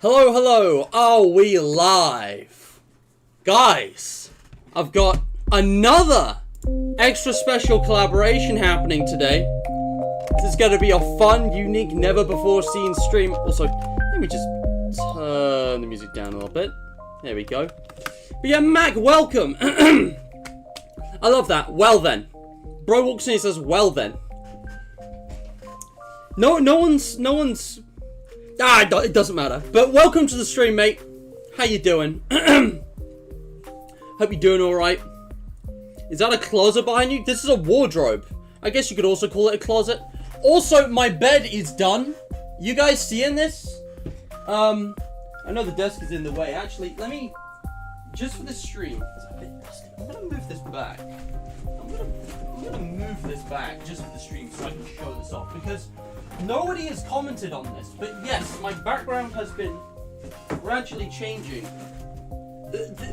Hello, hello, are we live? Guys, I've got another extra special collaboration happening today. This is going to be a fun, unique, never before seen stream. Also, let me just turn the music down a little bit. There we go. But yeah, Mac, welcome. I love that. Well then. Bro walks in and says, well then. No one's... it doesn't matter. But welcome to the stream, mate. How you doing? Hope you're doing alright. Is that a closet behind you? This is a wardrobe. I guess you could also call it a closet. Also, my bed is done. You guys seeing this? I know the desk is in the way. Actually, let me... Just for this stream... It's a bit dusty. I'm gonna move this back. I'm gonna move this back just for the stream so I can show this off. Because... nobody has commented on this, but yes, my background has been gradually changing.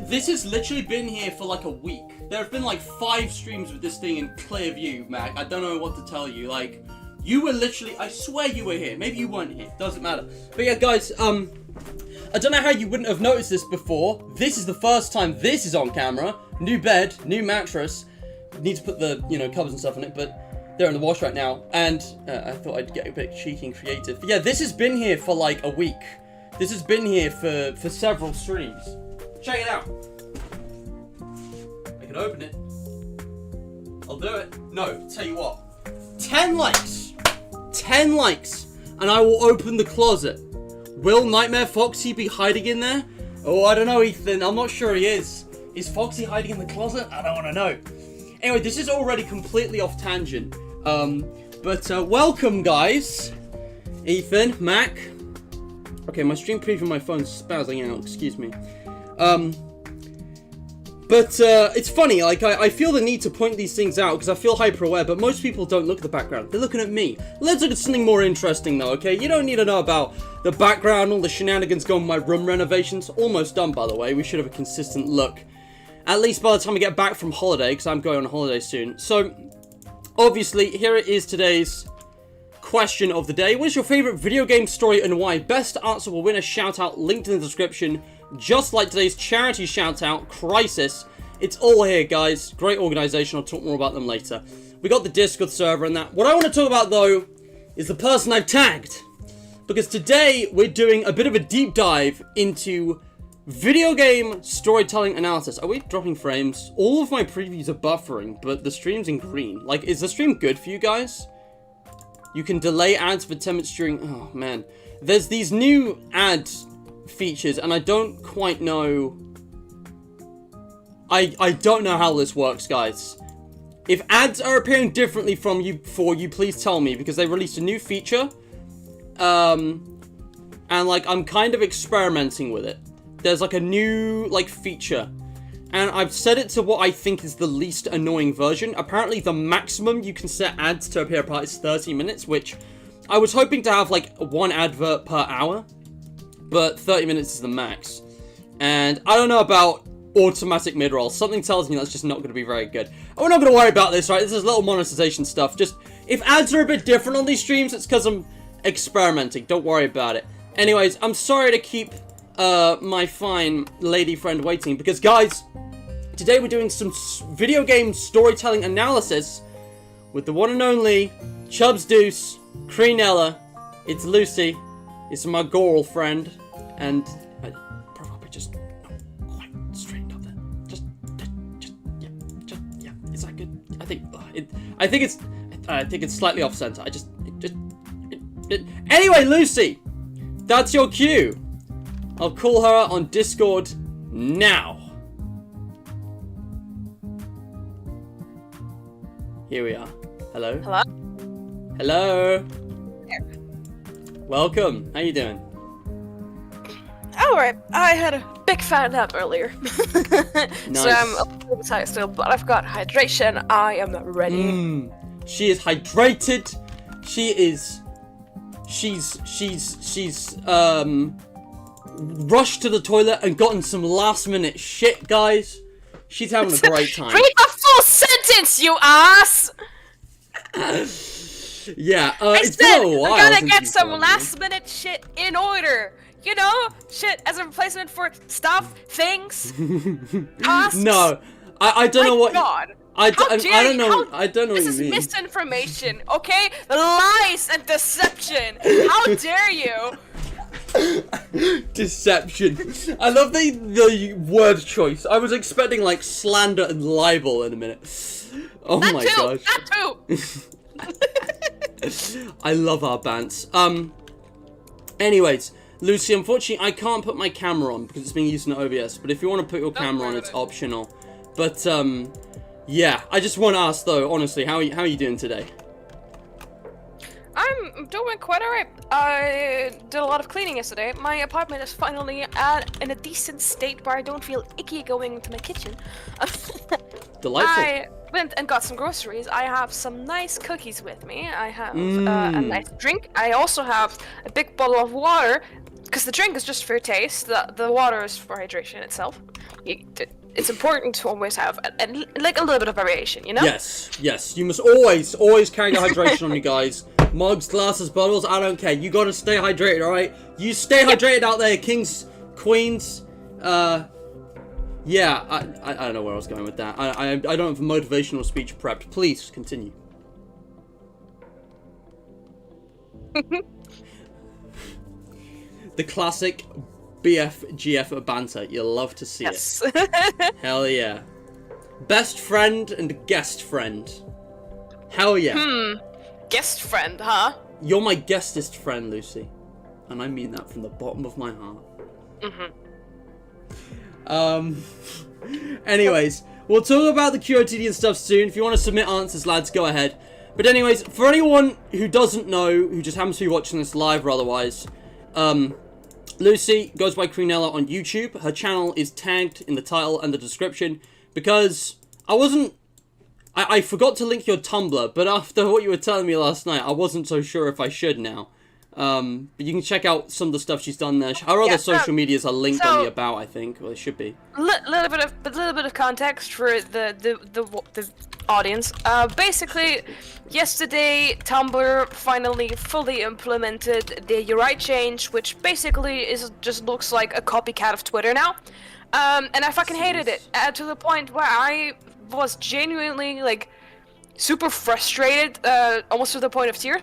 This has literally been here for like a week. There have been like 5 streams with this thing in clear view, Mac. I don't know what to tell you. Like, you were literally, I swear you were here. Maybe you weren't here, doesn't matter. But yeah, guys, I don't know how you wouldn't have noticed this before. This is the first time this is on camera. New bed, new mattress. Need to put the, covers and stuff on it, but they're in the wash right now, and I thought I'd get a bit cheeky and creative. But yeah, this has been here for like a week. This has been here for several streams. Check it out. I can open it. I'll do it. No, tell you what. 10 likes. 10 likes, and I will open the closet. Will Nightmare Foxy be hiding in there? Oh, I don't know, Ethan. I'm not sure he is. Is Foxy hiding in the closet? I don't want to know. Anyway, this is already completely off tangent. But welcome, guys. Ethan, Mac. Okay, my stream preview on my phone's spazzing out, excuse me. But it's funny, like, I feel the need to point these things out because I feel hyper-aware, but most people don't look at the background. They're looking at me. Let's look at something more interesting, though, okay? You don't need to know about the background, all the shenanigans going on my room renovations. Almost done, by the way. We should have a consistent look. At least by the time I get back from holiday, because I'm going on holiday soon. So, obviously, here it is today's question of the day. What is your favourite video game story and why? Best answer will win a shout-out linked in the description. Just like today's charity shout-out, Crisis. It's all here, guys. Great organisation. I'll talk more about them later. We got the Discord server and that. What I want to talk about, though, is the person I've tagged. Because today, we're doing a bit of a deep dive into... video game storytelling analysis. Are we dropping frames? All of my previews are buffering, but the stream's in green. Like, is the stream good for you guys? You can delay ads for 10 minutes during... oh, man. There's these new ad features, and I don't quite know... I don't know how this works, guys. If ads are appearing differently from you, please tell me, because they released a new feature. And, like, I'm kind of experimenting with it. There's like a new feature, and I've set it to what I think is the least annoying version. Apparently the maximum you can set ads to appear apart is 30 minutes, which I was hoping to have like 1 advert per hour, but 30 minutes is the max. And I don't know about automatic mid-roll. Something tells me that's just not going to be very good. We're not going to worry about this, right? This is little monetization stuff. Just if ads are a bit different on these streams, it's because I'm experimenting. Don't worry about it. Anyways, I'm sorry to keep my fine lady friend waiting, because guys, today we're doing some video game storytelling analysis with the one and only Chubbs Deuce, Creenella. It's Lucy, it's my girlfriend, and probably just not quite straightened up there. Just yeah. Is that good? I think it's slightly off center. Anyway, Lucy, that's your cue. I'll call her on Discord now. Here we are. Hello? Hello? Hello? Here. Welcome. How you doing? Alright, I had a big fat nap earlier. Nice. So I'm a little bit tired still, but I've got hydration. I am ready. She is hydrated. She's rushed to the toilet and gotten some last minute shit, guys. She's having a great time. Read the full sentence, you ass! Yeah, I it's said been a while I'm gonna since get you've some done last minute shit in order. You know, shit as a replacement for stuff, things, tasks. No, I don't know what. God. I How don't dare know. you? I don't know what This you is mean. misinformation, okay? Lies and deception. How dare you? Deception. I love the word choice. I was expecting like slander and libel in a minute. Oh my gosh. That too. I love our bants. Anyways, Lucy, unfortunately I can't put my camera on because it's being used in OBS, but if you want to put your camera on, it's optional. But yeah, I just want to ask though, honestly, how are you doing today? I'm doing quite alright. I did a lot of cleaning yesterday. My apartment is finally in a decent state where I don't feel icky going into my kitchen. Delightful. I went and got some groceries. I have some nice cookies with me. I have a nice drink. I also have a big bottle of water, because the drink is just for taste. The water is for hydration itself. It's important to always have like a little bit of variation, you know? Yes. You must always carry the hydration on you guys. Mugs, glasses, bottles, I don't care. You gotta stay hydrated, alright? You stay hydrated out there, kings, queens. Yeah, I don't know where I was going with that. I don't have a motivational speech prepped. Please, continue. The classic BFGF banter. You'll love to see it. Hell yeah. Best friend and guest friend. Hell yeah. Guest friend, huh? You're my guestest friend, Lucy. And I mean that from the bottom of my heart. Anyways, we'll talk about the QOTD and stuff soon. If you want to submit answers, lads, go ahead. But anyways, for anyone who doesn't know, who just happens to be watching this live or otherwise, Lucy goes by Queenella on YouTube. Her channel is tagged in the title and the description because I forgot to link your Tumblr, but after what you were telling me last night, I wasn't so sure if I should now. But you can check out some of the stuff she's done there. Her other social medias are linked on the about, I think. Well, they should be. Little bit of context for the audience. Basically, yesterday Tumblr finally fully implemented the UI change, which basically just looks like a copycat of Twitter now. And I fucking hated it to the point where I was genuinely like super frustrated, almost to the point of tears.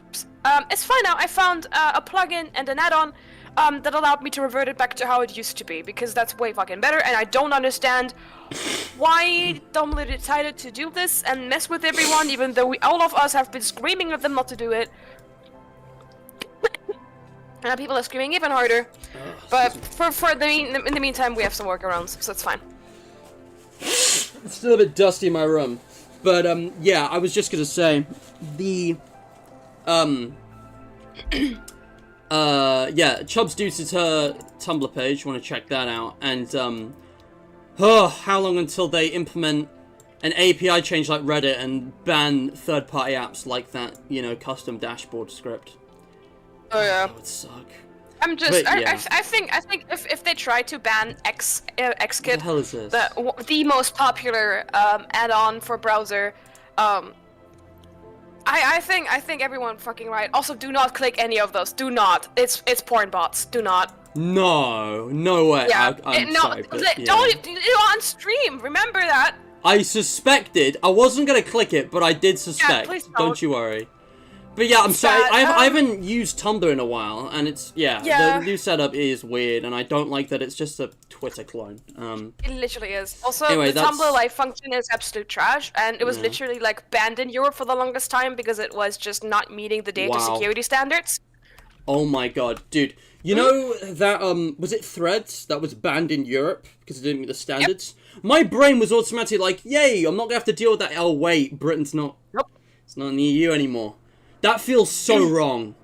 It's fine now. I found a plugin and an add-on that allowed me to revert it back to how it used to be, because that's way fucking better, and I don't understand why Tumblr decided to do this and mess with everyone, even though all of us have been screaming at them not to do it. And people are screaming even harder. But in the meantime, we have some workarounds, so it's fine. It's still a bit dusty in my room. But, yeah, I was just gonna say, the, yeah, Chubbs Deuce is her Tumblr page, you want to check that out, and, how long until they implement an API change like Reddit and ban third-party apps like that, you know, custom dashboard script? Oh yeah. That would suck. I'm just, I think if they try to ban XKit, What the hell is this? the most popular add-on for browser, I think everyone fucking right. Also, do not click any of those. Do not. It's porn bots. Do not. No way. Yeah. I'm no, sorry, but yeah. don't. You're on stream. Remember that. I suspected. I wasn't gonna click it, but I did suspect. Yeah, please don't you worry. But yeah, I'm sorry. That, I haven't used Tumblr in a while, and it's Yeah. the new setup is weird, and I don't like that it's just a Twitter clone. It literally is. Also, Anyway, the Tumblr Live function is absolute trash, and it was literally like banned in Europe for the longest time because it was just not meeting the data security standards. Oh my god, dude! You know that was it Threads that was banned in Europe because it didn't meet the standards? Yep. My brain was automatically like, "Yay! I'm not gonna have to deal with that." Oh wait, Britain's not. Nope. It's not in the EU anymore. That feels so wrong.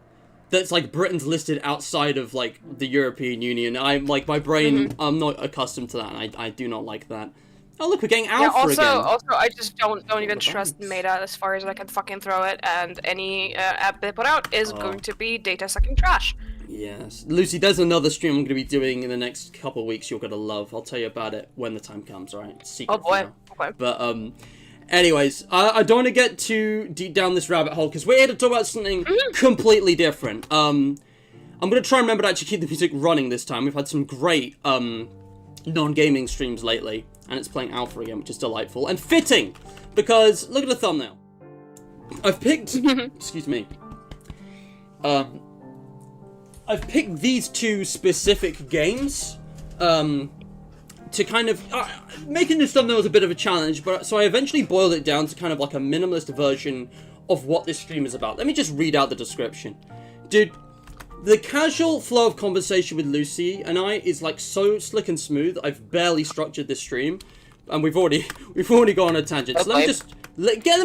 That's like Britain's listed outside of like the European Union. I'm like my brain. I'm not accustomed to that, and I do not like that. Oh look, we're getting Alpha again. Also, I just don't even trust Meta as far as I can fucking throw it, and any app they put out is going to be data sucking trash. Yes, Lucy, there's another stream I'm going to be doing in the next couple of weeks. You're going to love. I'll tell you about it when the time comes. All right, secret. Oh boy. Okay. But Anyways, I don't want to get too deep down this rabbit hole, because we're here to talk about something completely different. I'm going to try and remember to actually keep the music running this time. We've had some great non-gaming streams lately, and it's playing Alpha again, which is delightful. And fitting, because look at the thumbnail. I've picked... excuse me. I've picked these two specific games to kind of... making this thumbnail was a bit of a challenge, but so I eventually boiled it down to kind of like a minimalist version of what this stream is about. Let me just read out the description. Dude, the casual flow of conversation with Lucy and I is like so slick and smooth. I've barely structured this stream, and we've already gone on a tangent. So let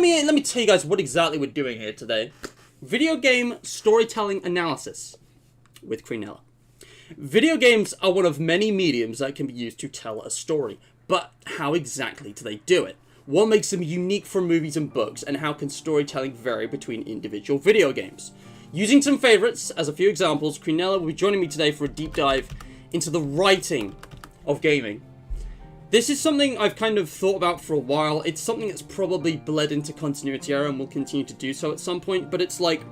me tell you guys what exactly we're doing here today. Video game storytelling analysis with Queenella. Video games are one of many mediums that can be used to tell a story, but how exactly do they do it? What makes them unique from movies and books, and how can storytelling vary between individual video games? Using some favorites as a few examples, Queenella will be joining me today for a deep dive into the writing of gaming. This is something I've kind of thought about for a while. It's something that's probably bled into Continuity Era and will continue to do so at some point, but it's like,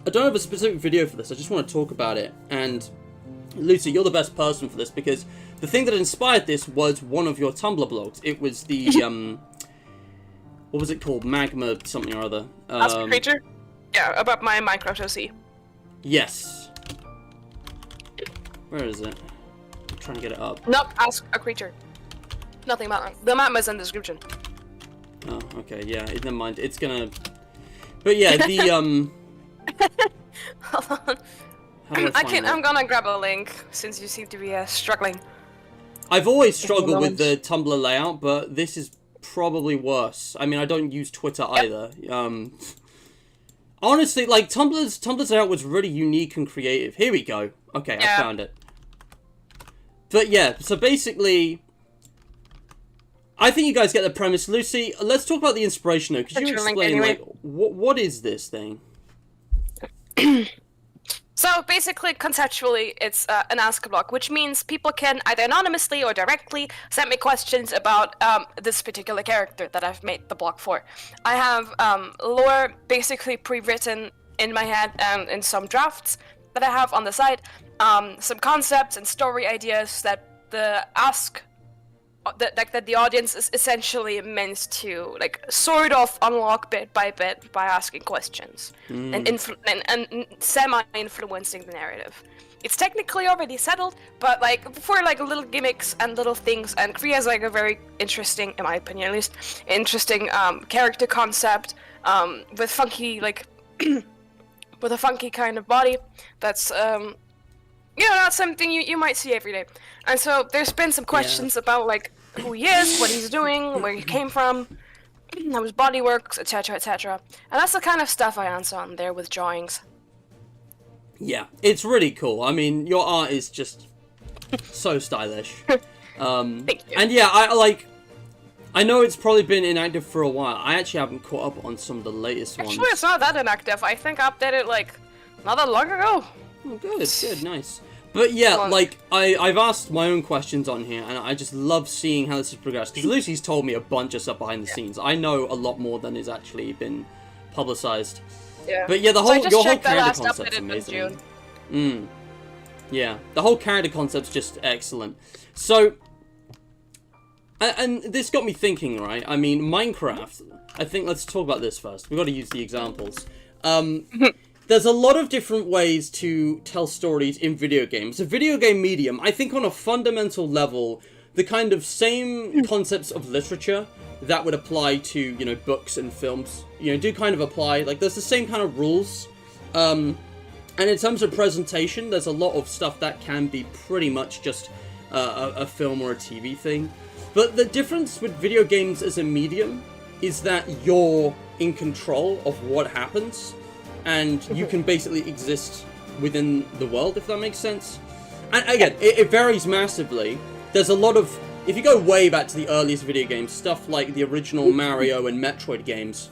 I don't have a specific video for this, I just want to talk about it. And Lucy, you're the best person for this, because the thing that inspired this was one of your Tumblr blogs. It was the, what was it called? Magma something or other. Ask a Creature? Yeah, about my Minecraft OC. Yes. Where is it? I'm trying to get it up. Nope, Ask a Creature. Nothing about it. The map is in the description. Oh, okay, yeah, never mind. It's gonna... But yeah, the, Hold on. I'm gonna grab a link, since you seem to be struggling. I've always struggled with the Tumblr layout, but this is probably worse. I mean, I don't use Twitter either. Honestly, like, Tumblr's layout was really unique and creative. Here we go. Okay, I found it. But yeah, so basically... I think you guys get the premise. Lucy, let's talk about the inspiration, though. Could you explain, like, what is this thing? So basically, conceptually, it's an ask block, which means people can either anonymously or directly send me questions about this particular character that I've made the block for. I have lore basically pre-written in my head and in some drafts that I have on the side, some concepts and story ideas that the ask that the audience is essentially meant to like sort of unlock bit by asking questions and semi-influencing the narrative. It's technically already settled, but like for like little gimmicks and little things, and Kree has like a very interesting, in my opinion at least, interesting character concept with funky like with a funky kind of body that's not something you might see every day. And so there's been some questions about like who he is, what he's doing, where he came from, how his body works, etc, etc. And that's the kind of stuff I answer on there with drawings. Yeah, it's really cool. I mean, your art is just so stylish. Thank you. And yeah, I know it's probably been inactive for a while. I actually haven't caught up on some of the latest ones. Actually, it's not that inactive. I think I updated like not that long ago. Oh, good, nice. But yeah, like, I've asked my own questions on here, and I just love seeing how this has progressed. Because Lucy's told me a bunch of stuff behind the scenes. I know a lot more than has actually been publicized. Yeah. But yeah, your whole character concept's amazing. Yeah, the whole character concept's just excellent. So, and this got me thinking, right? I mean, Minecraft, I think, let's talk about this first. We've got to use the examples. There's a lot of different ways to tell stories in video games. A video game medium, I think on a fundamental level, the kind of same concepts of literature that would apply to, books and films, do kind of apply. Like, there's the same kind of rules. And in terms of presentation, there's a lot of stuff that can be pretty much just a film or a TV thing. But the difference with video games as a medium is that you're in control of what happens. And you can basically exist within the world, if that makes sense. And again, it varies massively. There's a lot of... If you go way back to the earliest video games, stuff like the original Mario and Metroid games,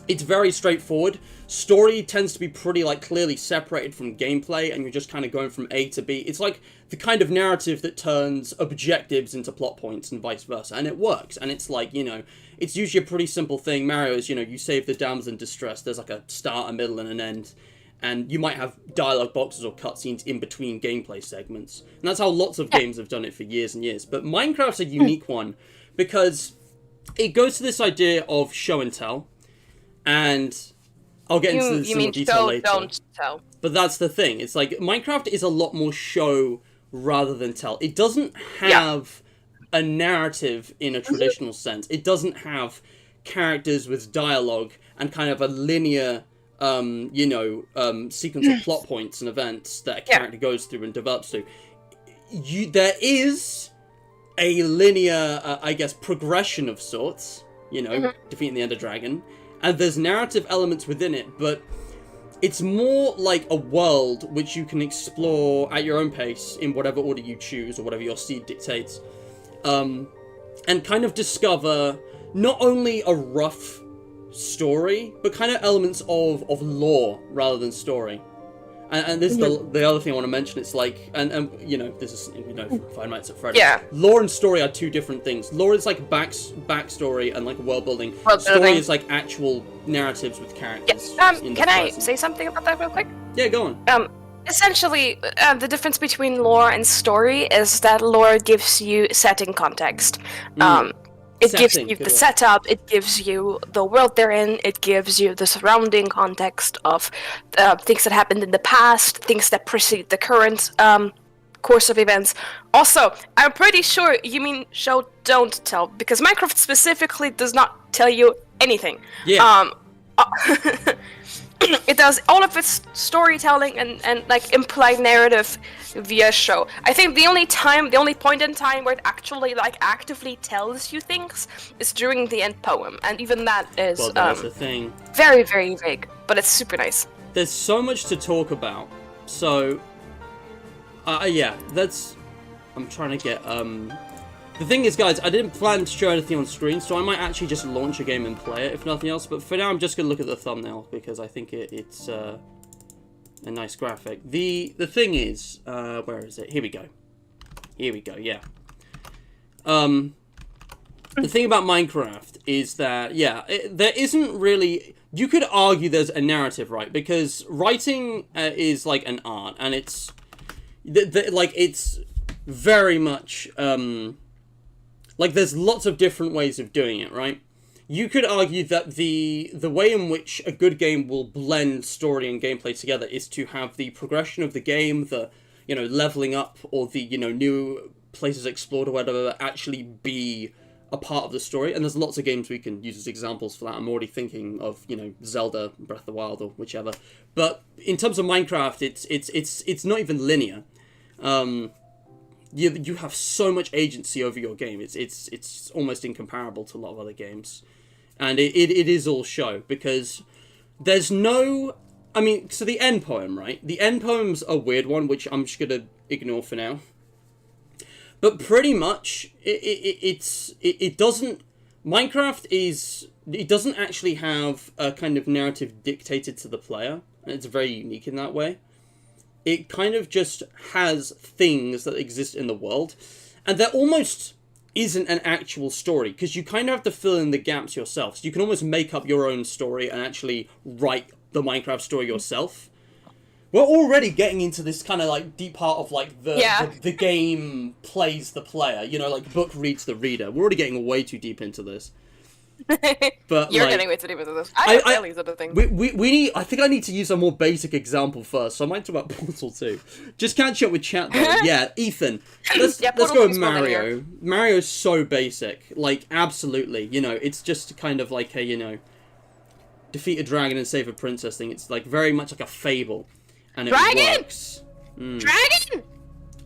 it's very straightforward. Story tends to be pretty, like, clearly separated from gameplay, and you're just kind of going from A to B. It's like the kind of narrative that turns objectives into plot points and vice versa, and it works. And it's like, you know, it's usually a pretty simple thing. Mario is, you know, you save the damsel in distress. There's like a start, a middle, and an end. And you might have dialogue boxes or cutscenes in between gameplay segments. And that's how lots of games have done it for years and years. But Minecraft's a unique one because it goes to this idea of show and tell. And I'll get into this in more detail later. Don't tell. But that's the thing. It's like Minecraft is a lot more show rather than tell. It doesn't have a narrative in a traditional sense. It doesn't have characters with dialogue and kind of a linear sequence of plot points and events that a character goes through and develops through. There is a linear, progression of sorts, defeating the Ender Dragon, and there's narrative elements within it, but it's more like a world which you can explore at your own pace in whatever order you choose or whatever your seed dictates, and kind of discover not only a rough story, but kind of elements of lore rather than story. And this is the other thing I want to mention. It's like, and this is, 5 Nights at Freddy's. Yeah. Lore and story are two different things. Lore is like backstory and like world building. Story is like actual narratives with characters. Yeah. Can I say something about that real quick? Yeah, go on. Essentially, the difference between lore and story is that lore gives you setting context. It gives you the setup, it gives you the world they're in, it gives you the surrounding context of things that happened in the past, things that precede the current course of events. Also, I'm pretty sure you mean show, don't tell, because Minecraft specifically does not tell you anything. Yeah. It does all of its storytelling and like implied narrative via show. I think the only point in time where it actually like actively tells you things is during the end poem, and even that is that's the thing. Very, very vague, but it's super nice. There's so much to talk about. So, I'm trying to get The thing is, guys, I didn't plan to show anything on screen, so I might actually just launch a game and play it, if nothing else. But for now, I'm just going to look at the thumbnail, because I think it's a nice graphic. The thing is, where is it? Here we go. Yeah. The thing about Minecraft is that, there isn't really... You could argue there's a narrative, right? Because writing is like an art, and it's... it's very much... Like, there's lots of different ways of doing it, right? You could argue that the way in which a good game will blend story and gameplay together is to have the progression of the game, the, leveling up, or the, new places explored or whatever, actually be a part of the story. And there's lots of games we can use as examples for that. I'm already thinking of, Zelda, Breath of the Wild, or whichever. But in terms of Minecraft, it's not even linear. You have so much agency over your game. It's almost incomparable to a lot of other games. And it is all show, because there's no... I mean, so the end poem, right? The end poem's a weird one, which I'm just gonna ignore for now. But pretty much, it doesn't... Minecraft is... It doesn't actually have a kind of narrative dictated to the player. And it's very unique in that way. It kind of just has things that exist in the world, and there almost isn't an actual story, because you kind of have to fill in the gaps yourself. So you can almost make up your own story and actually write the Minecraft story yourself. We're already getting into this kind of like deep part of like the game plays the player, like book reads the reader. We're already getting way too deep into this. But you're getting way too deep into this. I have these other things. We need. I think I need to use a more basic example first. So I might talk about Portal 2. Just catch up with chat though. Yeah, Ethan. Let's go with Mario. Mario's so basic. Like, absolutely. It's just kind of like a defeat a dragon and save a princess thing. It's like very much like a fable, and it works. Dragon.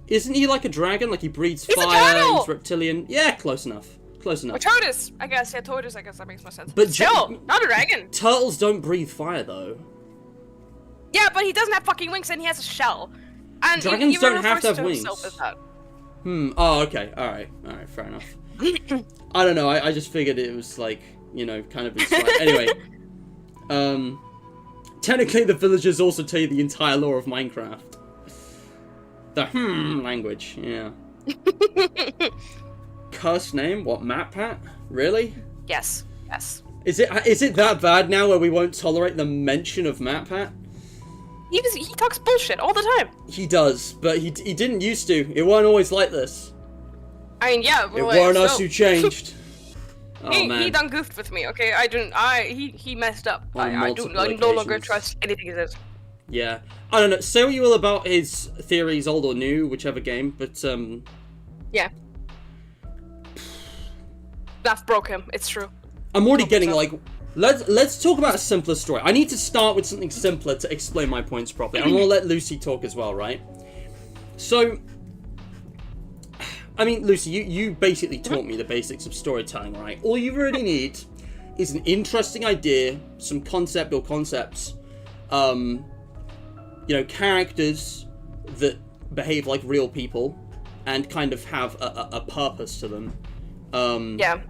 Isn't he like a dragon? Like he breathes fire. He's reptilian. Yeah, close enough. Close enough. Or tortoise, I guess. Yeah, tortoise, I guess that makes more sense. But still, not a dragon. Turtles don't breathe fire, though. Yeah, but he doesn't have fucking wings and he has a shell. And dragons don't have to have wings. Oh, okay. Alright, fair enough. I don't know, I just figured it was like, kind of inspired. Anyway, Technically, the villagers also tell you the entire lore of Minecraft. The language, yeah. Cursed name? What, MatPat? Really? Yes. Is it that bad now where we won't tolerate the mention of MatPat? He talks bullshit all the time. He does, but he didn't used to. It weren't always like this. I mean, yeah. It weren't us who changed. Man. He done goofed with me, okay? He messed up. I no longer trust anything he says. Yeah. I don't know. Say what you will about his theories, old or new, whichever game, but, yeah. That broke him. It's true. I'm already getting, like... Let's talk about a simpler story. I need to start with something simpler to explain my points properly. I'm gonna let Lucy talk as well, right? So... I mean, Lucy, you basically taught me the basics of storytelling, right? All you really need is an interesting idea, some concept or concepts, characters that behave like real people and kind of have a purpose to them. Yeah.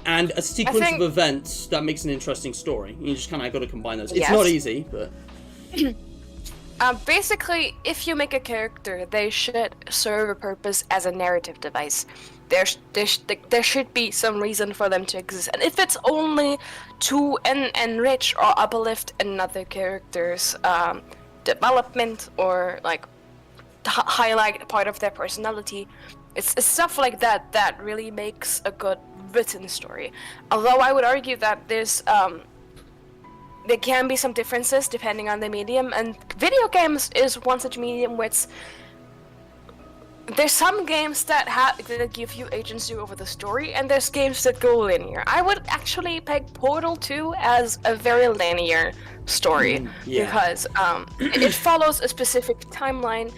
And a sequence of events that makes an interesting story. You just kind of got to combine those. It's not easy, but... Basically, if you make a character, they should serve a purpose as a narrative device. There should be some reason for them to exist. And if it's only to enrich or uplift another character's development or, like, highlight a part of their personality, it's stuff like that that really makes a good written story. Although I would argue that there can be some differences depending on the medium, and video games is one such medium where there's some games that give you agency over the story, and there's games that go linear. I would actually peg Portal 2 as a very linear story, because it follows a specific timeline,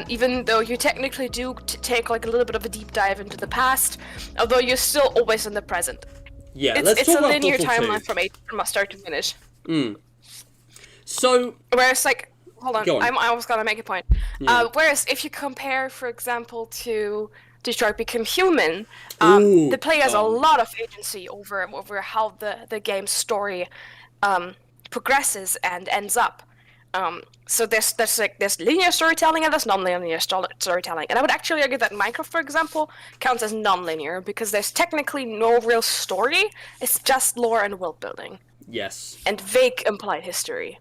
even though you technically do take like a little bit of a deep dive into the past, although you're still always in the present. Yeah, it's a linear timeline from start to finish. So, whereas, like, hold on. I was gonna make a point. Whereas if you compare, for example, to Detroit Become Human, the player has a lot of agency over how the game's story progresses and ends up. So there's linear storytelling and there's non-linear storytelling, and I would actually argue that Minecraft, for example, counts as non-linear because there's technically no real story. It's just lore and world building. Yes. And vague implied history.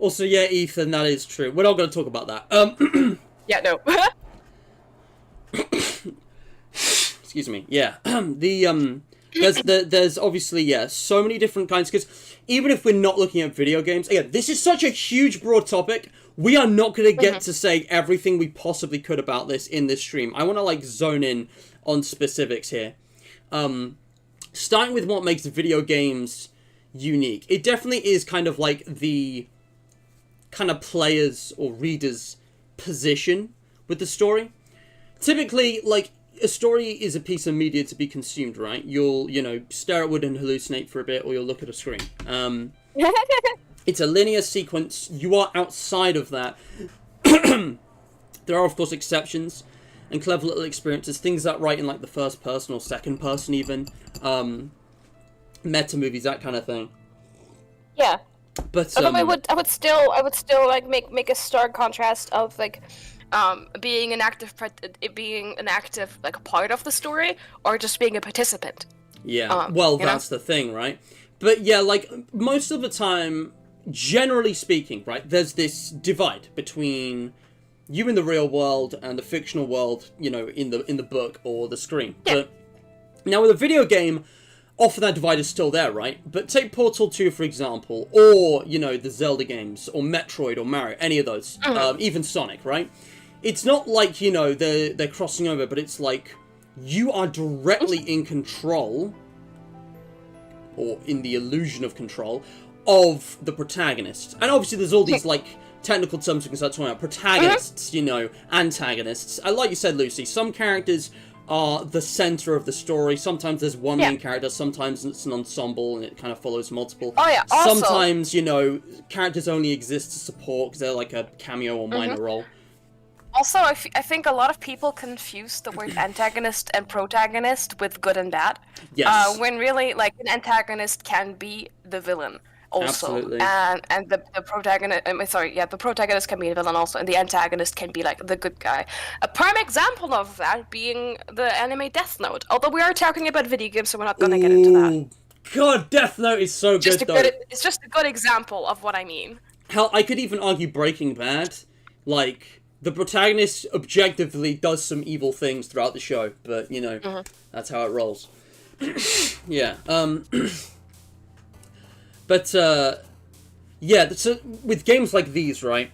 Also, yeah, Ethan, that is true. We're not going to talk about that. Yeah, no. Excuse me. Yeah. There's obviously, so many different kinds, because even if we're not looking at video games, again, this is such a huge, broad topic, we are not going to get to say everything we possibly could about this in this stream. I want to, like, zone in on specifics here. Starting with what makes video games unique. It definitely is kind of like the kind of player's or reader's position with the story. Typically, like, a story is a piece of media to be consumed, right? You'll, stare at wood and hallucinate for a bit, or you'll look at a screen. It's a linear sequence. You are outside of that. There are, of course, exceptions and clever little experiences, things that write in, like, the first person or second person even. Meta movies, that kind of thing. Yeah. But although I would still like make a stark contrast of, like, being an active like part of the story, or just being a participant. Yeah, that's the thing, right? But yeah, like, most of the time, generally speaking, right, there's this divide between you in the real world and the fictional world, in the book or the screen. Yeah. But now with a video game, often that divide is still there, right? But take Portal 2, for example, or, the Zelda games, or Metroid, or Mario, any of those, even Sonic, right? It's not like, they're crossing over, but it's like, you are directly in control, or in the illusion of control, of the protagonist. And obviously there's all these, like, technical terms we can start talking about. Protagonists, antagonists. Like you said, Lucy, some characters are the center of the story. Sometimes there's one main character, sometimes it's an ensemble and it kind of follows multiple. Oh yeah, also, sometimes, characters only exist to support because they're like a cameo or minor role. Also, I think a lot of people confuse the word antagonist and protagonist with good and bad. Yes. When really, like, an antagonist can be the villain also, Absolutely. and the protagonist. The protagonist can be the villain also, and the antagonist can be like the good guy. A prime example of that being the anime Death Note. Although we are talking about video games, so we're not gonna get into that. Ooh, God, Death Note is so good, though. It's just a good example of what I mean. Hell, I could even argue Breaking Bad. Like, the protagonist objectively does some evil things throughout the show, but, you know, that's how it rolls. Yeah, But, yeah, so with games like these, right,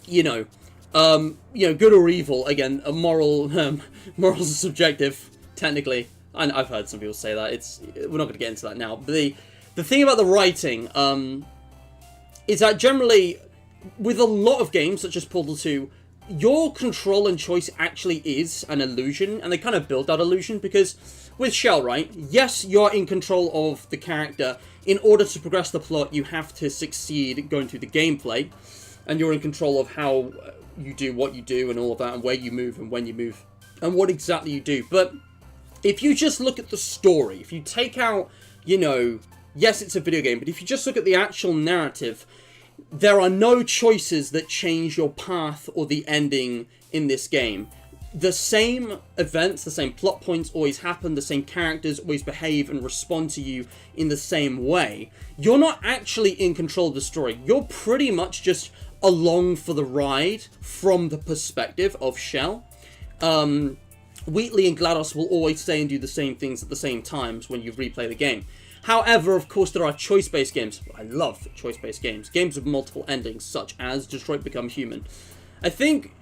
you know, good or evil, again, a morals are subjective, technically. I've heard some people say that. We're not going to get into that now. But the thing about the writing, is that generally, with a lot of games, such as Portal 2, your control and choice actually is an illusion, and they kind of build that illusion, because with Shell, right, yes, you're in control of the character. In order to progress the plot, you have to succeed going through the gameplay, and you're in control of how you do what you do and all of that, and where you move and when you move, and what exactly you do. But if you just look at the story, if you take out, yes, it's a video game, but if you just look at the actual narrative, there are no choices that change your path or the ending in this game. The same events, the same plot points always happen, the same characters always behave and respond to you in the same way. You're not actually in control of the story. You're pretty much just along for the ride from the perspective of Shell. Wheatley and GLaDOS will always say and do the same things at the same times when you replay the game. However, of course, there are choice-based games. I love choice-based games. Games with multiple endings, such as Detroit Become Human. I think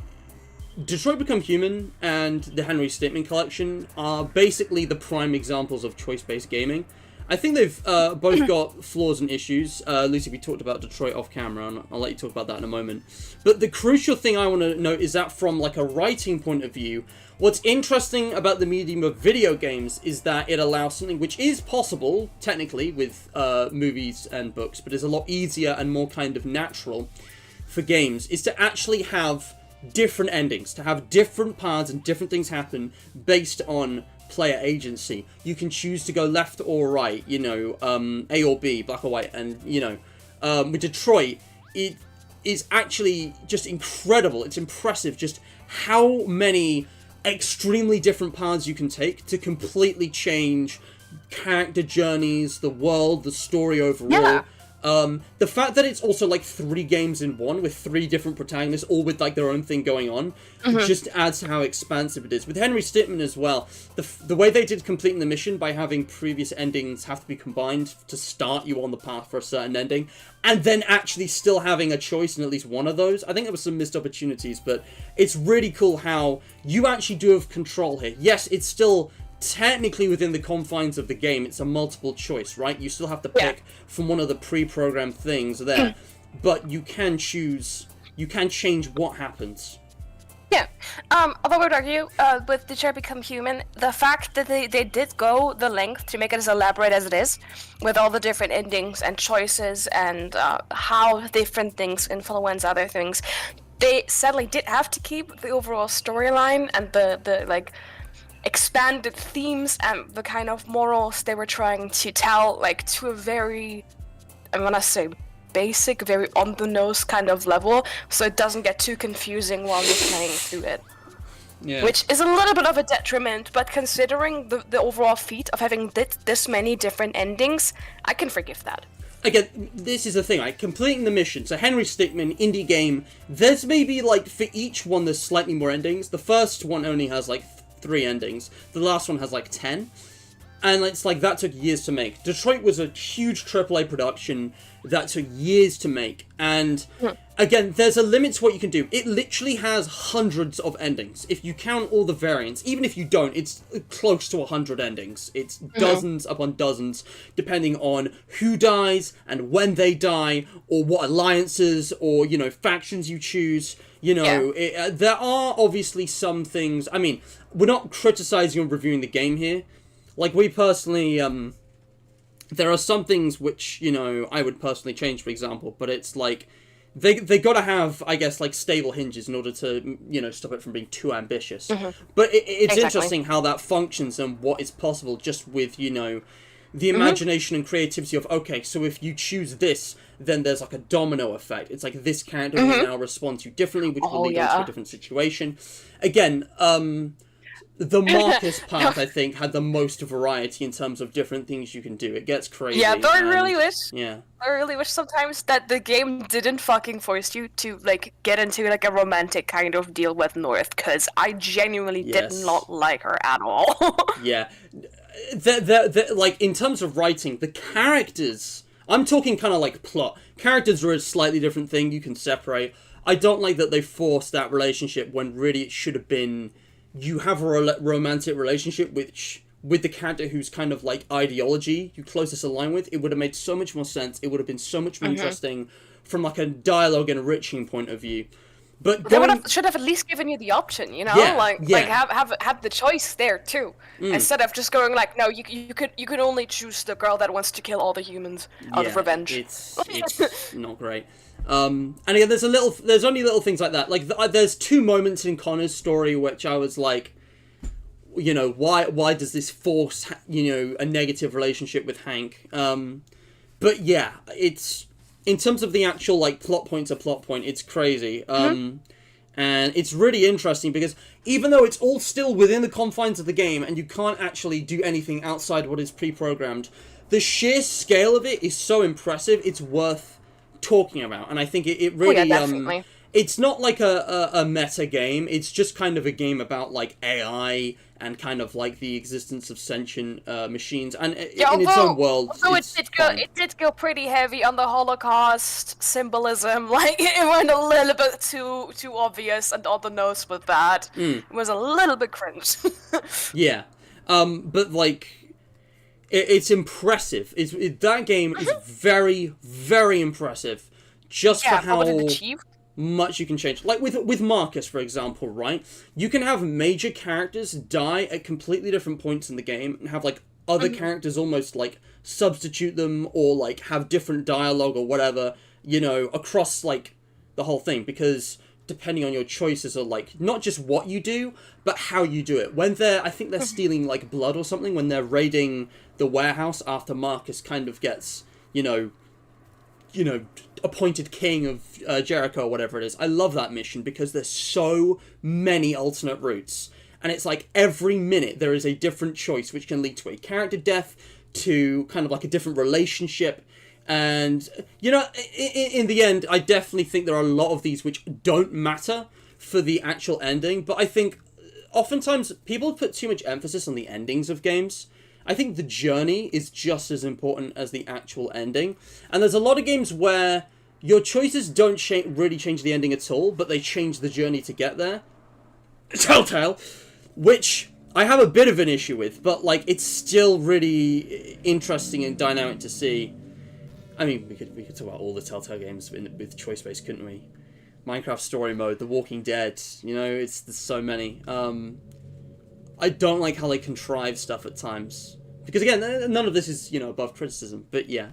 Detroit Become Human and the Henry Statement Collection are basically the prime examples of choice-based gaming. I think they've both got flaws and issues. Lucy, we talked about Detroit off camera, and I'll let you talk about that in a moment. But the crucial thing I want to note is that from like a writing point of view, what's interesting about the medium of video games is that it allows something which is possible, technically, with movies and books, but is a lot easier and more kind of natural for games, is to actually have different endings, to have different paths and different things happen based on player agency. You can choose to go left or right, A or B, black or white, and, with Detroit, it is actually just incredible. It's impressive just how many extremely different paths you can take to completely change character journeys, the world, the story overall. Yeah. The fact that it's also like 3 games in one with 3 different protagonists, all with like their own thing going on, just adds to how expansive it is. With Henry Stickmin as well, the way they did completing the mission by having previous endings have to be combined to start you on the path for a certain ending, and then actually still having a choice in at least one of those. I think there were some missed opportunities, but it's really cool how you actually do have control here. Yes, it's still technically within the confines of the game. It's a multiple choice, right? You still have to pick from one of the pre-programmed things there, but you can choose, you can change what happens. Yeah, although I would argue, with Detroit Become Human, the fact that they did go the length to make it as elaborate as it is, with all the different endings and choices and how different things influence other things, they sadly did have to keep the overall storyline and the like expanded themes and the kind of morals they were trying to tell, like, to a very, I'm gonna say, basic, very on-the-nose kind of level, so it doesn't get too confusing while you're playing through it. Yeah. Which is a little bit of a detriment, but considering the overall feat of having this many different endings, I can forgive that. Again, this is the thing, right? Completing the mission. So Henry Stickmin, indie game, there's maybe, like, for each one there's slightly more endings. The first one only has, like, 3 endings. The last one has like 10. And it's like, that took years to make. Detroit was a huge AAA production that took years to make. And again, there's a limit to what you can do. It literally has hundreds of endings. If you count all the variants, even if you don't, it's close to 100 endings. It's dozens upon dozens, depending on who dies and when they die, or what alliances or, factions you choose. There are obviously some things. I mean, we're not criticizing or reviewing the game here. Like, we personally, there are some things which, I would personally change, for example, but it's like, they got to have, I guess, like stable hinges in order to, stop it from being too ambitious. But it's Exactly. interesting how that functions and what is possible just with, the imagination and creativity of, okay, so if you choose this, then there's like a domino effect. It's like this character will now respond to you differently, which will lead on to a different situation. Again, the Marcus path, I think, had the most variety in terms of different things you can do. It gets crazy. Yeah, though I really wish sometimes that the game didn't fucking force you to, like, get into, like, a romantic kind of deal with North, because I genuinely did not like her at all. Yeah. Like, in terms of writing, the characters... I'm talking kind of like plot. Characters are a slightly different thing you can separate. I don't like that they forced that relationship when really it should have been... You have a romantic relationship with the character whose kind of, like, ideology you closest align with. It would have made so much more sense. It would have been so much more interesting from, like, a dialogue enriching point of view. But they should have at least given you the option, like have the choice there too, instead of just going like, no, you could only choose the girl that wants to kill all the humans out of revenge. It's not great. And again, there's only little things like that. Like there's 2 moments in Connor's story which I was like, why does this force a negative relationship with Hank? But yeah, it's. In terms of the actual, like, plot point to plot point, it's crazy. And it's really interesting because even though it's all still within the confines of the game and you can't actually do anything outside what is pre-programmed, the sheer scale of it is so impressive, it's worth talking about. And I think it really... definitely. It's not like a meta game, it's just kind of a game about, like, AI and kind of like the existence of sentient machines, and in its own world. It did go pretty heavy on the Holocaust symbolism. Like it went a little bit too obvious and on the nose with that. It was a little bit cringe. Yeah, but like it's impressive. That game is very, very impressive. Just for how what it achieved. Much you can change. Like with Marcus, for example, right? You can have major characters die at completely different points in the game and have, like, other characters almost, like, substitute them or, like, have different dialogue or whatever, across, like, the whole thing. Because depending on your choices are, like, not just what you do, but how you do it. When I think they're stealing, like, blood or something, when they're raiding the warehouse after Marcus kind of gets, appointed king of Jericho or whatever it is. I love that mission because there's so many alternate routes. And it's like every minute there is a different choice which can lead to a character death, to kind of like a different relationship. And, in the end, I definitely think there are a lot of these which don't matter for the actual ending. But I think oftentimes people put too much emphasis on the endings of games. I think the journey is just as important as the actual ending. And there's a lot of games where your choices don't really change the ending at all, but they change the journey to get there. Telltale, which I have a bit of an issue with, but, like, it's still really interesting and dynamic to see. I mean, we could talk about all the Telltale games with choice-based, couldn't we? Minecraft Story Mode, The Walking Dead, there's so many. I don't like how they contrive stuff at times. Because, again, none of this is, above criticism. But, yeah.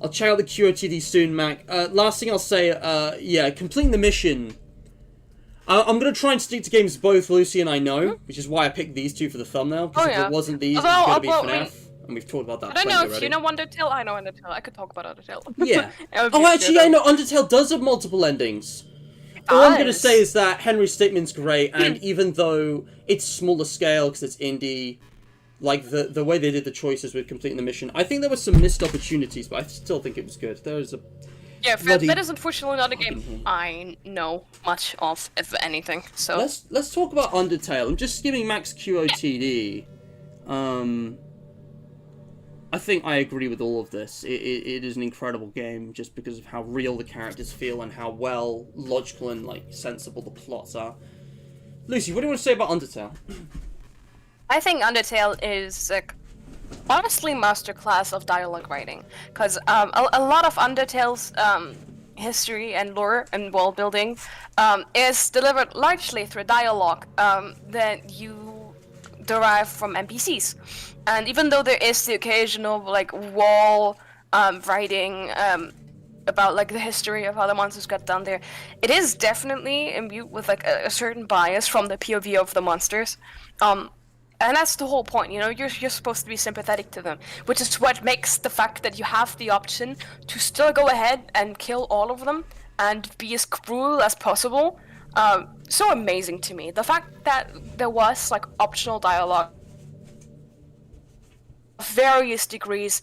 I'll check out the QOTD soon, Mac. Last thing I'll say, completing the mission. I'm going to try and stick to games both Lucy and I know, which is why I picked these 2 for the thumbnail. Because if it wasn't these, it was going to be FNAF. And we've talked about that I don't know if already. you know Undertale. I know Undertale. I could talk about Undertale. Yeah. Actually, I know Undertale does have multiple endings. All I'm going to say is that Henry's statement's great, and even though it's smaller scale because it's indie, like the way they did the choices with completing the mission, I think there were some missed opportunities, but I still think it was good. There's a that is unfortunately not a game I know much of, if anything. So let's talk about Undertale. I'm just skimming Max QOTD. I think I agree with all of this. It is an incredible game just because of how real the characters feel and how well logical and, like, sensible the plots are. Lucy, what do you want to say about Undertale? I think Undertale is, like, honestly masterclass of dialogue writing, because a lot of Undertale's history and lore and world building is delivered largely through dialogue that you derive from NPCs. And even though there is the occasional, like, wall writing about like the history of how the monsters got down there, it is definitely imbued with like a certain bias from the POV of the monsters. And that's the whole point, you know, you're supposed to be sympathetic to them, which is what makes the fact that you have the option to still go ahead and kill all of them and be as cruel as possible so amazing to me. The fact that there was like optional dialogue of various degrees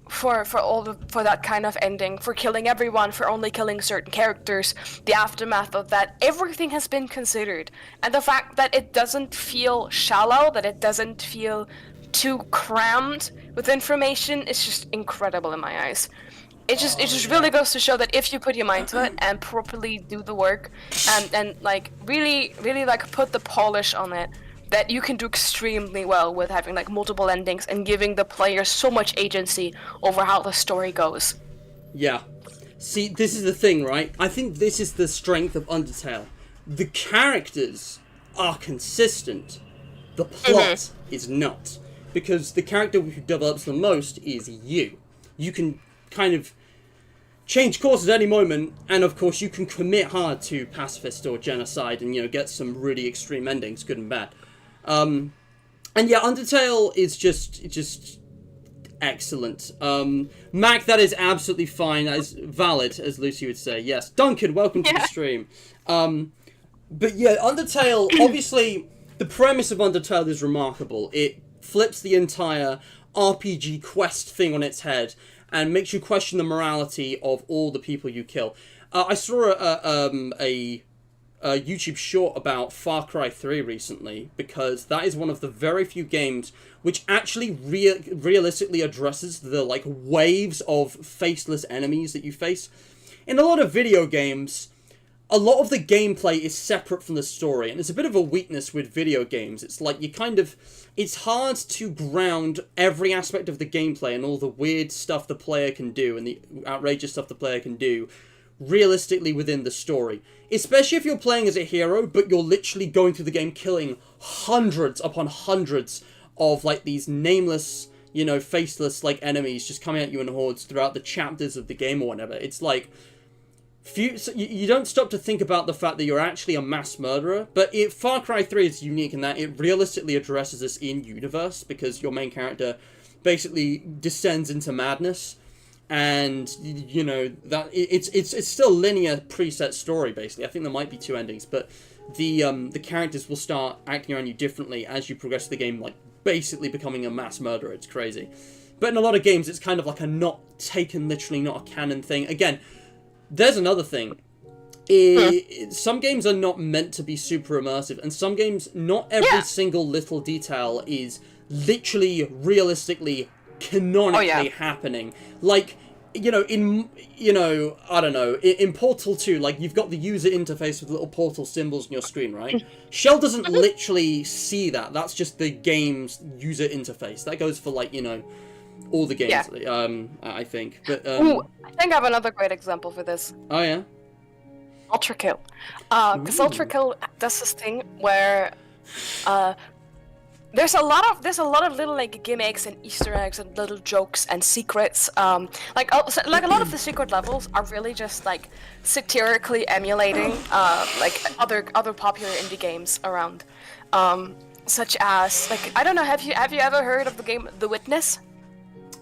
for that kind of ending, for killing everyone, for only killing certain characters, the aftermath of that, everything has been considered. And the fact that it doesn't feel shallow, that it doesn't feel too crammed with information, is just incredible in my eyes. It just really goes to show that if you put your mind to it and properly do the work and like really like put the polish on it, that you can do extremely well with having like multiple endings and giving the player so much agency over how the story goes. Yeah. See, this is the thing, right? I think this is the strength of Undertale. The characters are consistent. The plot is not. Because the character who develops the most is you. You can kind of change course at any moment, and of course you can commit hard to pacifist or genocide and, you know, get some really extreme endings, good and bad. And yeah, Undertale is just excellent. Mac, that is absolutely fine. That is valid, as Lucy would say. Yes. Duncan, welcome to the stream. But yeah, Undertale, obviously, the premise of Undertale is remarkable. It flips the entire RPG quest thing on its head and makes you question the morality of all the people you kill. I saw a YouTube short about Far Cry 3 recently, because that is one of the very few games which actually realistically addresses the like waves of faceless enemies that you face. In a lot of video games, a lot of the gameplay is separate from the story, and it's a bit of a weakness with video games. It's like it's hard to ground every aspect of the gameplay and all the weird stuff the player can do and the outrageous stuff the player can do realistically within the story. Especially if you're playing as a hero, but you're literally going through the game killing hundreds upon hundreds of like these nameless, you know, faceless like enemies just coming at you in hordes throughout the chapters of the game or whatever. It's like you don't stop to think about the fact that you're actually a mass murderer. But Far Cry 3 is unique in that it realistically addresses this in-universe, because your main character basically descends into madness. And, you know, that it's still a linear preset story, basically. I think there might be two endings, but the characters will start acting around you differently as you progress the game, like basically becoming a mass murderer. It's crazy. But in a lot of games, it's kind of like a not taken literally, not a canon thing. Again, there's another thing. Some games are not meant to be super immersive, and some games, not every single little detail is literally, realistically, canonically happening. Like, you know, I don't know, in Portal 2, like, you've got the user interface with little portal symbols on your screen, right? Shell doesn't literally see that. That's just the game's user interface. That goes for, like, you know, all the games, I think. But I think I have another great example for this. Oh, yeah? Ultra Kill. Because Ultra Kill does this thing where there's a lot of little like gimmicks and Easter eggs and little jokes and secrets. Like a lot of the secret levels are really just like satirically emulating like other popular indie games around, such as like, I don't know, have you ever heard of the game The Witness?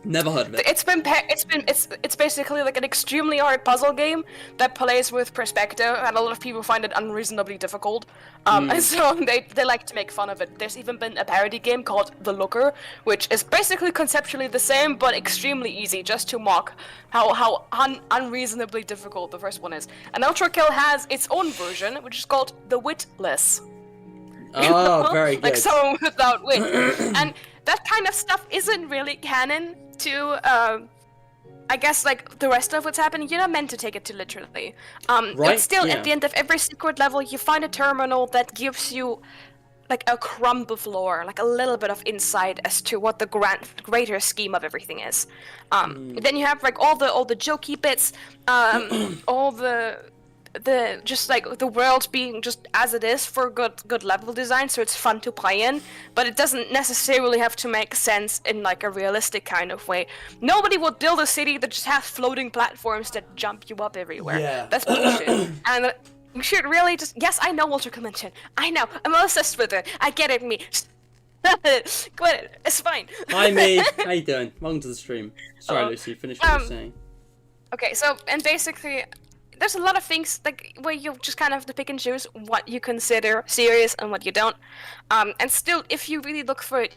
Never heard of it. It's basically like an extremely hard puzzle game that plays with perspective, and a lot of people find it unreasonably difficult. And so they like to make fun of it. There's even been a parody game called The Looker, which is basically conceptually the same but extremely easy, just to mock how unreasonably difficult the first one is. And Ultra Kill has its own version, which is called The Witless. Oh, very good. Like someone without wit. And that kind of stuff isn't really canon to, I guess, like, the rest of what's happening. You're not meant to take it too literally. Right? But still, at the end of every secret level, you find a terminal that gives you, like, a crumb of lore, like a little bit of insight as to what the greater scheme of everything is. Then you have, like, all the jokey bits, all the the just like the world being just as it is for good level design, so it's fun to play in, but it doesn't necessarily have to make sense in like a realistic kind of way. Nobody would build a city that just has floating platforms that jump you up everywhere. Yeah. That's bullshit. And you should really just, yes, I know Ultra Convention. I know. I'm obsessed with it. I get it, me. Go ahead. It's fine. Hi, me. How you doing? Welcome to the stream. Sorry, Lucy. Finish what you're saying. Okay, so, and basically, there's a lot of things like where you just kind of have to pick and choose what you consider serious and what you don't. And still, if you really look for it,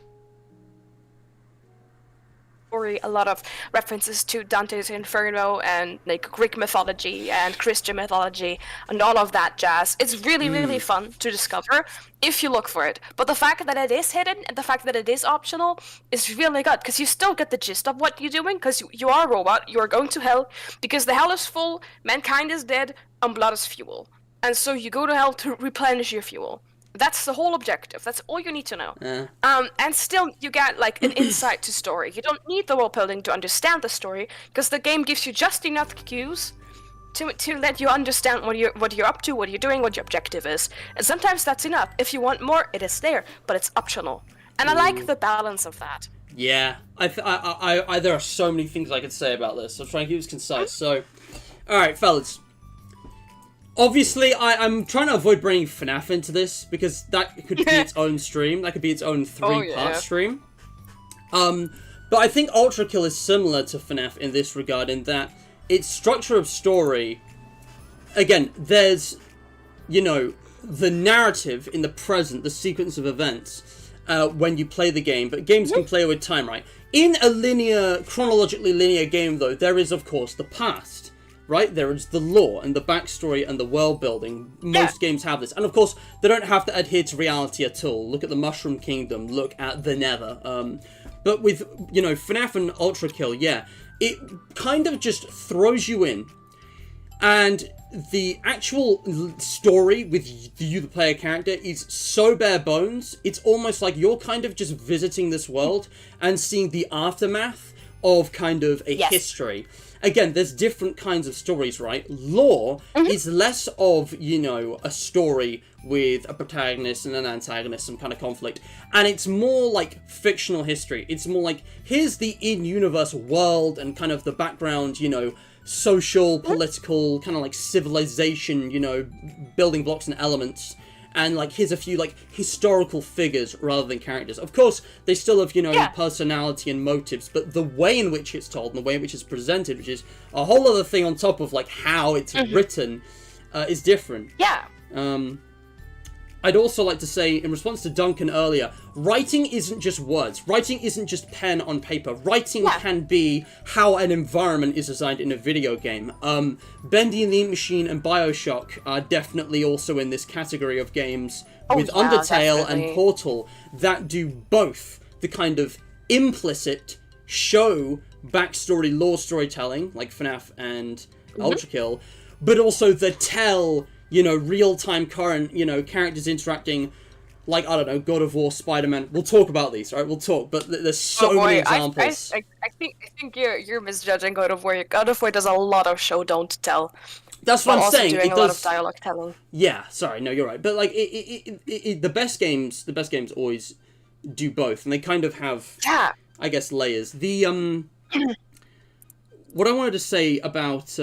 a lot of references to Dante's Inferno and like Greek mythology and Christian mythology and all of that jazz. It's really, really fun to discover if you look for it. But the fact that it is hidden and the fact that it is optional is really good, because you still get the gist of what you're doing, because you are a robot, you are going to hell, because the hell is full, mankind is dead, and blood is fuel. And so you go to hell to replenish your fuel. That's the whole objective. That's all you need to know. Yeah. And still, you get like an insight to story. You don't need the world building to understand the story, because the game gives you just enough cues to let you understand what you're up to, what you're doing, what your objective is. And sometimes that's enough. If you want more, it is there, but it's optional. And I like the balance of that. Yeah, I there are so many things I could say about this. I'll try and keep this concise. So, all right, fellas. Obviously, I'm trying to avoid bringing FNAF into this, because that could be its own stream. That could be its own three-part stream. But I think Ultra Kill is similar to FNAF in this regard, in that its structure of story... Again, there's, you know, the narrative in the present, the sequence of events, when you play the game, but games can play with time, right? In a chronologically linear game, though, there is, of course, the past. Right? There is the lore and the backstory and the world building. Most games have this. And of course, they don't have to adhere to reality at all. Look at the Mushroom Kingdom. Look at the Nether. But with, you know, FNAF and Ultra Kill, yeah, it kind of just throws you in. And the actual story with you, the player character, is so bare bones. It's almost like you're kind of just visiting this world and seeing the aftermath of kind of a history. Again, there's different kinds of stories, right? Lore is less of, you know, a story with a protagonist and an antagonist, some kind of conflict. And it's more like fictional history. It's more like, here's the in-universe world and kind of the background, you know, social, political, kind of like civilization, you know, building blocks and elements. And, like, here's a few, like, historical figures rather than characters. Of course, they still have, you know, personality and motives, but the way in which it's told and the way in which it's presented, which is a whole other thing on top of, like, how it's written, is different. Yeah. I'd also like to say, in response to Duncan earlier, writing isn't just words. Writing isn't just pen on paper. Writing can be how an environment is designed in a video game. Bendy and the Ink Machine and Bioshock are definitely also in this category of games with Undertale and Portal that do both the kind of implicit show backstory lore storytelling, like FNAF and Ultra Kill, but also the tell, you know, real-time current, you know, characters interacting, like, I don't know, God of War, Spider-Man. We'll talk about these, right? We'll talk, but there's so many examples. I think you're misjudging God of War. God of War does a lot of show, don't tell. That's what I'm saying. Doing a lot of dialogue telling. Yeah, sorry, no, you're right. But, like, the best games always do both, and they kind of have, I guess, layers. The, what I wanted to say about,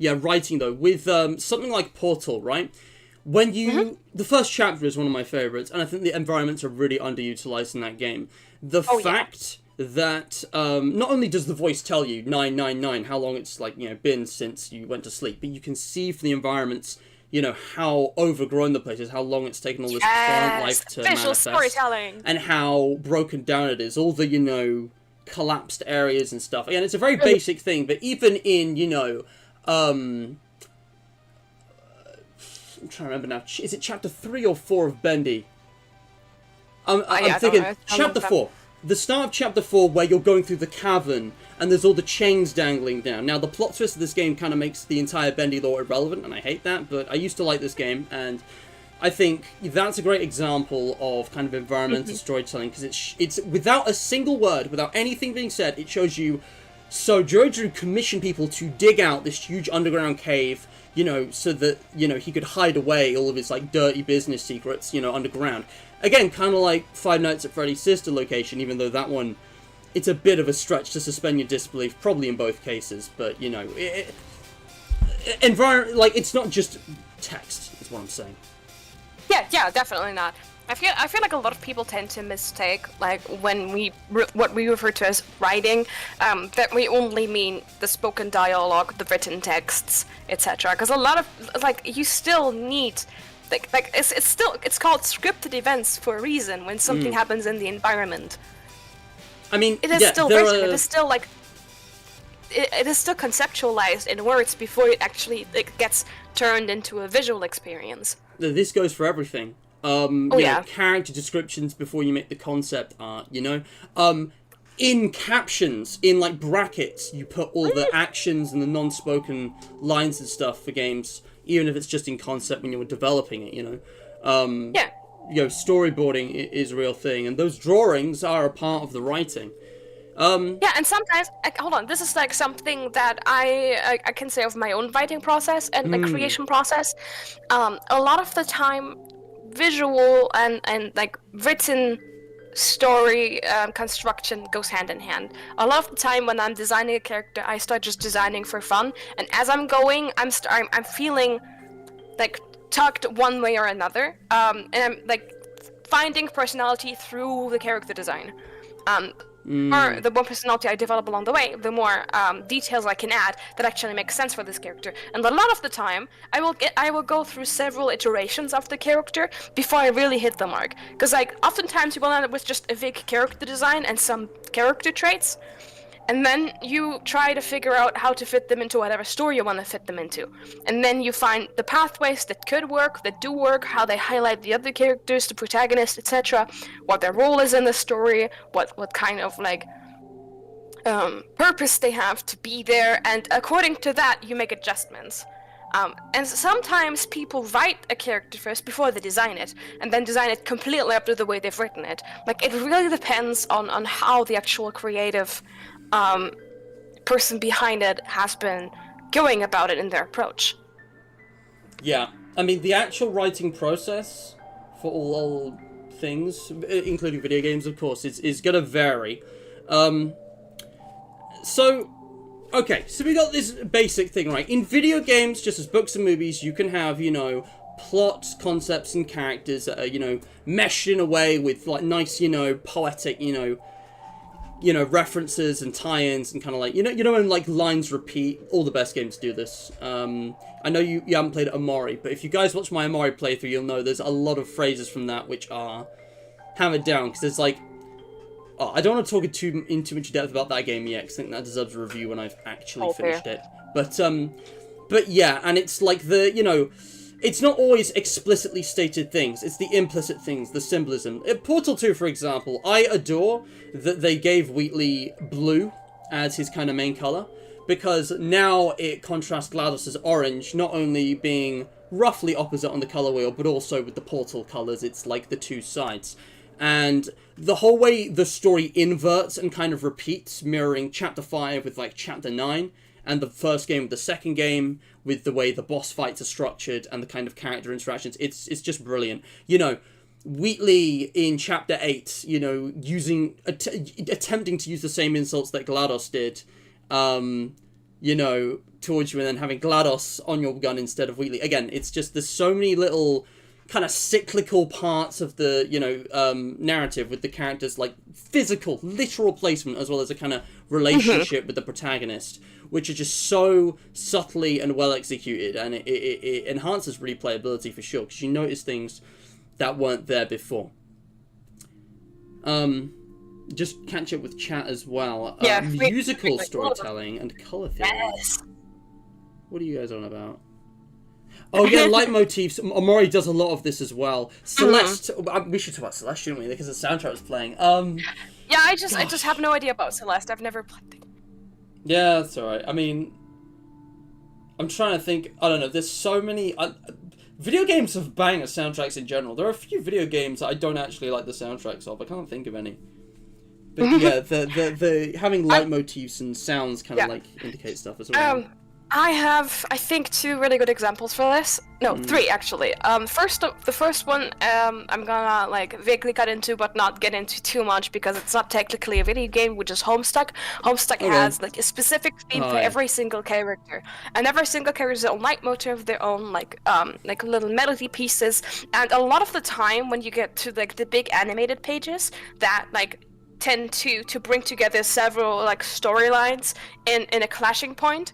writing, though, with something like Portal, right? When you... The first chapter is one of my favourites, and I think the environments are really underutilised in that game. The fact that not only does the voice tell you 999, how long it's, like, you know, been since you went to sleep, but you can see from the environments, you know, how overgrown the place is, how long it's taken all this plant life to manifest. Storytelling! And how broken down it is. All the, you know, collapsed areas and stuff. Again, it's a very basic thing, but even in, you know... I'm trying to remember now. Is it chapter 3 or 4 of Bendy? I'm thinking chapter 4. The start of chapter 4, where you're going through the cavern and there's all the chains dangling down. Now, the plot twist of this game kind of makes the entire Bendy lore irrelevant, and I hate that, but I used to like this game, and I think that's a great example of kind of environmental storytelling, because it's without a single word, without anything being said, it shows you. So Jojo commissioned people to dig out this huge underground cave, you know, so that, you know, he could hide away all of his, like, dirty business secrets, you know, underground. Again, kind of like Five Nights at Freddy's sister location, even though that one, it's a bit of a stretch to suspend your disbelief, probably in both cases, but, you know, like, it's not just text, is what I'm saying. Yeah, definitely not. I feel like a lot of people tend to mistake, like, when what we refer to as writing, that we only mean the spoken dialogue, the written texts, etc. Because a lot of, like, you still need, like it's called scripted events for a reason when something happens in the environment. I mean, it is still written. It is still like it is still conceptualized in words before it actually gets turned into a visual experience. This goes for everything. You know, character descriptions before you make the concept art, you know? In captions, in, like, brackets, you put all the actions and the non-spoken lines and stuff for games, even if it's just in concept when you were developing it, you know? You know, storyboarding is a real thing, and those drawings are a part of the writing. Yeah, and sometimes, hold on, this is like something that I can say of my own writing process and the creation process. A lot of the time, visual and like written story construction goes hand in hand. A lot of the time when I'm designing a character, I start just designing for fun, and as I'm going, I'm feeling like tugged one way or another, and I'm like finding personality through the character design. Or the more personality I develop along the way, the more details I can add that actually make sense for this character. And a lot of the time, I will go through several iterations of the character before I really hit the mark. Because like oftentimes you will end up with just a vague character design and some character traits, and then you try to figure out how to fit them into whatever story you want to fit them into. And then you find the pathways that could work, that do work, how they highlight the other characters, the protagonist, etc., what their role is in the story, what kind of, like, purpose they have to be there, and according to that, you make adjustments. And sometimes people write a character first before they design it, and then design it completely up to the way they've written it. Like, it really depends on how the actual creative person behind it has been going about it in their approach. Yeah, I mean, the actual writing process for all things, including video games, of course, is gonna vary. So we got this basic thing, right? In video games, just as books and movies, you can have, you know, plots, concepts, and characters that are, you know, meshed in a way with, like, nice, you know, poetic, you know, references and tie-ins and kind of like, you know, when, like, lines repeat. All the best games do this. I know you haven't played Amori, but if you guys watch my Amori playthrough, you'll know there's a lot of phrases from that which are hammered down, because there's, like, I don't want to talk in too much depth about that game yet, because I think that deserves a review when I've actually finished it. But yeah, and it's like you know, it's not always explicitly stated things, it's the implicit things, the symbolism. Portal 2, for example, I adore that they gave Wheatley blue as his kind of main colour, because now it contrasts GLaDOS' orange, not only being roughly opposite on the colour wheel, but also with the Portal colours, it's like the two sides. And the whole way the story inverts and kind of repeats, mirroring Chapter 5 with, like, Chapter 9, and the first game with the second game, with the way the boss fights are structured and the kind of character interactions, it's just brilliant. You know, Wheatley in Chapter 8, you know, attempting to use the same insults that GLaDOS did, you know, towards you, and then having GLaDOS on your gun instead of Wheatley. Again, it's just, there's so many little kind of cyclical parts of the, you know, narrative with the characters, like physical, literal placement, as well as a kind of relationship with the protagonist, which are just so subtly and well executed, and it enhances replayability for sure, because you notice things that weren't there before. Just catch up with chat as well. Musical storytelling and colour theory. Yes. What are you guys on about? Oh yeah, leitmotifs. Amori does a lot of this as well. Celeste, we should talk about Celeste, shouldn't we? Because the soundtrack was playing. Yeah, I just have no idea about Celeste. I've never played it. Yeah, that's alright. I mean, I'm trying to think. I don't know. There's so many. Video games have banger soundtracks in general. There are a few video games that I don't actually like the soundtracks of. I can't think of any. But yeah, the having leitmotifs and sounds kind of like indicate stuff as well. I have, I think, two really good examples for this. No, three actually. The first one, I'm gonna like vaguely cut into, but not get into too much because it's not technically a video game, which is Homestuck. Homestuck has like a specific theme for every single character, and every single character has their own leitmotif, their own like little melody pieces, and a lot of the time when you get to like the big animated pages that like tend to bring together several like storylines in a clashing point.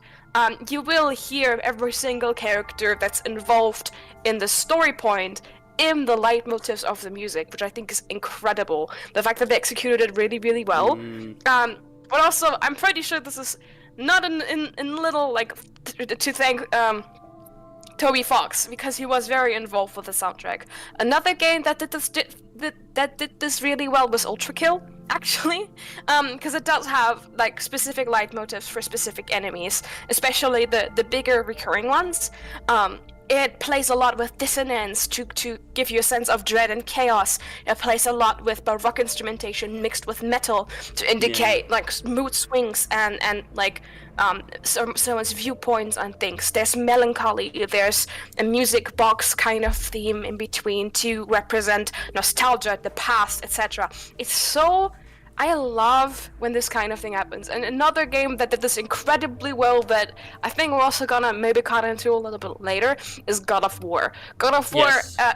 You will hear every single character that's involved in the story point in the leitmotifs of the music, which I think is incredible. The fact that they executed it really, really well. But also, I'm pretty sure this is not in little, like, to thank Toby Fox, because he was very involved with the soundtrack. Another game that did this really well was Ultra Kill, actually, because it does have like specific leitmotifs for specific enemies, especially the bigger recurring ones. It plays a lot with dissonance to give you a sense of dread and chaos. It plays a lot with baroque instrumentation mixed with metal to indicate like mood swings and like someone's viewpoints on things. There's melancholy, there's a music box kind of theme in between to represent nostalgia, the past, etc. It's so... I love when this kind of thing happens. And another game that did this incredibly well that I think we're also gonna maybe cut into a little bit later is God of War. God of War,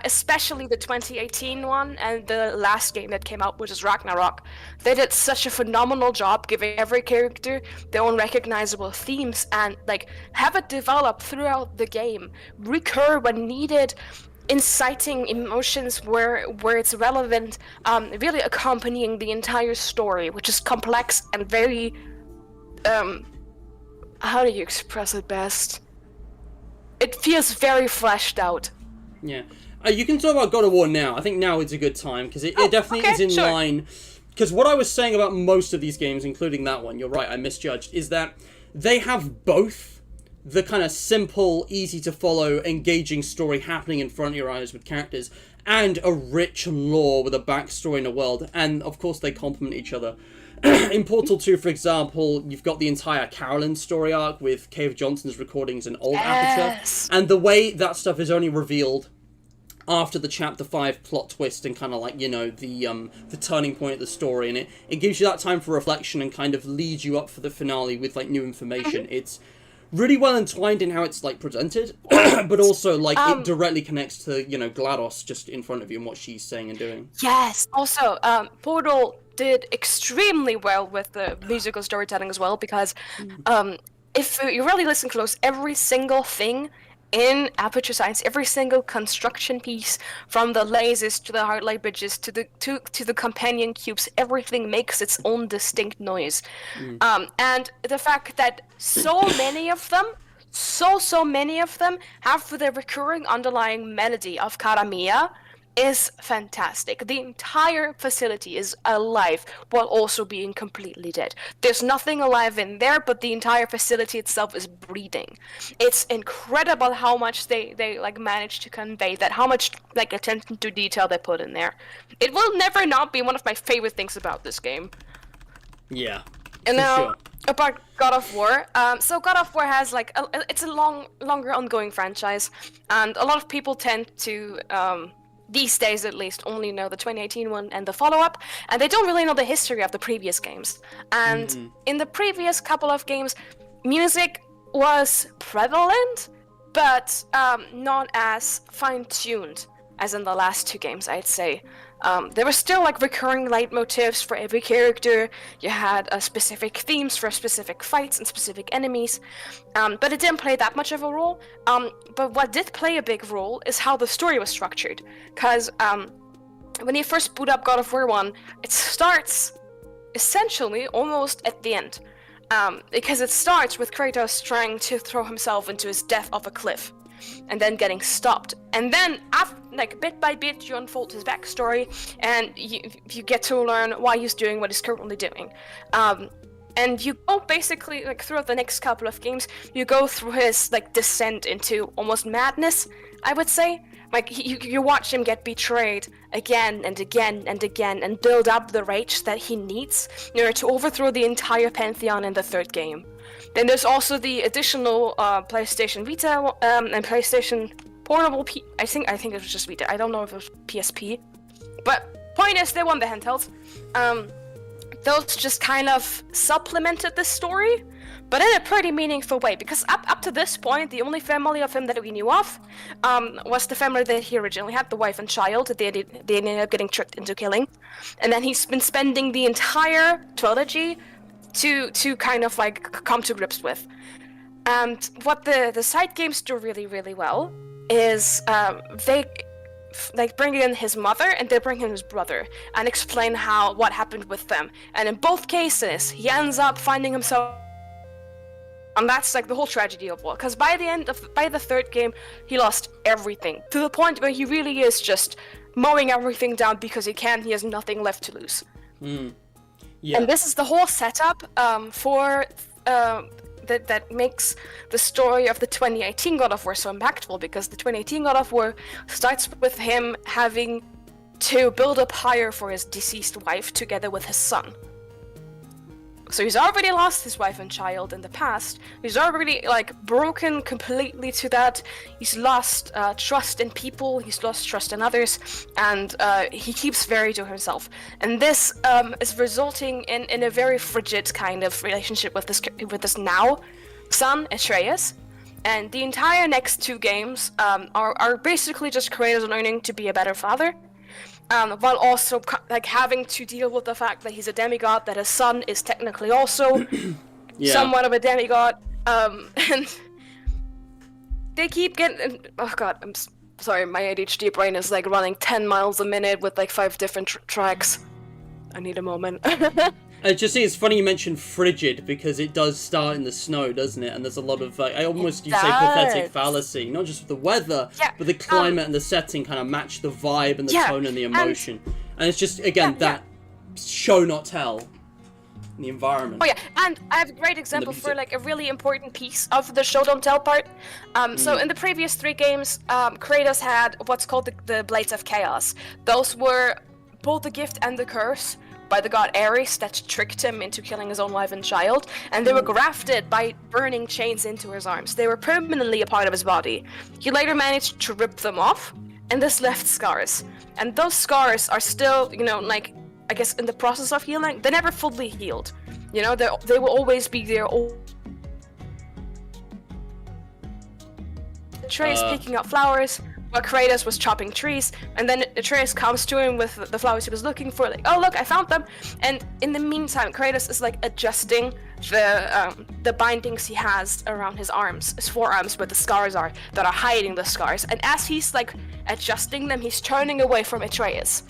especially the 2018 one and the last game that came out, which is Ragnarok. They did such a phenomenal job giving every character their own recognizable themes and like have it develop throughout the game, recur when needed, inciting emotions where it's relevant, really accompanying the entire story, which is complex and very, how do you express it best? It feels very fleshed out. Yeah. You can talk about God of War now. I think now is a good time, because it definitely is in line. Because what I was saying about most of these games, including that one, you're right, I misjudged, is that they have both the kind of simple, easy to follow, engaging story happening in front of your eyes with characters, and a rich lore with a backstory and a world, and of course they complement each other. In Portal 2, for example, you've got the entire Carolyn story arc with Cave Johnson's recordings and Old Aperture, and the way that stuff is only revealed after the Chapter 5 plot twist and kind of like, you know, the turning point of the story, and it gives you that time for reflection and kind of leads you up for the finale with like new information. It's really well entwined in how it's like presented, but also like it directly connects to, you know, GLaDOS just in front of you and what she's saying and doing. Yes. Also, Portal did extremely well with the musical storytelling as well, because if you really listen close, every single thing in Aperture Science, every single construction piece, from the lasers to the heartlight bridges to the companion cubes, everything makes its own distinct noise. And the fact that so many of them have the recurring underlying melody of Karamia is fantastic. The entire facility is alive while also being completely dead. There's nothing alive in there, but the entire facility itself is breathing. It's incredible how much they like managed to convey that, how much like attention to detail they put in there. It will never not be one of my favorite things about this game. Yeah. And now about God of War. So God of War has like it's a longer ongoing franchise, and a lot of people tend to these days at least only know the 2018 one and the follow-up, and they don't really know the history of the previous games. And in the previous couple of games, music was prevalent, but not as fine-tuned as in the last two games, I'd say. There were still like recurring leitmotifs for every character. You had specific themes for specific fights and specific enemies, but it didn't play that much of a role. But what did play a big role is how the story was structured. Because when you first boot up God of War 1, it starts essentially almost at the end. Because it starts with Kratos trying to throw himself into his death off a cliff, and then getting stopped. And then, like bit by bit, you unfold his backstory, and you get to learn why he's doing what he's currently doing. And you go basically, like throughout the next couple of games, you go through his like descent into almost madness, I would say. Like you watch him get betrayed again and again and again, and build up the rage that he needs in order to overthrow the entire pantheon in the third game. Then there's also the additional PlayStation Vita and PlayStation Portable. I think it was just Vita. I don't know if it was PSP. But point is, they won the handhelds. Those just kind of supplemented the story, but in a pretty meaningful way. Because up to this point, the only family of him that we knew of was the family that he originally had, the wife and child that they ended up getting tricked into killing. And then he's been spending the entire trilogy to kind of like come to grips with. And what the side games do really, really well is they like bring in his mother and they bring in his brother and explain what happened with them. And in both cases, he ends up finding himself, and that's like the whole tragedy of war. Because by the third game, he lost everything to the point where he really is just mowing everything down because he can. He has nothing left to lose. Yeah. And this is the whole setup for that makes the story of the 2018 God of War so impactful, because the 2018 God of War starts with him having to build a pyre for his deceased wife together with his son. So he's already lost his wife and child in the past. He's already like broken completely to that. He's lost trust in people. He's lost trust in others, and he keeps very to himself. And this is resulting in a very frigid kind of relationship with this now son Atreus. And the entire next two games are basically just Kratos learning to be a better father. While also like having to deal with the fact that he's a demigod, that his son is technically also somewhat of a demigod, and they keep getting. Oh god, I'm sorry, my ADHD brain is like running 10 miles a minute with like 5 different tracks. I need a moment. I just think it's funny you mentioned frigid, because it does start in the snow, doesn't it? And there's a lot of, I almost, you say, pathetic fallacy. Not just with the weather, but the climate and the setting kind of match the vibe and the tone and the emotion. And it's just, again, that show not tell in the environment. Oh yeah, and I have a great example for like a really important piece of the show don't tell part. So in the previous 3 games, Kratos had what's called the Blades of Chaos. Those were both the gift and the curse by the god Ares that tricked him into killing his own wife and child, and they were grafted by burning chains into his arms. They were permanently a part of his body. He later managed to rip them off, and this left scars. And those scars are still, you know, like, I guess in the process of healing. They're never fully healed. You know, they will always be there. Atreus picking up flowers, while Kratos was chopping trees, and then Atreus comes to him with the flowers he was looking for, like, oh look, I found them. And in the meantime, Kratos is like adjusting the bindings he has around his arms, his forearms, where the scars are, that are hiding the scars. And as he's like adjusting them, he's turning away from Atreus,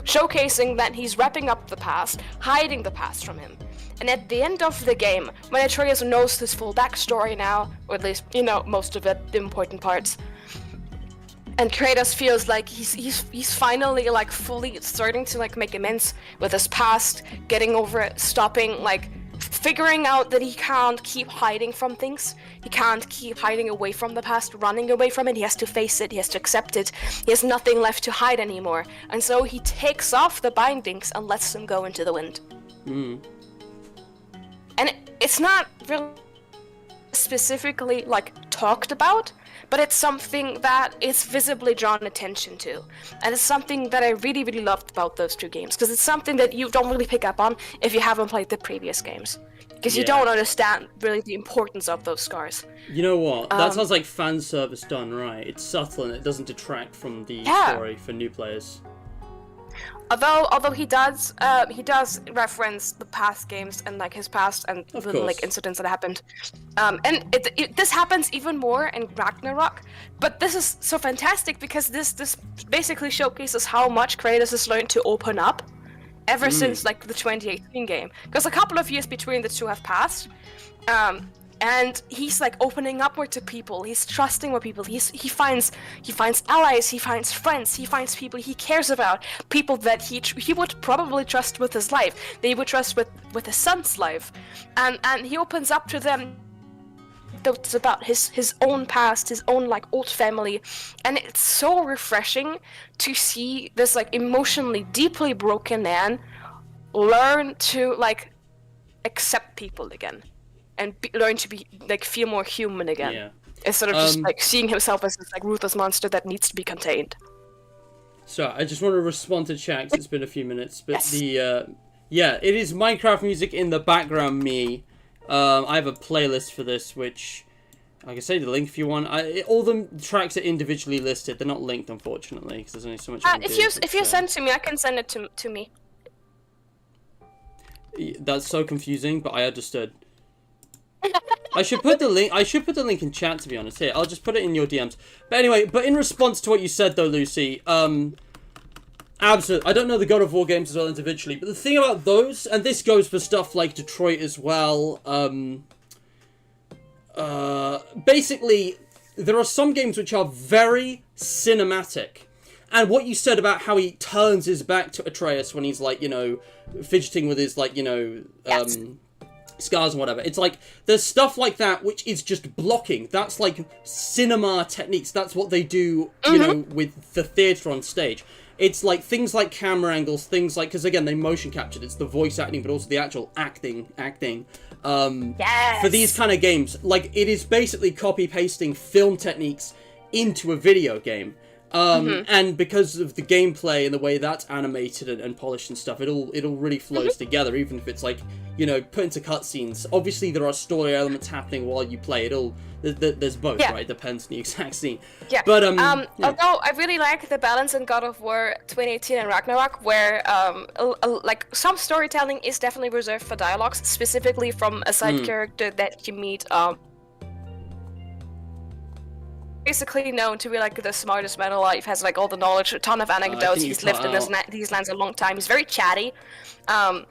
showcasing that he's wrapping up the past, hiding the past from him. And at the end of the game, when Atreus knows his full backstory now, or at least, you know, most of it, the important parts, and Kratos feels like he's finally like fully starting to like make amends with his past, getting over it, stopping, like figuring out that he can't keep hiding from things. He can't keep hiding away from the past, running away from it. He has to face it, he has to accept it. He has nothing left to hide anymore. And so he takes off the bindings and lets them go into the wind. And it's not really specifically like talked about, but it's something that is visibly drawn attention to. And it's something that I really, really loved about those 2 games, because it's something that you don't really pick up on if you haven't played the previous games. Because you don't understand really the importance of those scars. You know what? That sounds like fan service done right. It's subtle and it doesn't detract from the story for new players. Although he does reference the past games and like his past and the like incidents that happened, and this happens even more in Ragnarok. But this is so fantastic because this basically showcases how much Kratos has learned to open up ever since like the 2018 game. Because a couple of years between the 2 have passed, and he's like opening up more to people. He's trusting more people. He finds allies. He finds friends. He finds people he cares about. People that he would probably trust with his life. That he would trust with his son's life. And he opens up to them. It's about his own past, his own like old family, and it's so refreshing to see this like emotionally deeply broken man learn to like accept people again. and learn to be like feel more human again. Yeah. Instead of just like seeing himself as this like ruthless monster that needs to be contained. So I just want to respond to chat 'cause it's been a few minutes, but Yes. yeah, it is Minecraft music in the background. I have a playlist for this, which I can say the link if you want. All the tracks are individually listed. They're not linked, unfortunately, because there's only so much. If you send it to me, I can send it to me. That's so confusing, but I understood. I should put the link in chat, to be honest. Here, I'll just put it in your DMs. But anyway, in response to what you said though, Lucy, absolutely. I don't know the God of War games as well individually, but the thing about those, and this goes for stuff like Detroit as well, basically, there are some games which are very cinematic. And what you said about how he turns his back to Atreus when he's like, fidgeting with his Yes. scars and whatever. It's like, there's stuff like that which is just blocking. That's like cinema techniques. That's what they do, with the theatre on stage. It's like things like camera angles, things like, because again, they motion captured. It's the voice acting, but also the actual acting. Yes. For these kind of games, like, it is basically copy-pasting film techniques into a video game. And because of the gameplay and the way that's animated and polished and stuff, it all really flows together, even if it's like, put into cutscenes. Obviously, there are story elements happening while you play. There's both, right? It depends on the exact scene. Yeah. But, although I really like the balance in God of War 2018 and Ragnarok, where like some storytelling is definitely reserved for dialogues, specifically from a side character that you meet. Basically known to be like the smartest man alive, has like all the knowledge, a ton of anecdotes. He's lived in these lands a long time. He's very chatty, and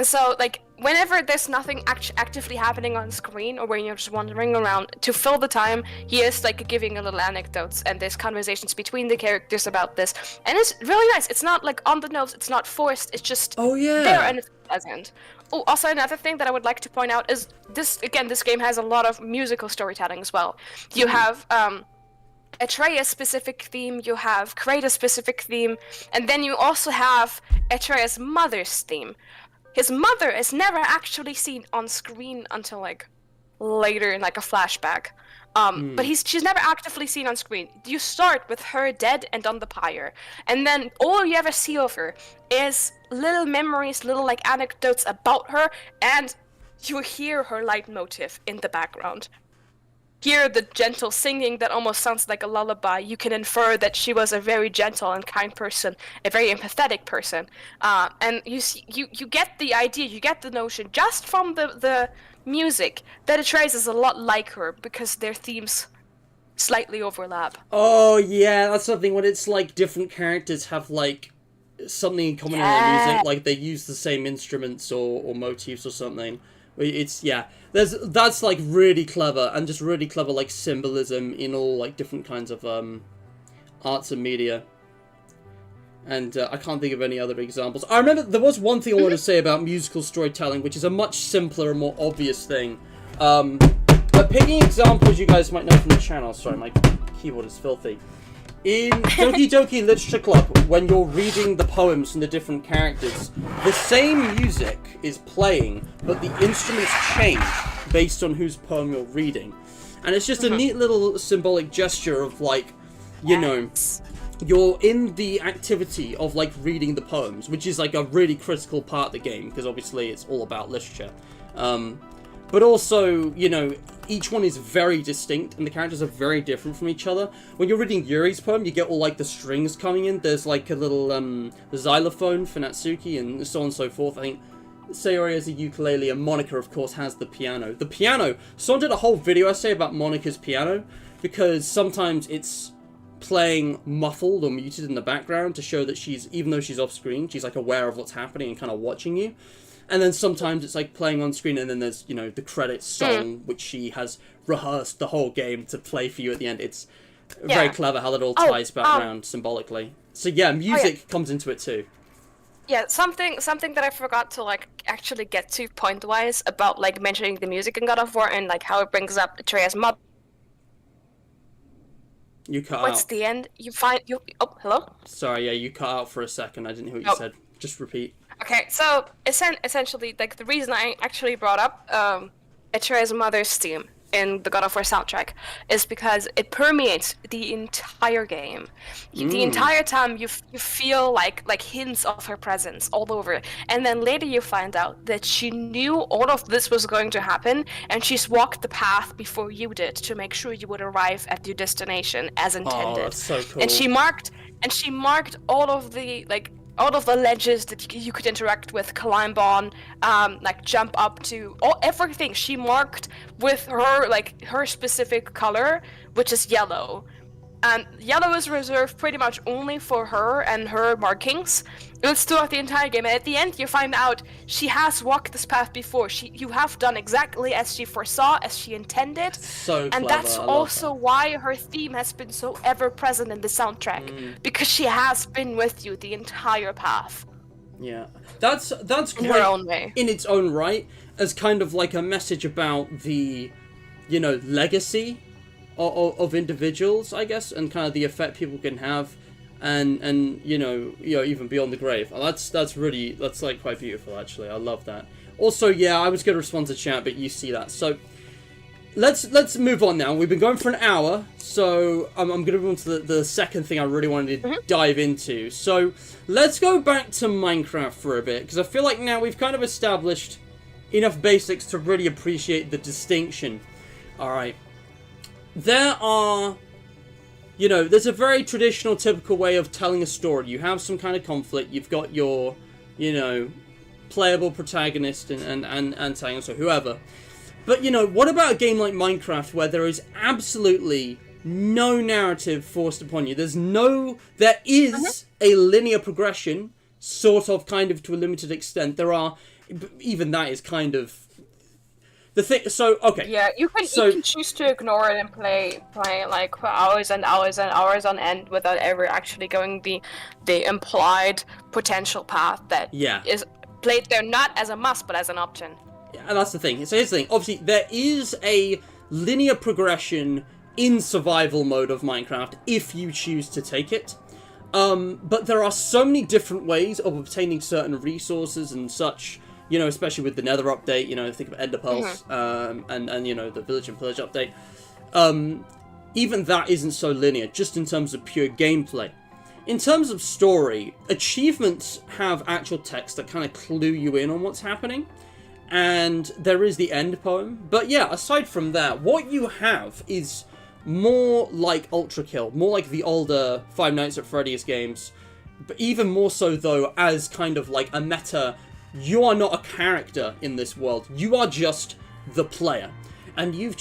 so like whenever there's nothing actively happening on screen, or when you're just wandering around, to fill the time, he is like giving a little anecdotes, and there's conversations between the characters about this, and it's really nice. It's not like on the nose. It's not forced. It's just there, and it's pleasant. Oh, also another thing that I would like to point out is this game has a lot of musical storytelling as well. You have Atreus specific theme, you have Kratos specific theme, and then you also have Atreus' mother's theme. His mother is never actually seen on screen until like later in like a flashback. But she's never actively seen on screen. You start with her dead and on the pyre, and then all you ever see of her is little memories, little like anecdotes about her, and you hear her leitmotif in the background. Hear the gentle singing that almost sounds like a lullaby. You can infer that she was a very gentle and kind person, a very empathetic person, and you get the idea, you get the notion just from the music that Atreus is a lot like her, because their themes slightly overlap. Oh yeah, that's something when it's like different characters have like something in common in their music, like they use the same instruments or motifs or something. It's that's like really clever, and just really clever like symbolism in all like different kinds of arts and media. And I can't think of any other examples. I remember there was one thing I wanted to say about musical storytelling, which is a much simpler and more obvious thing. But picking examples you guys might know from the channel. Sorry, my keyboard is filthy. In Doki Doki Literature Club, when you're reading the poems from the different characters, the same music is playing, but the instruments change based on whose poem you're reading. And it's just a neat little symbolic gesture of like, you're in the activity of like reading the poems, which is like a really critical part of the game, because obviously it's all about literature. But also, each one is very distinct, and the characters are very different from each other. When you're reading Yuri's poem, you get all, like, the strings coming in. There's, like, a little, xylophone for Natsuki, and so on and so forth. I think Sayori has a ukulele, and Monica, of course, has the piano. The piano, someone did a whole video essay about Monica's piano, because sometimes it's playing muffled or muted in the background to show that even though she's off screen, she's, like, aware of what's happening and kind of watching you. And then sometimes it's like playing on screen, and then there's, the credits song, which she has rehearsed the whole game to play for you at the end. It's very clever how that all ties back around symbolically. So yeah, music comes into it too. Yeah, something that I forgot to like actually get to point-wise about like mentioning the music in God of War and like how it brings up Atreus' mother. You cut out. What's the end? Oh, hello? Sorry, yeah, you cut out for a second. I didn't hear what you said. Just repeat. Okay, so essentially, like the reason I actually brought up Atreus' mother's theme in the God of War soundtrack is because it permeates the entire game. The entire time you feel like hints of her presence all over. And then later you find out that she knew all of this was going to happen, and she's walked the path before you did to make sure you would arrive at your destination as intended. Oh, that's so cool. And she marked all of the ledges that you could interact with, climb on, like jump up to, everything. She marked with her specific color, which is yellow. And yellow is reserved pretty much only for her and her markings. And it's throughout the entire game. And at the end, you find out she has walked this path before. You have done exactly as she foresaw, as she intended. So clever. And that's also why her theme has been so ever present in the soundtrack, because she has been with you the entire path. Yeah, that's great in her own way, in its own right, as kind of like a message about the, legacy of individuals, I guess, and kind of the effect people can have, and even beyond the grave. That's like quite beautiful, actually. I love that. Also, yeah, I was going to respond to chat, but you see that. So let's move on now. We've been going for an hour, so I'm going to move on to the second thing I really wanted to dive into. So let's go back to Minecraft for a bit, because I feel like now we've kind of established enough basics to really appreciate the distinction. Alright. There's a very traditional, typical way of telling a story. You have some kind of conflict, you've got your, playable protagonist and antagonist or whoever. But, what about a game like Minecraft where there is absolutely no narrative forced upon you? There is a linear progression, sort of, kind of, to a limited extent. Even that is kind of the thing. So, okay. Yeah, you can choose to ignore it and play like for hours and hours and hours on end without ever actually going the implied potential path that is played there, not as a must, but as an option. Yeah, and that's the thing. So here's the thing. Obviously, there is a linear progression in survival mode of Minecraft if you choose to take it. But there are so many different ways of obtaining certain resources and such, especially with the Nether update, think of Ender Pearls, and the Village and Pillage update. Even that isn't so linear, just in terms of pure gameplay. In terms of story, achievements have actual text that kind of clue you in on what's happening. And there is the end poem. But yeah, aside from that, what you have is more like Ultra Kill, more like the older Five Nights at Freddy's games, but even more so, though, as kind of like a meta. You are not a character in this world. You are just the player. And you've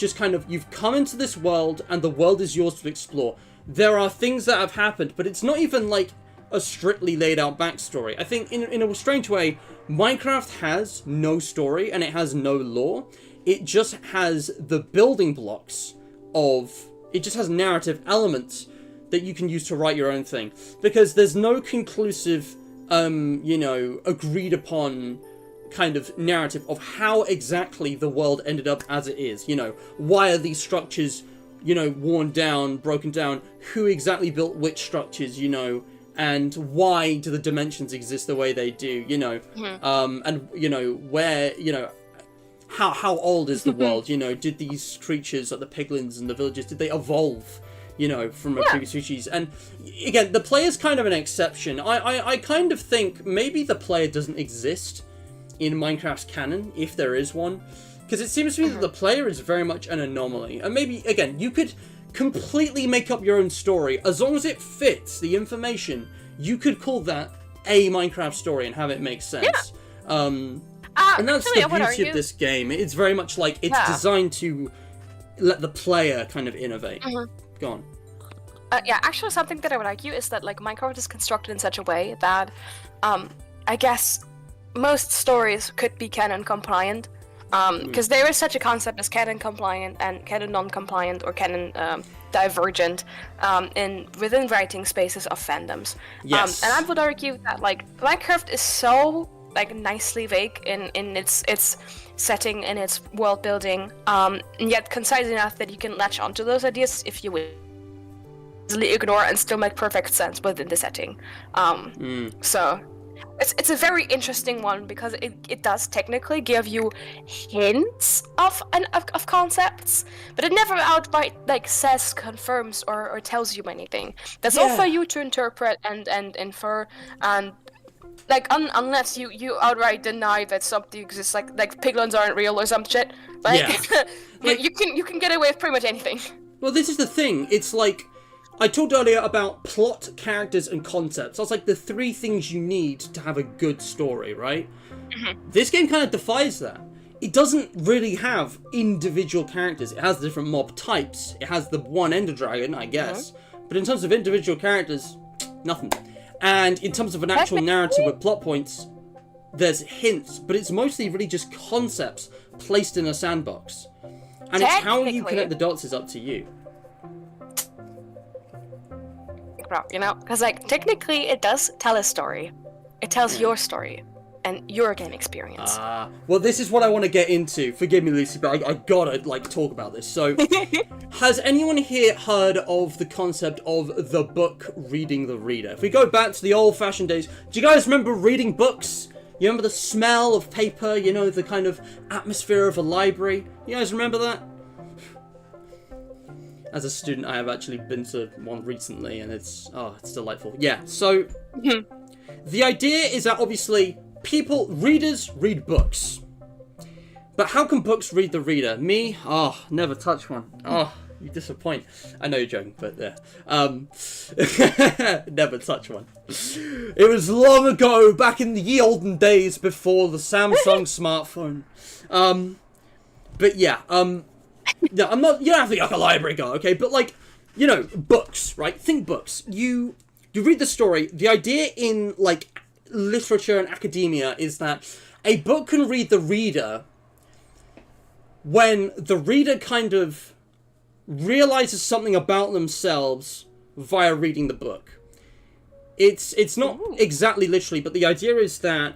come into this world, and the world is yours to explore. There are things that have happened, but it's not even like a strictly laid out backstory. I think in a strange way, Minecraft has no story and it has no lore. It just has the building blocks it just has narrative elements that you can use to write your own thing. Because there's no conclusive, agreed upon kind of narrative of how exactly the world ended up as it is. Why are these structures, worn down, broken down? Who exactly built which structures, and why do the dimensions exist the way they do, and, where, how old is the world, did these creatures, like the piglins and the villagers, did they evolve, from a previous species? And, again, the player's kind of an exception. I kind of think maybe the player doesn't exist in Minecraft's canon, if there is one, because it seems to me that the player is very much an anomaly. And maybe, again, you could completely make up your own story. As long as it fits the information, you could call that a Minecraft story and have it make sense. Yeah. And that's the beauty of this game. It's very much like it's designed to let the player kind of innovate. Go on. Actually, something that I would argue is that like Minecraft is constructed in such a way that I guess most stories could be canon compliant. Because there is such a concept as canon compliant and canon non-compliant or canon divergent within writing spaces of fandoms. Yes. And I would argue that like Minecraft is so like nicely vague in its setting and its world building, and yet concise enough that you can latch onto those ideas if you will easily ignore and still make perfect sense within the setting. So It's a very interesting one because it does technically give you hints of concepts, but it never outright like says, confirms, or tells you anything. That's all for you to interpret and infer, and like unless you outright deny that something exists, like piglins aren't real or some shit. Like, you can get away with pretty much anything. Well, this is the thing. It's like, I talked earlier about plot, characters, and concepts. That's like the 3 things you need to have a good story, right? This game kind of defies that. It doesn't really have individual characters. It has different mob types. It has the one Ender Dragon, I guess. But in terms of individual characters, nothing. And in terms of an actual narrative with plot points, there's hints, but it's mostly really just concepts placed in a sandbox. And it's how you connect the dots is up to you. You know, because like technically it does tell a story. It tells your story and your game experience. Well, this is what I want to get into. Forgive me, Lucy, but I gotta like talk about this. So, has anyone here heard of the concept of the book reading the reader? If we go back to the old-fashioned days, do you guys remember reading books? You remember the smell of paper? You know, the kind of atmosphere of a library? You guys remember that? As a student, I have actually been to one recently, and it's delightful. Yeah, so the idea is that obviously readers read books. But how can books read the reader? Me? Oh, never touch one. Oh, you disappoint. I know you're joking, but yeah. Never touch one. It was long ago, back in the ye olden days before the Samsung smartphone. But yeah, no, I'm not. You don't have to be like a library guy, okay? But like, you know, books, right? Think books. You read the story. The idea in like literature and academia is that a book can read the reader when the reader kind of realizes something about themselves via reading the book. It's not exactly literally, but the idea is that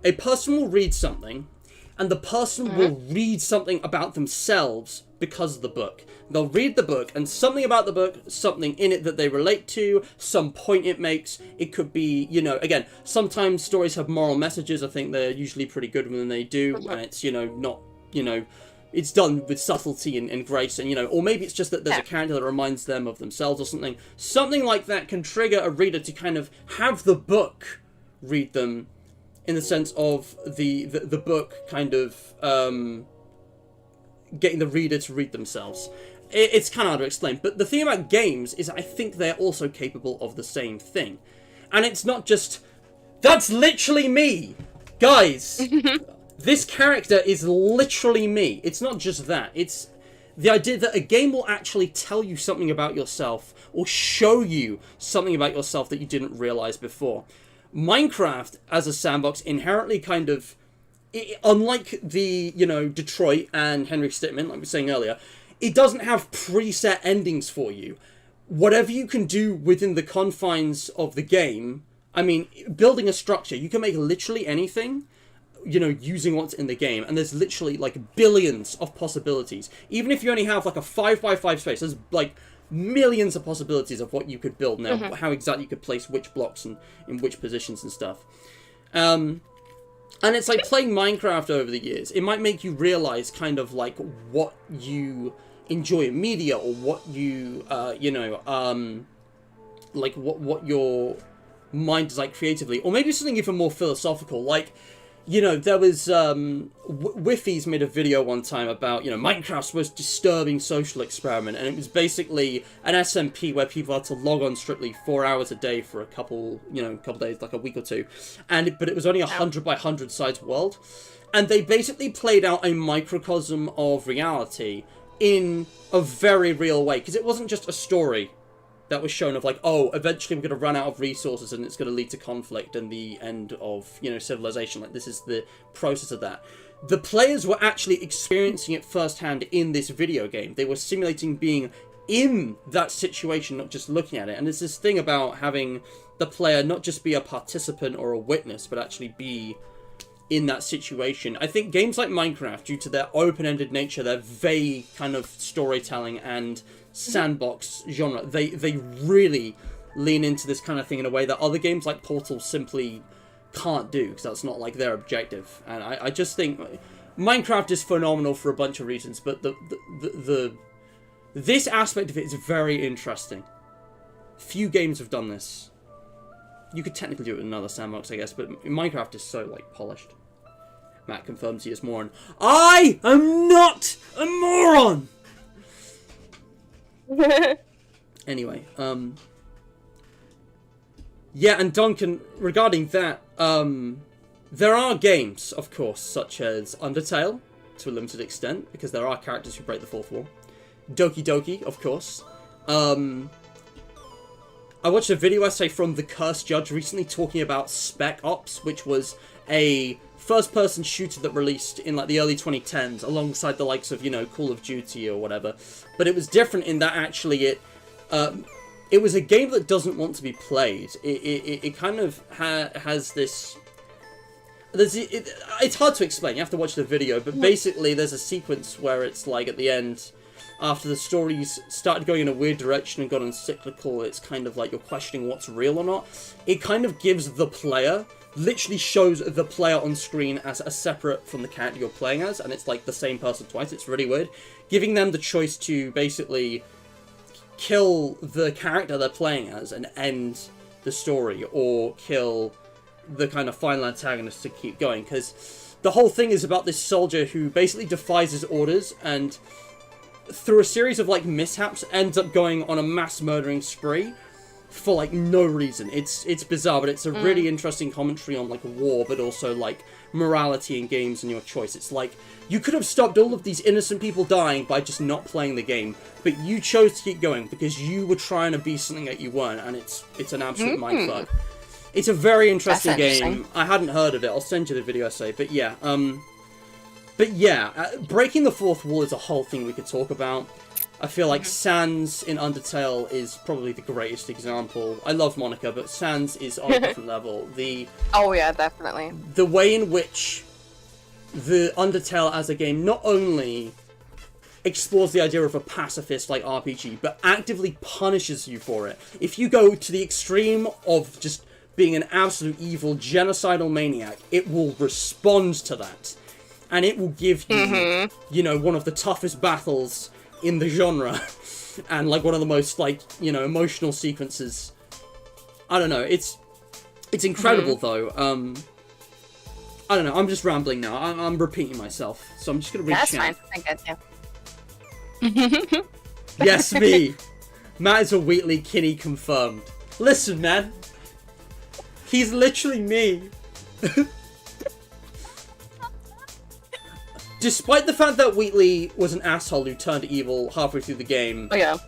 a person will read something, and the person will read something about themselves because of the book. They'll read the book, and something about the book, something in it that they relate to, some point it makes. It could be, you know, again, sometimes stories have moral messages. I think they're usually pretty good when they do, and it's, you know, not, you know, it's done with subtlety and grace, and, you know, or maybe it's just that there's a character that reminds them of themselves or something. Something like that can trigger a reader to kind of have the book read them, in the sense of the book kind of getting the reader to read themselves. It's kind of hard to explain, but the thing about games is I think they're also capable of the same thing. And it's not just, that's literally me! Guys, this character is literally me. It's not just that. It's the idea that a game will actually tell you something about yourself, or show you something about yourself that you didn't realize before. Minecraft, as a sandbox, inherently kind of, unlike the, you know, Detroit and Henry Stickmin, like we were saying earlier, it doesn't have preset endings for you. Whatever you can do within the confines of the game, I mean, building a structure, you can make literally anything, you know, using what's in the game, and there's literally, like, billions of possibilities. Even if you only have, like, a 5x5 space, there's, like, millions of possibilities of what you could build now, how exactly you could place which blocks and in which positions and stuff. And it's like playing Minecraft over the years. It might make you realize kind of like what you enjoy in media, or what you, you know, like what your mind is like creatively, or maybe something even more philosophical, like, you know, there was, Whiffy's made a video one time about, you know, Minecraft's most disturbing social experiment, and it was basically an SMP where people had to log on strictly 4 hours a day for a couple days, like a week or two, but it was only 100 by 100 size world, and they basically played out a microcosm of reality in a very real way, because it wasn't just a story that was shown of like, oh, eventually we're going to run out of resources and it's going to lead to conflict and the end of, you know, civilization. Like, this is the process of that. The players were actually experiencing it firsthand in this video game. They were simulating being in that situation, not just looking at it. And there's this thing about having the player not just be a participant or a witness, but actually be in that situation. I think games like Minecraft, due to their open-ended nature, their vague kind of storytelling and sandbox genre, they really lean into this kind of thing in a way that other games like Portal simply can't do, because that's not like their objective. And I just think Minecraft is phenomenal for a bunch of reasons, but this aspect of it is very interesting. Few games have done this. You could technically do it in another sandbox, I guess, but Minecraft is so, like, polished. Matt confirms he is moron. I am not a moron! Anyway, yeah, and Duncan, regarding that, there are games, of course, such as Undertale, to a limited extent, because there are characters who break the fourth wall. Doki Doki, of course. I watched a video essay from The Cursed Judge recently talking about Spec Ops, which was a first-person shooter that released in, like, the early 2010s, alongside the likes of, you know, Call of Duty or whatever. But it was different in that, actually, it was a game that doesn't want to be played. It kind of has this... it's hard to explain, you have to watch the video, but basically there's a sequence where it's, like, at the end... After the stories started going in a weird direction and got encyclical, it's kind of like you're questioning what's real or not. It kind of gives the player, literally shows the player on screen as a separate from the character you're playing as, and it's like the same person twice. It's really weird. Giving them the choice to basically kill the character they're playing as and end the story, or kill the kind of final antagonist to keep going. Because the whole thing is about this soldier who basically defies his orders and... through a series of, like, mishaps, ends up going on a mass murdering spree for, like, no reason. It's bizarre, but it's a really interesting commentary on, like, war, but also, like, morality in games and your choice. It's like, you could have stopped all of these innocent people dying by just not playing the game, but you chose to keep going because you were trying to be something that you weren't, and it's an absolute mindfuck. It's a very interesting game. I hadn't heard of it. I'll send you the video essay, but yeah, breaking the fourth wall is a whole thing we could talk about. I feel like Sans in Undertale is probably the greatest example. I love Monica, but Sans is on a different level. Oh yeah, definitely. The way in which the Undertale as a game not only explores the idea of a pacifist-like RPG, but actively punishes you for it. If you go to the extreme of just being an absolute evil, genocidal maniac, it will respond to that. And it will give you, you know, one of the toughest battles in the genre. And, like, one of the most, like, you know, emotional sequences. I don't know, it's incredible, though. I don't know, I'm just rambling now. I'm repeating myself. So I'm just gonna read That's chat. fine, I get you. Yes, me. Matt is a Wheatley Kinney confirmed. Listen, man. He's literally me. Despite the fact that Wheatley was an asshole who turned evil halfway through the game, Oh yeah.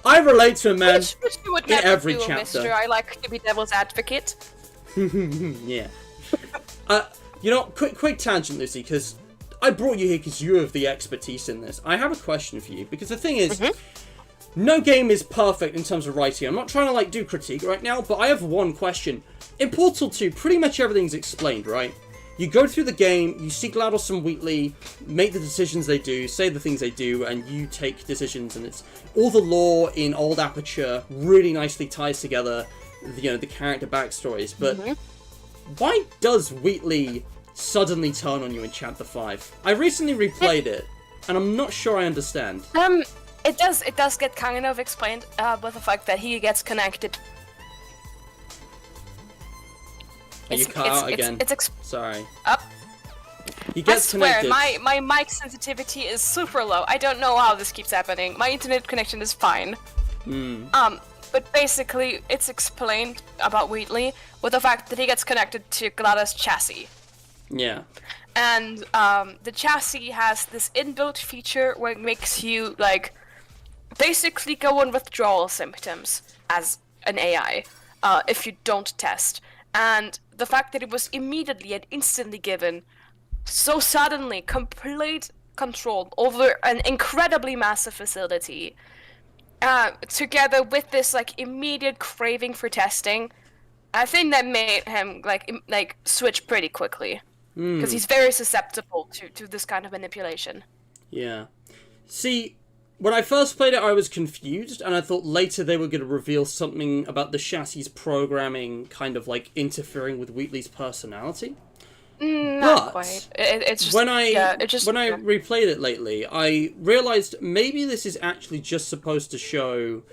I relate to him, man. Which you would in never every do, chapter. mister. I like to be devil's advocate. Yeah. You know, quick tangent, Lucy, because I brought you here because you have the expertise in this. I have a question for you, because the thing is, no game is perfect in terms of writing. I'm not trying to, like, do critique right now, but I have one question. In Portal 2, pretty much everything's explained, right? You go through the game, you see GLaDOS and Wheatley make the decisions they do, say the things they do, and you take decisions, and it's all the lore in Old Aperture really nicely ties together, you know, the character backstories. But why does Wheatley suddenly turn on you in Chapter 5? I recently replayed it, and I'm not sure I understand. It does get kind of explained with the fact that he gets connected. You cut out again. Sorry. Up. He gets I swear, connected. my mic sensitivity is super low. I don't know how this keeps happening. My internet connection is fine. But basically, it's explained about Wheatley with the fact that he gets connected to GLaDOS chassis. Yeah. And the chassis has this inbuilt feature where it makes you, like, basically go on withdrawal symptoms as an AI if you don't test. And the fact that it was immediately and instantly given so suddenly complete control over an incredibly massive facility, together with this, like, immediate craving for testing, I think that made him like switch pretty quickly, because he's very susceptible to this kind of manipulation. Yeah. See, when I first played it, I was confused, and I thought later they were going to reveal something about the chassis programming kind of, like, interfering with Wheatley's personality. Not quite. It's just... when I yeah. replayed it lately, I realized maybe this is actually just supposed to show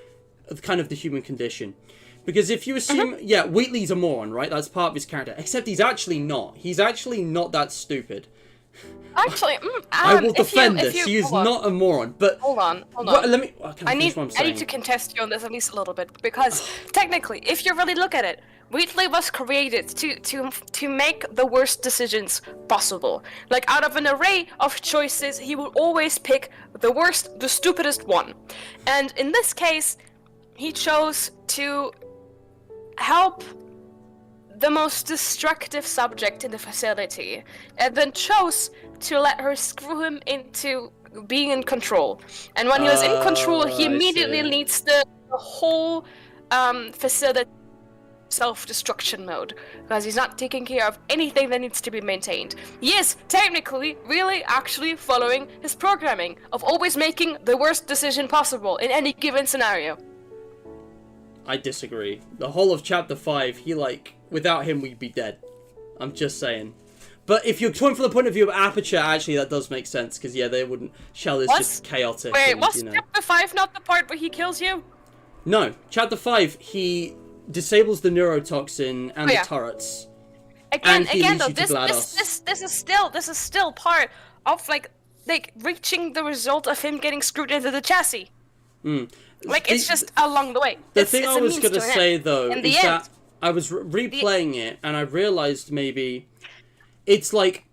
kind of the human condition. Because if you assume... Yeah, Wheatley's a moron, right? That's part of his character. Except he's actually not. He's actually not that stupid. Actually, I will defend this. He is not a moron, but... Hold on. Let me... I need to contest you on this at least a little bit, because technically, if you really look at it, Wheatley was created to make the worst decisions possible. Like, out of an array of choices, he will always pick the stupidest one. And in this case, he chose to help the most destructive subject in the facility, and then chose to let her screw him into being in control. And when he was in control, he immediately leads the whole facility self-destruction mode, because he's not taking care of anything that needs to be maintained. He is technically, really, actually following his programming of always making the worst decision possible in any given scenario. I disagree. The whole of Chapter 5, he, like, without him, we'd be dead. I'm just saying. But if you're talking from the point of view of Aperture, actually, that does make sense, because, yeah, they wouldn't... Shell is just chaotic. Wait, and, was Chapter 5 not the part where he kills you? No. Chapter 5, he disables the neurotoxin and the turrets. Again, though, this is still part of, like reaching the result of him getting screwed into the chassis. Like, it's just along the way. The thing I was going to say, though, is that I was replaying it, and I realized maybe it's like...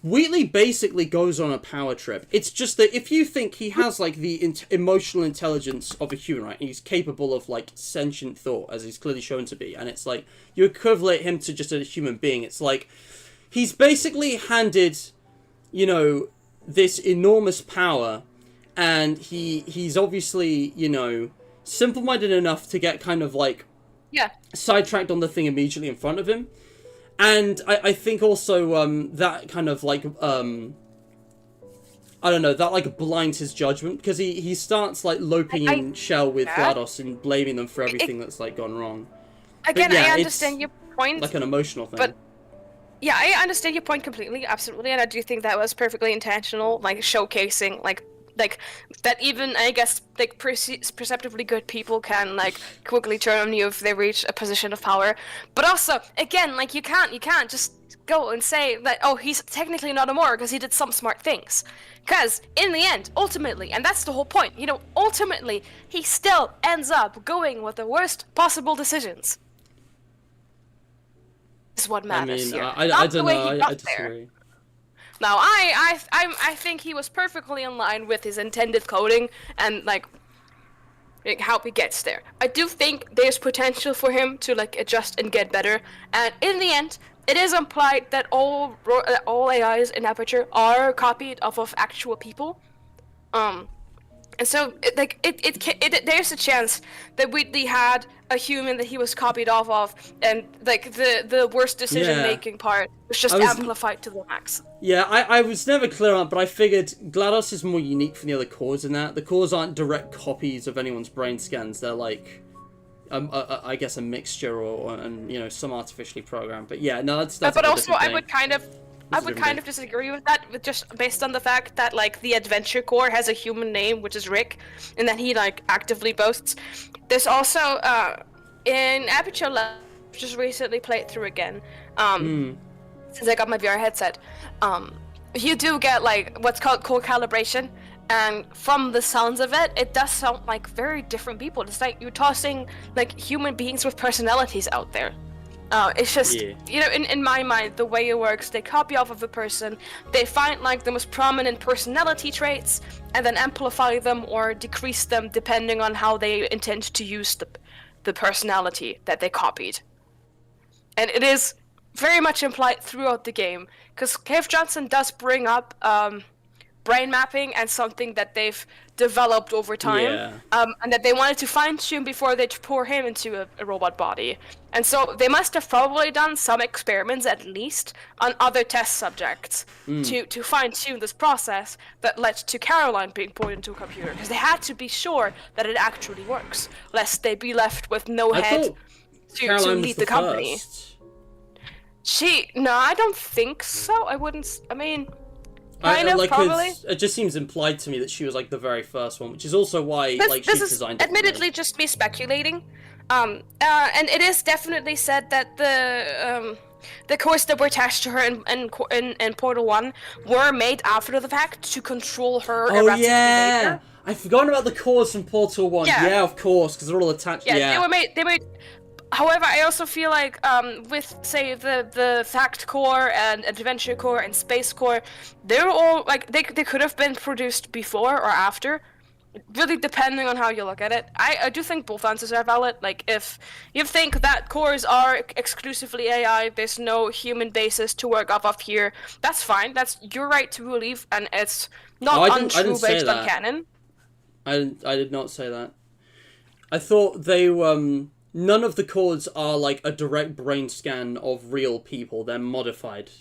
Wheatley basically goes on a power trip. It's just that if you think he has, like, the emotional intelligence of a human, right? He's capable of, like, sentient thought, as he's clearly shown to be. And it's like, you equivalent him to just a human being. It's like, he's basically handed, you know, this enormous power, and he's obviously, you know, simple-minded enough to get kind of, like, sidetracked on the thing immediately in front of him. And I think also that kind of like I don't know, that like blinds his judgment, because he starts like loping in Shell with GLaDOS and blaming them for everything that's like gone wrong. Again, I understand your point. Like an emotional thing. But yeah, I understand your point completely, absolutely, and I do think that was perfectly intentional, like showcasing like that even, I guess, like perceptively good people can like quickly turn on you if they reach a position of power. But also, again, like you can't just go and say that, oh, he's technically not a moron because he did some smart things. Because in the end, ultimately, and that's the whole point, you know, ultimately he still ends up going with the worst possible decisions. Is what matters here. I don't know. I disagree. Now, I think he was perfectly in line with his intended coding and like how he gets there. I do think there's potential for him to like adjust and get better. And in the end, it is implied that all AIs in Aperture are copied off of actual people. And so, there's a chance that Wheatley had a human that he was copied off of, and like the worst decision-making part was just amplified to the max. Yeah, I was never clear on it, but I figured GLaDOS is more unique from the other cores in that. The cores aren't direct copies of anyone's brain scans. They're like, I guess, a mixture or you know, some artificially programmed. But yeah, no, that's but also, I would kind of disagree with that, with just based on the fact that like the adventure core has a human name, which is Rick, and that he like actively boasts. There's also in Aperture Lab, just recently played through again, since I got my VR headset. You do get like what's called core calibration, and from the sounds of it, it does sound like very different people. It's like you're tossing like human beings with personalities out there. It's just, you know, in my mind, the way it works, they copy off of a person, they find like the most prominent personality traits, and then amplify them or decrease them depending on how they intend to use the personality that they copied. And it is very much implied throughout the game, because Cave Johnson does bring up brain mapping and something that they've developed over time, Yeah. and that they wanted to fine-tune before they pour him into a robot body. And so they must have probably done some experiments, at least, on other test subjects to fine-tune this process that led to Caroline being poured into a computer, because they had to be sure that it actually works, lest they be left with no I head thought to Caroline lead was the company. first. No, I don't think so. I mean, kind of, probably. It just seems implied to me that she was like the very first one, which is also why This she's is designed it. admittedly just me speculating. And it is definitely said that the cores that were attached to her in Portal 1 were made after the fact to control her erratic behavior. I've forgotten about the cores from Portal 1. Yeah, of course, because they're all attached. Yeah, they made. However, I also feel like with, say, the fact core and adventure core and space core, they're all like they could have been produced before or after, really depending on how you look at it. I do think both answers are valid. Like, if you think that cores are exclusively AI, there's no human basis to work off of here, that's fine. That's your right to believe, and it's not untrue based on canon. I did not say that. I thought they none of the cores are like a direct brain scan of real people. They're modified.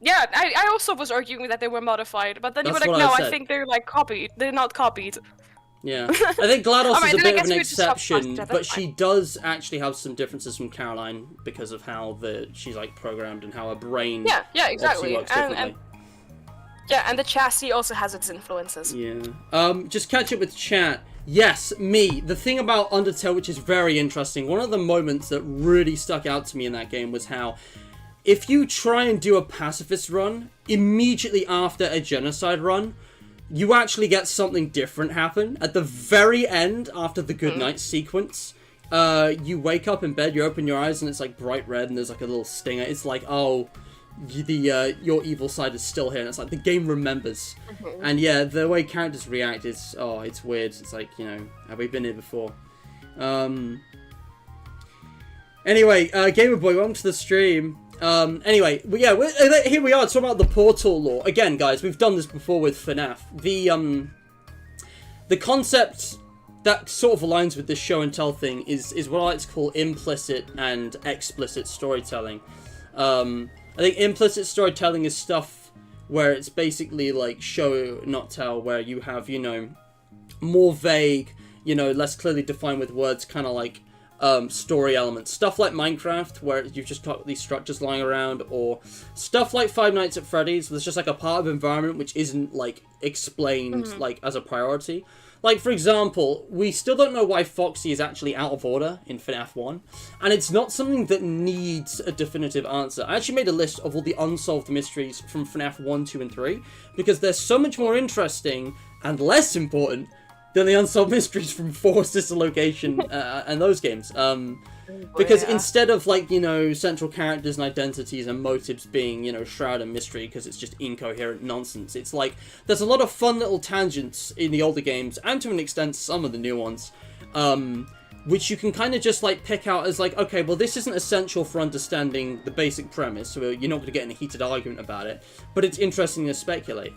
Yeah, I also was arguing that they were modified, but then you were like, no, I think they're like copied. They're not copied. Yeah, I think GLaDOS is a bit of an exception, but fine. she does actually have some differences from Caroline because of how she's like programmed and how her brain exactly works differently. And the chassis also has its influences. Yeah. Just catch up with chat. Yes, me. The thing about Undertale, which is very interesting, one of the moments that really stuck out to me in that game was how if you try and do a pacifist run immediately after a genocide run, you actually get something different happen. At the very end, after the goodnight sequence, you wake up in bed, you open your eyes, and it's like bright red, and there's like a little stinger. It's like, oh, your evil side is still here, and it's like the game remembers. And yeah, the way characters react is, it's weird. It's like, have we been here before? Anyway, Gamer Boy, welcome to the stream. Anyway, here we are talking about the Portal lore. Again, guys, we've done this before with FNAF. The concept that sort of aligns with this show and tell thing is what I like to call implicit and explicit storytelling. I think implicit storytelling is stuff where it's basically like show, not tell, where you have, more vague, less clearly defined with words, kind of like story elements. Stuff like Minecraft, where you've just got these structures lying around, or stuff like Five Nights at Freddy's, there's just like a part of environment which isn't like explained like as a priority. Like, for example, we still don't know why Foxy is actually out of order in FNAF 1, and it's not something that needs a definitive answer. I actually made a list of all the unsolved mysteries from FNAF 1, 2, and 3, because they're so much more interesting and less important than the unsolved mysteries from 4, Sister Location, and those games. Because instead of, like, central characters and identities and motives being, shrouded in mystery because it's just incoherent nonsense, it's like, there's a lot of fun little tangents in the older games, and to an extent, some of the new ones, which you can kind of just, like, pick out as, like, okay, well, this isn't essential for understanding the basic premise, so you're not going to get in a heated argument about it, but it's interesting to speculate.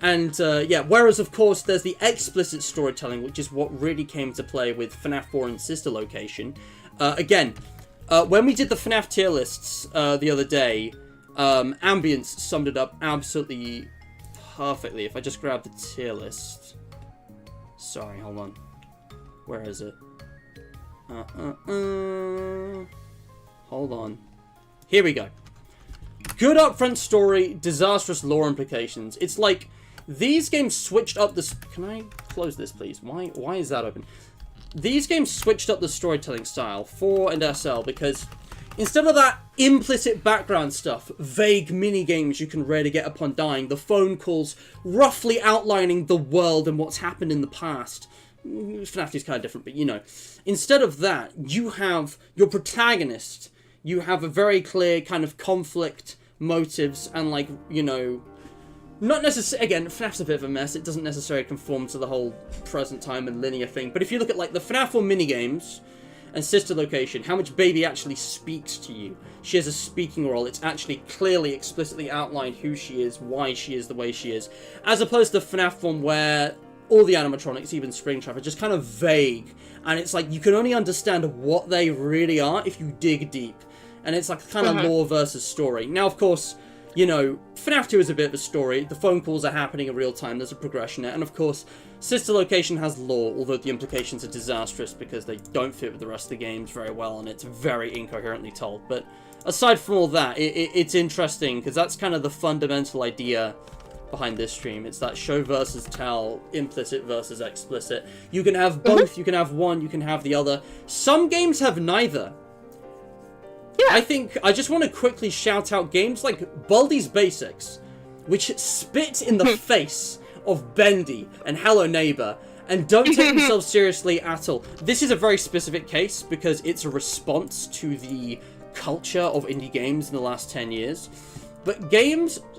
Whereas, of course, there's the explicit storytelling, which is what really came to play with FNAF 4 and Sister Location. When we did the FNAF tier lists the other day, Ambience summed it up absolutely perfectly. If I just grab the tier list. Sorry, hold on. Where is it? Hold on. Here we go. Good upfront story, disastrous lore implications. It's like these games switched up this. Can I close this, please? Why is that open? These games switched up the storytelling style, 4 and SL, because instead of that implicit background stuff, vague mini-games you can rarely get upon dying, the phone calls roughly outlining the world and what's happened in the past. FNAF is kind of different, but instead of that, you have your protagonist. You have a very clear kind of conflict, motives, and like, not necessarily, again, FNAF's a bit of a mess, it doesn't necessarily conform to the whole present time and linear thing, but if you look at like the FNAF 1 minigames, And sister location, how much baby actually speaks to you. She has a speaking role. It's actually clearly, explicitly outlined who she is, why she is the way she is. As opposed to FNAF one where all the animatronics, even Springtrap, are just kind of vague. And it's like, you can only understand what they really are if you dig deep. And it's like kind of lore versus story. Now, of course, you know, FNAF 2 is a bit of a story. The phone calls are happening in real time. There's a progression there. And of course, Sister Location has lore, although the implications are disastrous because they don't fit with the rest of the games very well, and it's very incoherently told. But aside from all that, it's interesting because that's kind of the fundamental idea behind this stream. It's that show versus tell, implicit versus explicit. You can have both, you can have one, you can have the other. Some games have neither. Yeah. I think I just want to quickly shout out games like Baldi's Basics, which spit in the face of Bendy and Hello Neighbor and don't take themselves seriously at all. This is a very specific case because it's a response to the culture of indie games in the last 10 years. But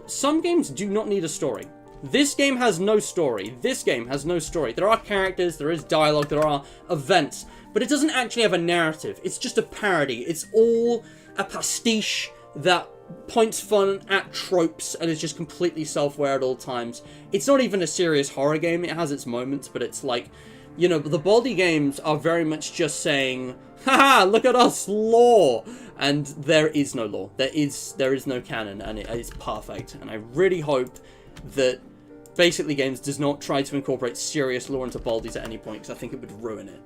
some games do not need a story. This game has no story. This game has no story. There are characters, there is dialogue, there are events, but it doesn't actually have a narrative. It's just a parody. It's all a pastiche that points fun at tropes and is just completely self-aware at all times. It's not even a serious horror game. It has its moments, but it's like, you know, the Baldi games are very much just saying, haha, look at us, lore! And there is no lore. There is no canon, and it is perfect. And I really hope that Basically Games does not try to incorporate serious lore into Baldi's at any point, because I think it would ruin it.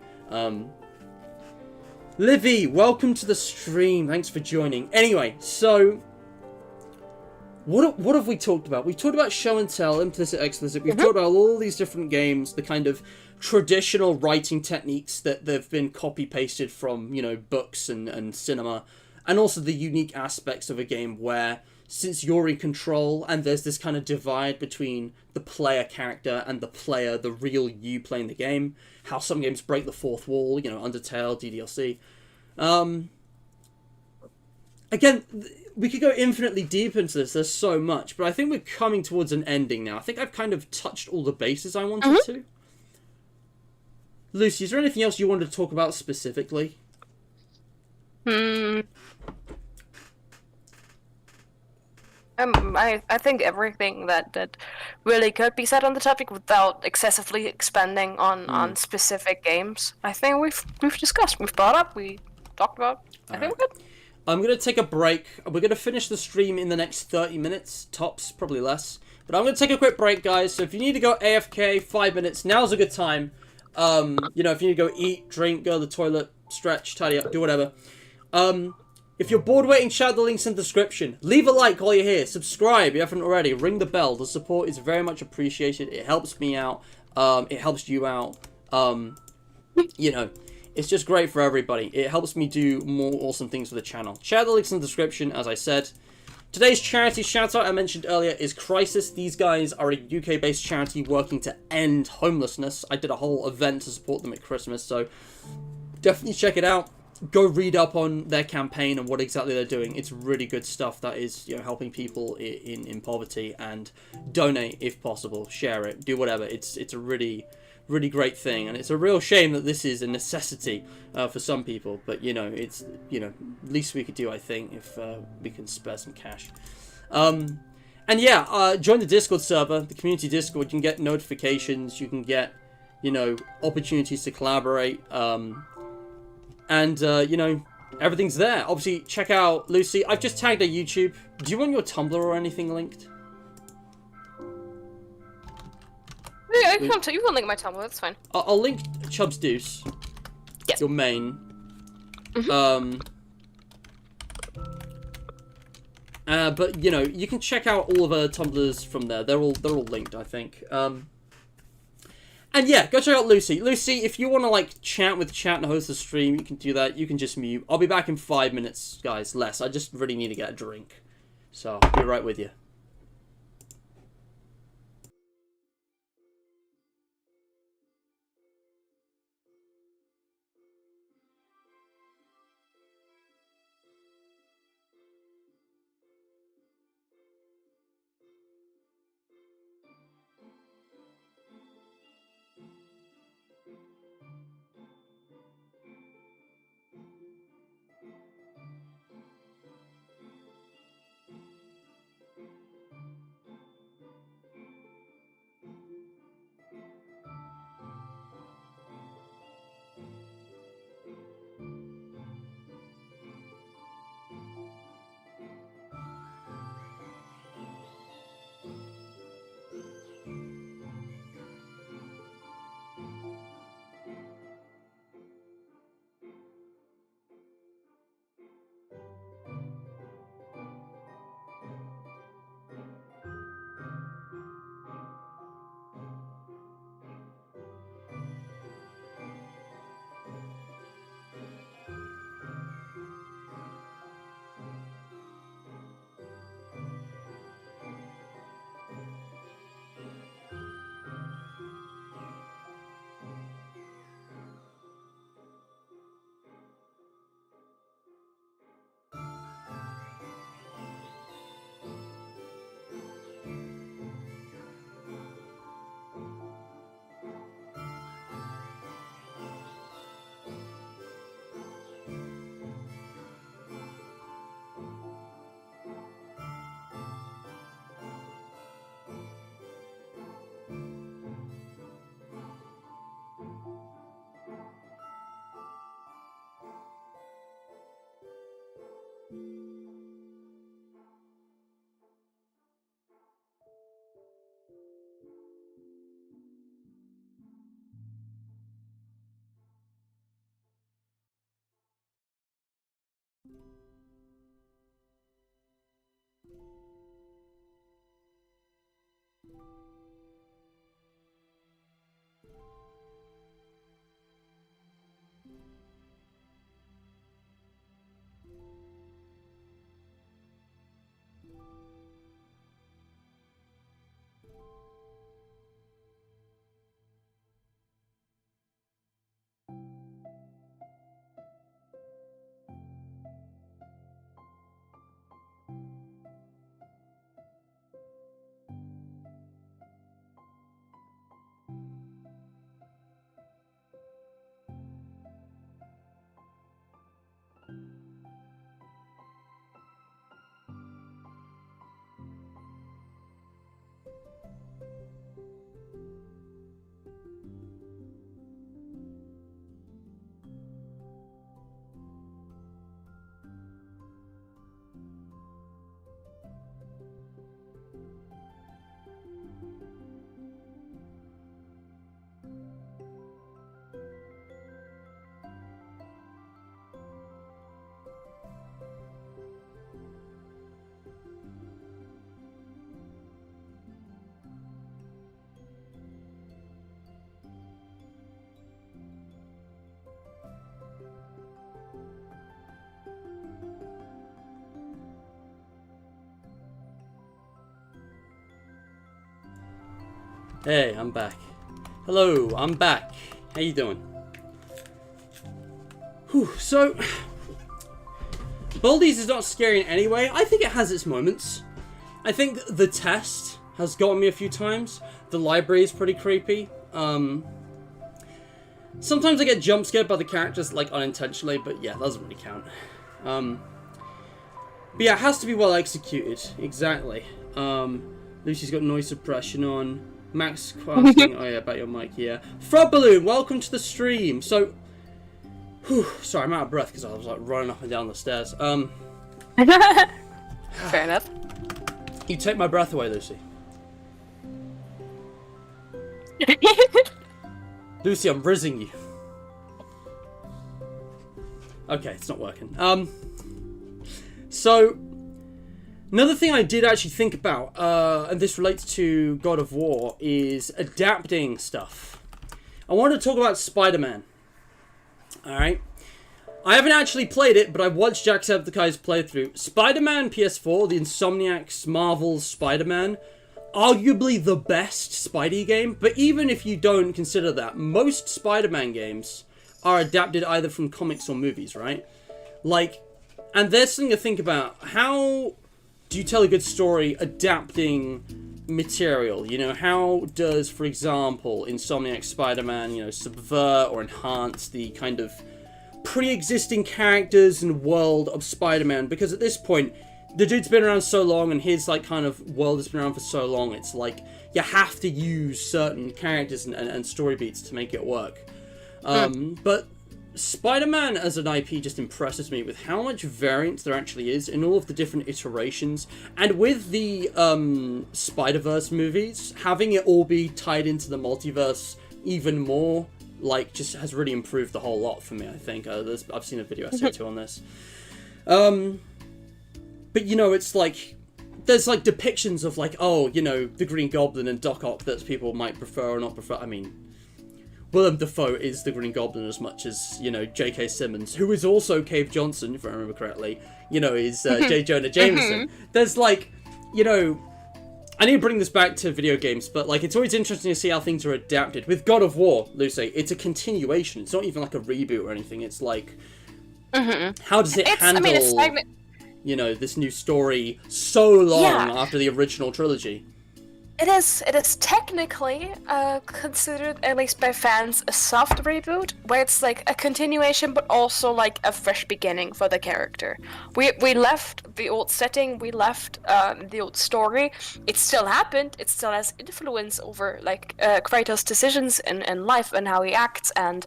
Livy, welcome to the stream. Thanks for joining. Anyway, so what have we talked about? We've talked about show and tell, implicit, explicit. We've talked about all these different games, the kind of traditional writing techniques that they've been copy-pasted from, you know, books and cinema, and also the unique aspects of a game where, since you're in control and there's this kind of divide between the player character and the player, the real you playing the game, how some games break the fourth wall, you know, Undertale, DDLC. Again, we could go infinitely deep into this, there's so much, but I think we're coming towards an ending now. I think I've kind of touched all the bases I wanted to. Lucy, is there anything else you wanted to talk about specifically? I think everything that really could be said on the topic without excessively expanding on specific games. I think we've discussed, we've brought up, we talked about. I think we're good. I'm going to take a break. We're going to finish the stream in the next 30 minutes, tops, probably less. But I'm going to take a quick break, guys. So if you need to go AFK, 5 minutes, now's a good time. You know, if you need to go eat, drink, go to the toilet, stretch, tidy up, do whatever. If you're bored waiting, shout the links in the description. Leave a like while you're here. Subscribe if you haven't already. Ring the bell. The support is very much appreciated. It helps me out. It helps you out. You know, it's just great for everybody. It helps me do more awesome things for the channel. Shout the links in the description, as I said. Today's charity shout-out I mentioned earlier is Crisis. These guys are a UK-based charity working to end homelessness. I did a whole event to support them at Christmas, so definitely check it out. Go read up on their campaign and what exactly they're doing. It's really good stuff that is, you know, helping people in poverty, and donate if possible. Share it. Do whatever. It's a really great thing, and it's a real shame that this is a necessity for some people, but you know, it's, you know, least we could do, I think, if we can spare some cash. And yeah, join the Discord server, the community Discord. You can get notifications, you can get, you know, opportunities to collaborate, and you know, everything's there. Obviously, check out Lucy. I've just tagged her YouTube. Do you want your Tumblr or anything linked? Yeah, you can link my Tumblr, that's fine. I'll link Chubb's Deuce. Yes. Your main. But you know, you can check out all of her Tumblrs from there. They're all linked, I think. And yeah, go check out Lucy. Lucy, if you want to like chat with chat and host the stream, you can do that. You can just mute. I'll be back in 5 minutes, guys. Less. I just really need to get a drink. So I'll be right with you. Hey, I'm back. Hello, I'm back. How you doing? Whew, so, Baldi's is not scary in any way. I think it has its moments. I think the test has gotten me a few times. The library is pretty creepy. Sometimes I get jump scared by the characters, like, unintentionally, but yeah, that doesn't really count. But yeah, it has to be well executed. Exactly. Lucy's got noise suppression on. Max asking, oh yeah, about your mic, yeah. Frog Balloon, welcome to the stream. So, sorry, I'm out of breath because I was like running up and down the stairs. Fair enough. You take my breath away, Lucy. Lucy, I'm rizzing you. Okay, it's not working. So, another thing I did actually think about, and this relates to God of War, is adapting stuff. I wanted to talk about Spider-Man. Alright? I haven't actually played it, but I've watched Jacksepticeye's playthrough. Spider-Man PS4, the Insomniac's Marvel's Spider-Man, arguably the best Spidey game, but even if you don't consider that, most Spider-Man games are adapted either from comics or movies, right? Like, and there's something to think about. How do you tell a good story adapting material? You know, how does, for example, Insomniac Spider-Man, you know, subvert or enhance the kind of pre-existing characters and world of Spider-Man? Because at this point, the dude's been around so long and his, like, kind of world has been around for so long, it's like, you have to use certain characters and story beats to make it work. But Spider-Man as an IP just impresses me with how much variance there actually is in all of the different iterations, and with the Spider-Verse movies, having it all be tied into the multiverse even more, like, just has really improved the whole lot for me, I think. I've seen a video essay too on this. But, you know, it's like, there's, like, depictions of, like, oh, you know, the Green Goblin and Doc Ock that people might prefer or not prefer. I mean, Willem Dafoe is the Green Goblin as much as, you know, J.K. Simmons, who is also Cave Johnson, if I remember correctly, you know, is J. Jonah Jameson. There's, like, you know, I need to bring this back to video games, but, like, it's always interesting to see how things are adapted. With God of War, Lucy, it's a continuation. It's not even, like, a reboot or anything. It's, like, how does it handle, you know, this new story so long after the original trilogy? It is technically considered, at least by fans, a soft reboot, where it's like a continuation, but also like a fresh beginning for the character. We left the old setting, we left the old story. It still happened. It still has influence over like Kratos' decisions in life and how he acts and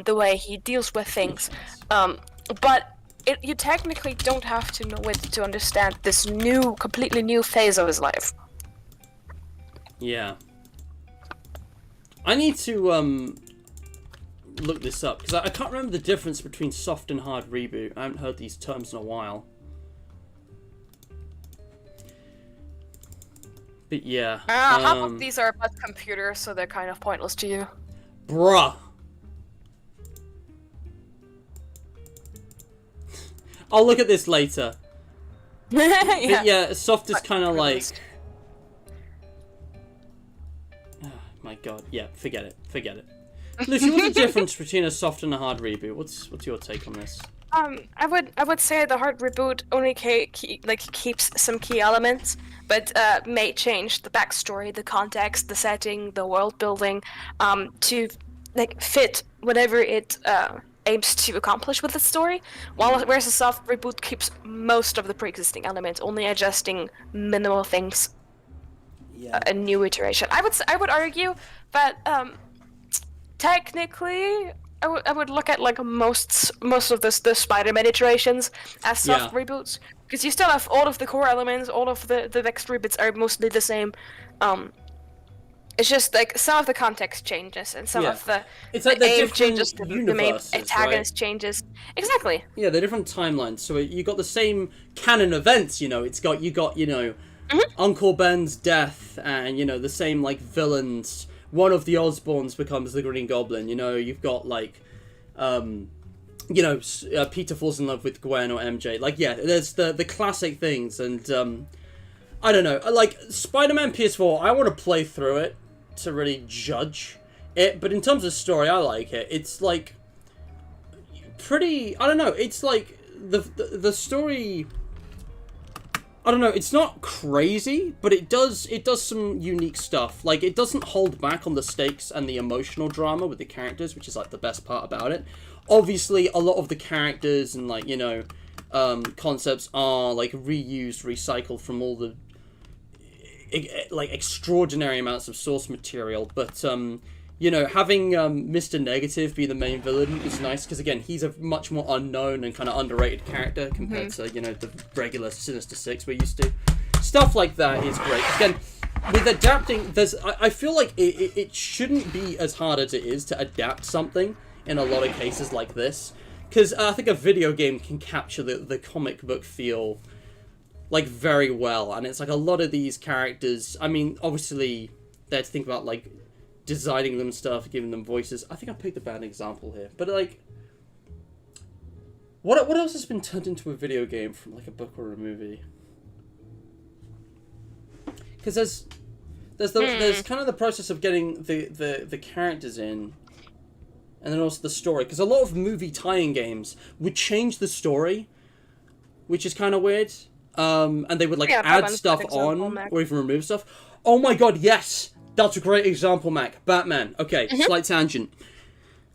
the way he deals with things. But you technically don't have to know it to understand this new, completely new phase of his life. Yeah. I need to look this up because I can't remember the difference between soft and hard reboot. I haven't heard these terms in a while. But yeah. Half of these are about computers, so they're kind of pointless to you. Bruh. I'll look at this later. Yeah. But yeah, soft is kind of like... Oh, my god. Yeah, forget it. Forget it. Lucy, what's the difference between a soft and a hard reboot? What's your take on this? I would say the hard reboot only keeps some key elements, but may change the backstory, the context, the setting, the world building, to like fit whatever it aims to accomplish with the story. Whereas a soft reboot keeps most of the pre-existing elements, only adjusting minimal things. Yeah. A new iteration. I would argue that technically. I would look at like most of the Spider-Man iterations as soft reboots, because you still have all of the core elements, all of the next reboots are mostly the same. It's just like some of the context changes and some of the aim changes, the main antagonist changes. Exactly. Yeah, they're different timelines. So you got the same canon events. You got Uncle Ben's death, and the same like villains. One of the Osborns becomes the Green Goblin. You've got like, Peter falls in love with Gwen or MJ. Like, yeah, there's the classic things, and I don't know. Like Spider-Man PS4, I want to play through it to really judge it. But in terms of story, I like it. It's like pretty. I don't know. It's like the story. I don't know, it's not crazy, but it does some unique stuff. Like, it doesn't hold back on the stakes and the emotional drama with the characters, which is, like, the best part about it. Obviously, a lot of the characters and, like, concepts are, like, reused, recycled from all the, like, extraordinary amounts of source material. But, having Mr. Negative be the main villain is nice, because, again, he's a much more unknown and kind of underrated character compared to, the regular Sinister Six we're used to. Stuff like that is great. Again, with adapting, I feel like it shouldn't be as hard as it is to adapt something in a lot of cases like this, because I think a video game can capture the comic book feel, like, very well, and it's like a lot of these characters, I mean, obviously, they have to think about, like, designing them stuff, giving them voices. I think I picked a bad example here, but like, what else has been turned into a video game from like a book or a movie? Because there's kind of the process of getting the characters in, and then also the story. Because a lot of movie tie-in games would change the story, which is kind of weird. And they would like add stuff on or even remove stuff. Oh my god, yes. That's a great example, Mac. Batman. Okay, slight tangent.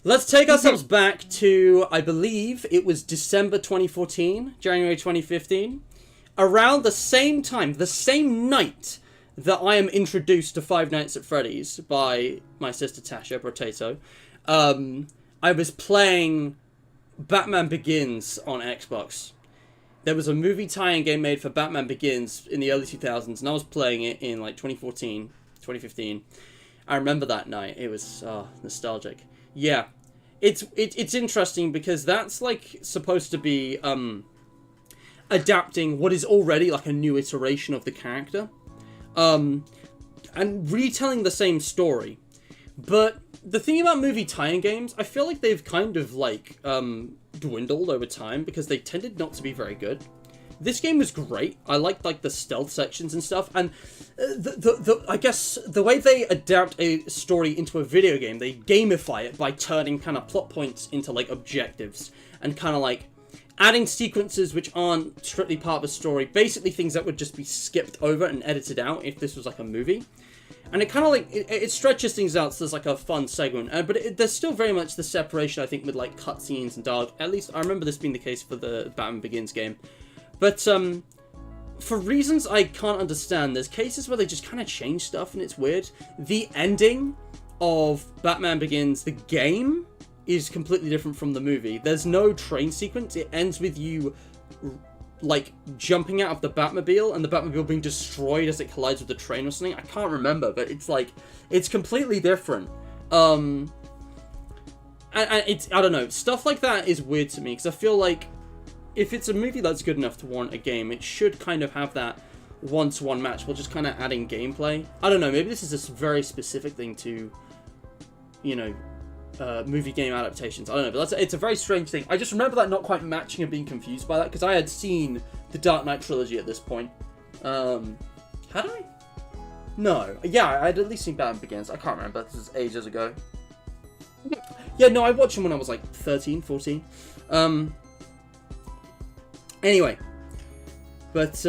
Let's take ourselves back to, I believe, it was December 2014, January 2015. Around the same time, the same night that I am introduced to Five Nights at Freddy's by my sister Tasha Potato, I was playing Batman Begins on Xbox. There was a movie tie-in game made for Batman Begins in the early 2000s, and I was playing it in like 2014. 2015. I remember that night. It was nostalgic. Yeah, it's interesting because that's like supposed to be adapting what is already like a new iteration of the character, and retelling the same story. But the thing about movie tie-in games, I feel like they've kind of like dwindled over time because they tended not to be very good. This game was great. I liked like the stealth sections and stuff, and I guess the way they adapt a story into a video game, they gamify it by turning kind of plot points into like objectives and kind of like adding sequences which aren't strictly part of the story, basically things that would just be skipped over and edited out if this was like a movie. And it kind of like it stretches things out so there's like a fun segment, but there's still very much the separation, I think, with like cutscenes and dialogue. At least I remember this being the case for the Batman Begins game. But, for reasons I can't understand, there's cases where they just kind of change stuff and it's weird. The ending of Batman Begins, the game, is completely different from the movie. There's no train sequence. It ends with you, like, jumping out of the Batmobile and the Batmobile being destroyed as it collides with the train or something. I can't remember, but it's like, it's completely different. And it's, I don't know, stuff like that is weird to me, because I feel like if it's a movie that's good enough to warrant a game, it should kind of have that one-to-one match while just kind of adding gameplay. I don't know, maybe this is a very specific thing to, you know, movie game adaptations. I don't know, but it's a very strange thing. I just remember that not quite matching and being confused by that, because I had seen the Dark Knight trilogy at this point. Had I? No. Yeah, I'd at least seen Batman Begins. I can't remember. This is ages ago. Yeah, no, I watched them when I was like 13, 14. Anyway. But,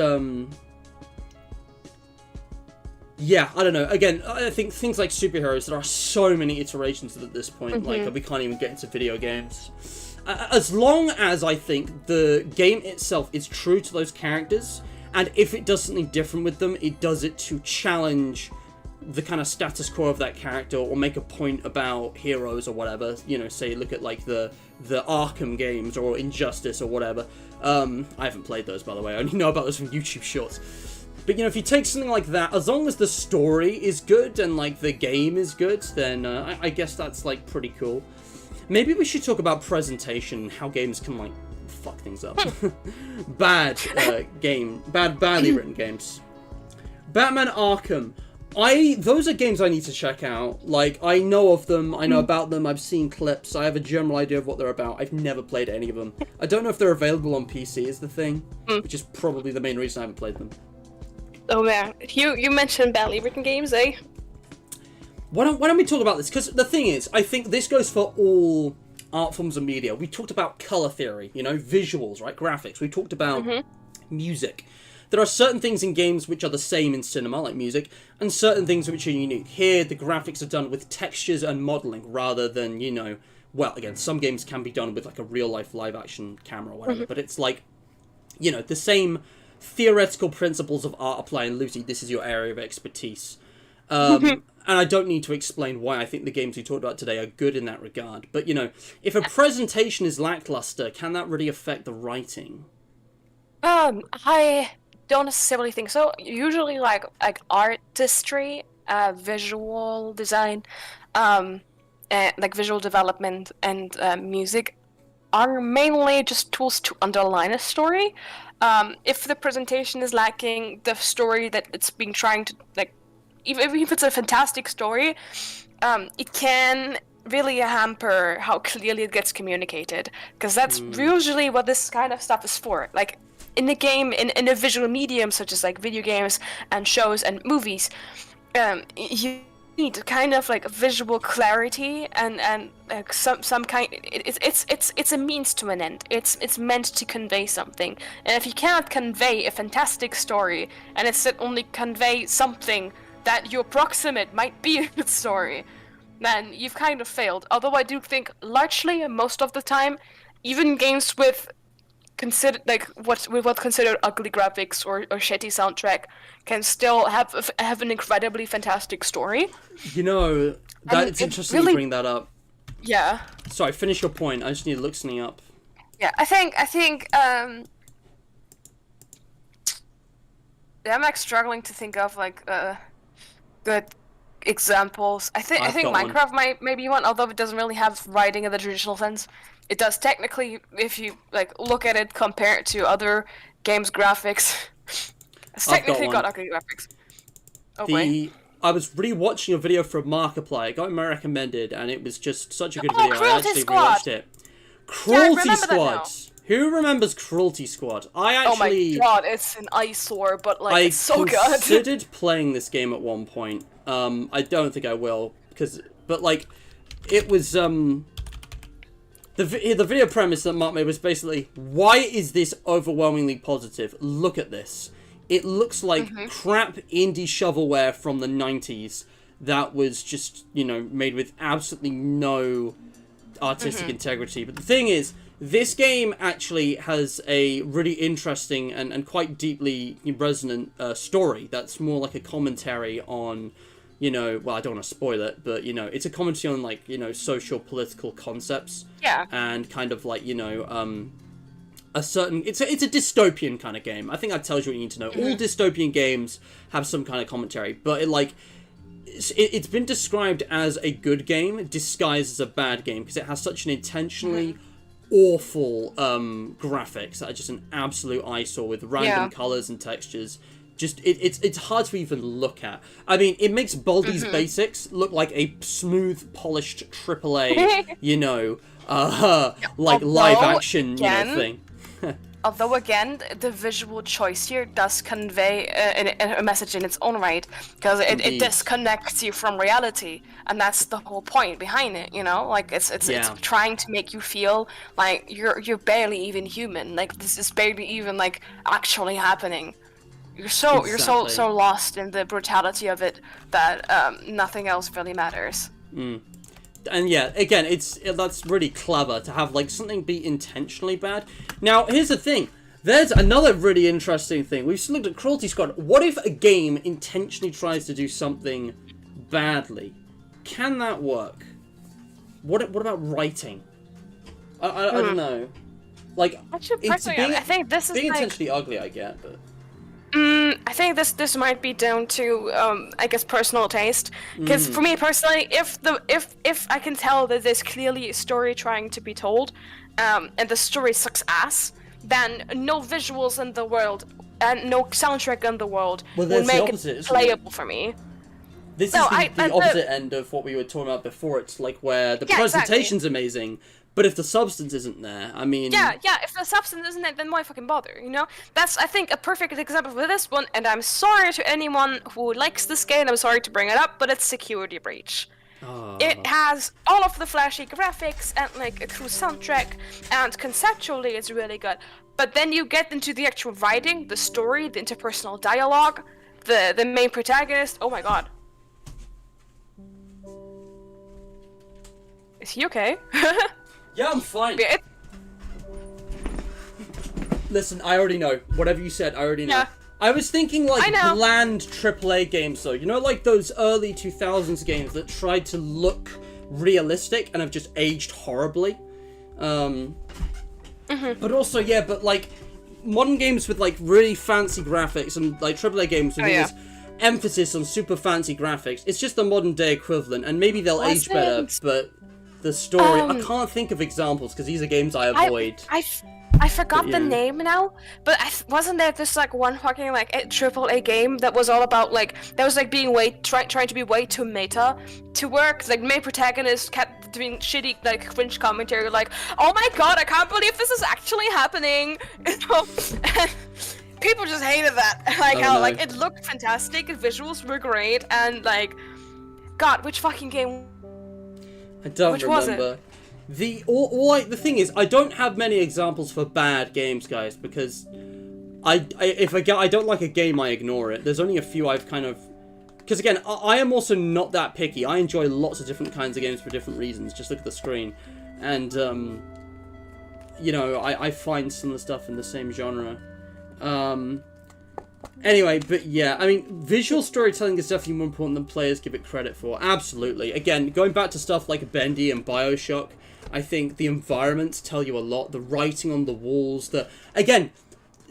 yeah, I don't know. Again, I think things like superheroes, there are so many iterations at this point, like, we can't even get into video games. As long as I think the game itself is true to those characters, and if it does something different with them, it does it to challenge the kind of status quo of that character, or make a point about heroes or whatever. You know, say, look at, like, the Arkham games, or Injustice, or whatever. I haven't played those, by the way. I only know about those from YouTube Shorts. But, you know, if you take something like that, as long as the story is good and, like, the game is good, then I guess that's, like, pretty cool. Maybe we should talk about presentation and how games can, like, fuck things up. Badly written games. Batman Arkham. Those are games I need to check out. Like, I know of them, I know about them, I've seen clips, I have a general idea of what they're about. I've never played any of them. I don't know if they're available on PC is the thing, which is probably the main reason I haven't played them. Oh man, you mentioned badly written games, eh? Why don't we talk about this? Because the thing is, I think this goes for all art forms and media. We talked about color theory, you know, visuals, right? Graphics. We talked about music. There are certain things in games which are the same in cinema, like music, and certain things which are unique. Here, the graphics are done with textures and modeling rather than, you know, well, again, some games can be done with, like, a real-life live-action camera or whatever, but it's like, you know, the same theoretical principles of art apply, and Lucy, this is your area of expertise. And I don't need to explain why I think the games we talked about today are good in that regard. But, you know, if a presentation is lackluster, can that really affect the writing? I don't necessarily think so. Usually, like artistry, visual design, and, like, visual development and music are mainly just tools to underline a story. If the presentation is lacking, the story that it's being trying to, like, even if it's a fantastic story, it can really hamper how clearly it gets communicated, because that's usually what this kind of stuff is for. Like, in a game, in a visual medium such as, like, video games and shows and movies, you need kind of, like, visual clarity and like, some kind. It's a means to an end. It's meant to convey something, and if you cannot convey a fantastic story, and it's only convey something that you approximate might be a good story, then you've kind of failed. Although I do think largely, most of the time, even games with what's considered ugly graphics or shitty soundtrack can still have an incredibly fantastic story. You know, it's interesting really, you bring that up. Yeah. Sorry, finish your point. I just need to look something up. Yeah, I think I'm, like, struggling to think of, like, good examples. I think Minecraft might be one, although it doesn't really have writing in the traditional sense. It does technically, if you, like, look at it, compare it to other games' graphics. It's technically got ugly graphics. I was rewatching a video from Markiplier. It got me recommended, and it was just such a good video. I actually rewatched it. Cruelty Squad. Who remembers Cruelty Squad? Oh my god, it's an eyesore, but, like, it's so good. I considered playing this game at one point. I don't think I will, but, like, it was, the video premise that Mark made was basically, why is this overwhelmingly positive? Look at this. It looks like crap indie shovelware from the 90s that was just, you know, made with absolutely no artistic integrity. But the thing is, this game actually has a really interesting and quite deeply resonant story that's more like a commentary on you know, well, I don't want to spoil it, but, you know, it's a commentary on, like, you know, social, political concepts. Yeah. And kind of, like, you know, a certain... It's a dystopian kind of game. I think that tells you what you need to know. All dystopian games have some kind of commentary, but, it's been described as a good game disguised as a bad game, because it has such an intentionally awful graphics that are just an absolute eyesore with random colours and textures. Just it's hard to even look at. I mean, it makes Baldi's Basics look like a smooth, polished AAA, you know, like live action, you know, thing. Although again, the visual choice here does convey a message in its own right, because it disconnects you from reality, and that's the whole point behind it. You know, like it's trying to make you feel like you're barely even human. Like this is barely even like actually happening. You're so lost in the brutality of it that nothing else really matters. And yeah, again, that's really clever to have like something be intentionally bad. Now, here's the thing. There's another really interesting thing. We've looked at Cruelty Squad. What if a game intentionally tries to do something badly? Can that work? What about writing? I don't know. Like, actually, personally, I think this is being like... intentionally ugly. I get, but. I think this might be down to I guess personal taste, because for me personally, if I can tell that there's clearly a story trying to be told, and the story sucks ass, then no visuals in the world and no soundtrack in the world will make it playable for me. This is the opposite end of what we were talking about before. It's like where the presentation's amazing, but if the substance isn't there, I mean... Yeah, if the substance isn't there, then why fucking bother, you know? That's, I think, a perfect example for this one, and I'm sorry to anyone who likes this game, I'm sorry to bring it up, but it's Security Breach. It has all of the flashy graphics and, like, a cool soundtrack, and conceptually it's really good. But then you get into the actual writing, the story, the interpersonal dialogue, the main protagonist, oh my god. Is he okay? Yeah, I'm fine. Listen, I already know. Whatever you said, I already know. Yeah. I was thinking, like, bland AAA games, though. You know, like those early 2000s games that tried to look realistic and have just aged horribly? But also, yeah, but, like, modern games with, like, really fancy graphics and, like, AAA games with this emphasis on super fancy graphics. It's just the modern-day equivalent, and maybe they'll age better, but... The story, I can't think of examples because these are games I avoid. I forgot the name now, but wasn't there this like one fucking like AAA game that was all about like that was like being trying to be way too meta to work. Like main protagonist kept doing shitty like cringe commentary like, oh my god, I can't believe this is actually happening. You know? People just hated that. Like like it looked fantastic, the visuals were great, and like, God, which fucking game? I don't remember. The thing is, I don't have many examples for bad games, guys, because I don't like a game, I ignore it. There's only a few I've kind of... Because again, I am also not that picky. I enjoy lots of different kinds of games for different reasons. Just look at the screen. And, you know, I find some of the stuff in the same genre. Anyway, but yeah, I mean, visual storytelling is definitely more important than players give it credit for. Absolutely. Again, going back to stuff like Bendy and Bioshock, I think the environments tell you a lot. The writing on the walls, again,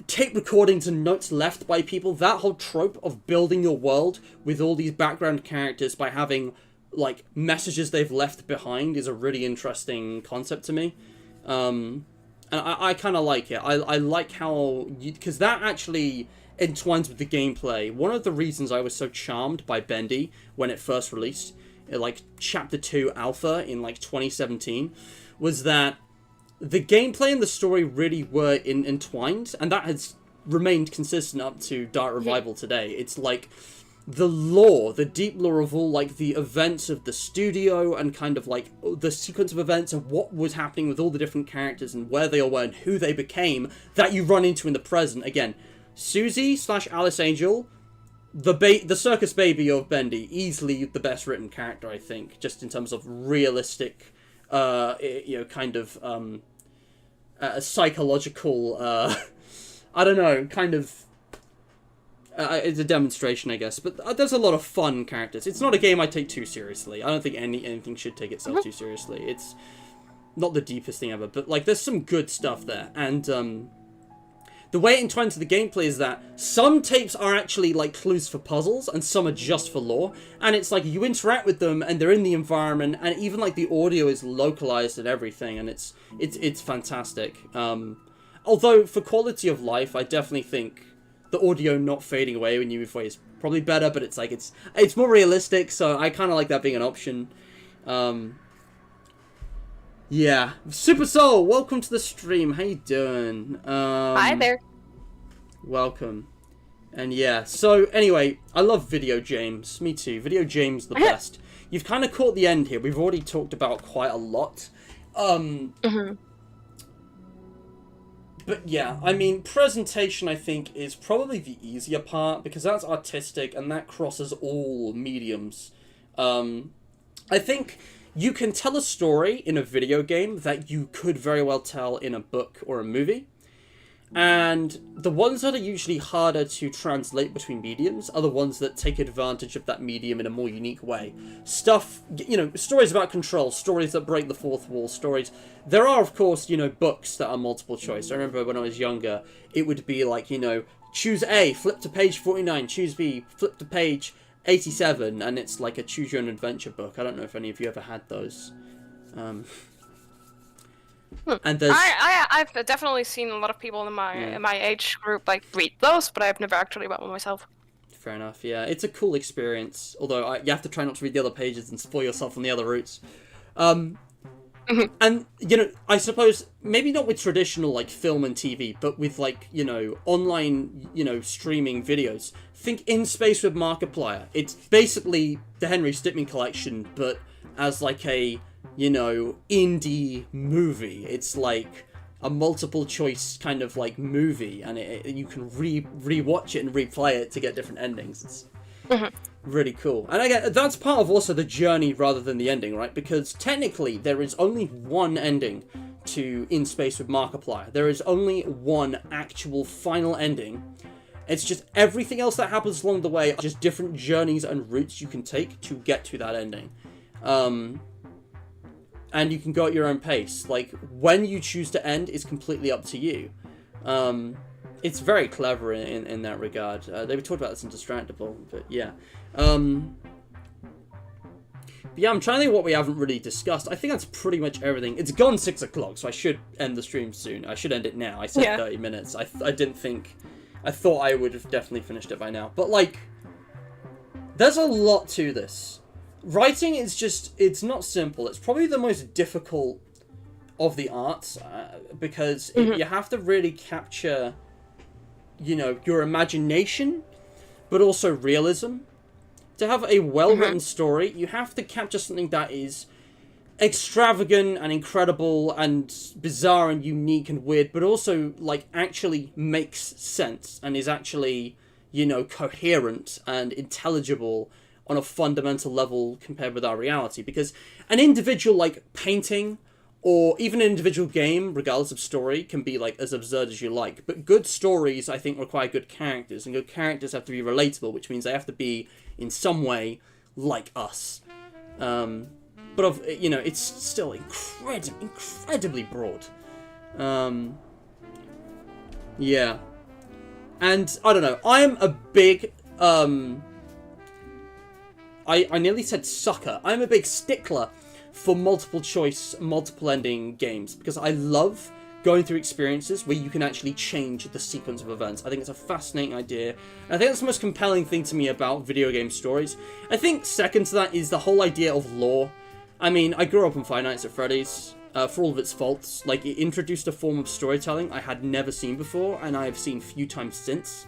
tape recordings and notes left by people. That whole trope of building your world with all these background characters by having, like, messages they've left behind is a really interesting concept to me. And I kind of like it. I like how... Because that actually... entwines with the gameplay. One of the reasons I was so charmed by Bendy when it first released, like Chapter 2 Alpha in like 2017, was that the gameplay and the story really were entwined, and that has remained consistent up to Dark Revival today. It's like the lore, the deep lore of all like the events of the studio and kind of like the sequence of events and what was happening with all the different characters and where they all were and who they became that you run into in the present. Again, Susie / Alice Angel, the circus baby of Bendy, easily the best written character, I think, just in terms of realistic, you know, kind of psychological, I don't know, kind of It's a demonstration, I guess, but there's a lot of fun characters. It's not a game I take too seriously. I don't think anything should take itself too seriously. It's not the deepest thing ever, but, like, there's some good stuff there. And, the way it entwines to the gameplay is that some tapes are actually, like, clues for puzzles, and some are just for lore. And it's like, you interact with them, and they're in the environment, and even, like, the audio is localized and everything, and it's fantastic. Although, for quality of life, I definitely think the audio not fading away when you move away is probably better, but it's like, it's more realistic, so I kind of like that being an option. Yeah. Super Soul, welcome to the stream. How you doing? Hi there. Welcome. And yeah, so anyway, I love Videogames. Me too. Videogames the best. You've kind of caught the end here. We've already talked about quite a lot. But yeah, I mean, presentation, I think, is probably the easier part, because that's artistic, and that crosses all mediums. I think you can tell a story in a video game that you could very well tell in a book or a movie. And the ones that are usually harder to translate between mediums are the ones that take advantage of that medium in a more unique way. Stuff, you know, stories about control, stories that break the fourth wall, stories. There are, of course, you know, books that are multiple choice. I remember when I was younger, it would be like, you know, choose A, flip to page 49, choose B, flip to page 87, and it's like a choose your own adventure book. I don't know if any of you ever had those. And there's... I've definitely seen a lot of people in my age group like read those, but I've never actually read one myself. Fair enough, yeah. It's a cool experience, although you have to try not to read the other pages and spoil yourself on the other routes. And, you know, I suppose, maybe not with traditional, like, film and TV, but with, like, you know, online, you know, streaming videos. Think In Space with Markiplier. It's basically the Henry Stickmin collection, but as, like, a, you know, indie movie. It's like a multiple choice kind of, like, movie, and you can re-watch it and replay it to get different endings. It's really cool. And again, that's part of also the journey rather than the ending, right? Because technically there is only one ending to In Space with Markiplier. There is only one actual final ending. It's just everything else that happens along the way are just different journeys and routes you can take to get to that ending. And you can go at your own pace. Like, when you choose to end is completely up to you. It's very clever in that regard. They talked about this in Distractable, but yeah. But yeah, I'm trying to think what we haven't really discussed. I think that's pretty much everything. It's gone 6 o'clock, so I should end the stream soon. I should end it now. I said 30 minutes. I didn't think... I thought I would have definitely finished it by now. But, like, there's a lot to this. Writing is just... It's not simple. It's probably the most difficult of the arts, because you have to really capture, you know, your imagination, but also realism. To have a well-written story, you have to capture something that is extravagant and incredible and bizarre and unique and weird, but also, like, actually makes sense and is actually, you know, coherent and intelligible on a fundamental level compared with our reality. Because an individual, like, painting or even an individual game, regardless of story, can be, like, as absurd as you like. But good stories, I think, require good characters, and good characters have to be relatable, which means they have to be, in some way, like us. But, you know, it's still incredibly broad. Yeah. And, I don't know, I'm a big, I nearly said sucker. I'm a big stickler for multiple choice, multiple ending games, because I love going through experiences where you can actually change the sequence of events. I think it's a fascinating idea, and I think that's the most compelling thing to me about video game stories. I think second to that is the whole idea of lore. I mean, I grew up on Five Nights at Freddy's, for all of its faults. Like, it introduced a form of storytelling I had never seen before, and I have seen few times since.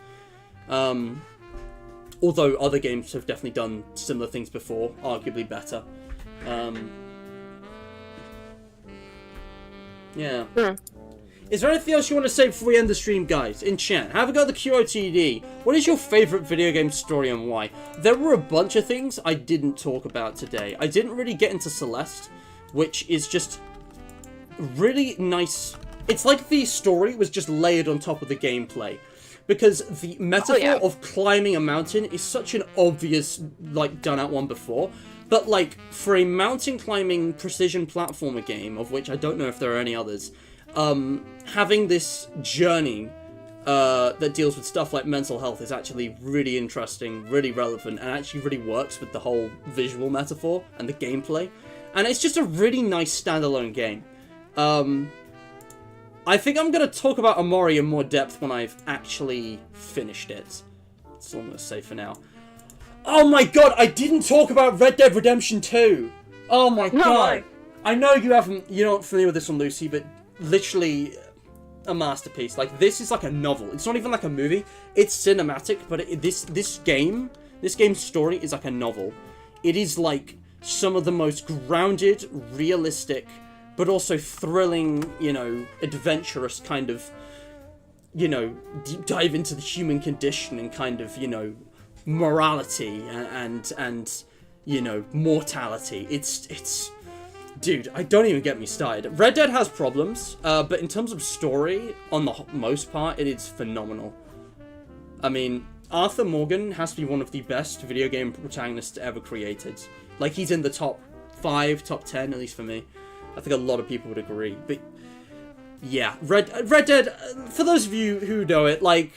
Although other games have definitely done similar things before, arguably better. Yeah. Is there anything else you want to say before we end the stream, guys? In chat, have a go at the QOTD. What is your favourite video game story and why? There were a bunch of things I didn't talk about today. I didn't really get into Celeste, which is just really nice. It's like the story was just layered on top of the gameplay. because the metaphor yeah. of climbing a mountain is such an obvious, like, done out one before. But, like, for a mountain climbing precision platformer game, of which I don't know if there are any others, having this journey that deals with stuff like mental health is actually really interesting, really relevant, and actually really works with the whole visual metaphor and the gameplay. And it's just a really nice standalone game. I think I'm going to talk about Amori in more depth when I've actually finished it. That's all I'm going to say for now. Oh my god, I didn't talk about Red Dead Redemption 2! Oh my god! I know you're not familiar with this one, Lucy, but literally a masterpiece. Like, this is like a novel. It's not even like a movie. It's cinematic, but this game's story is like a novel. It is like some of the most grounded, realistic, but also thrilling, you know, adventurous kind of, you know, deep dive into the human condition and kind of, you know, morality and you know, mortality. It's dude, don't even get me started. Red Dead has problems, but in terms of story, on the most part, it is phenomenal. I mean, Arthur Morgan has to be one of the best video game protagonists ever created. Like, he's in the top 5, top 10, at least for me. I think a lot of people would agree. But yeah, Red Dead, for those of you who know it, like,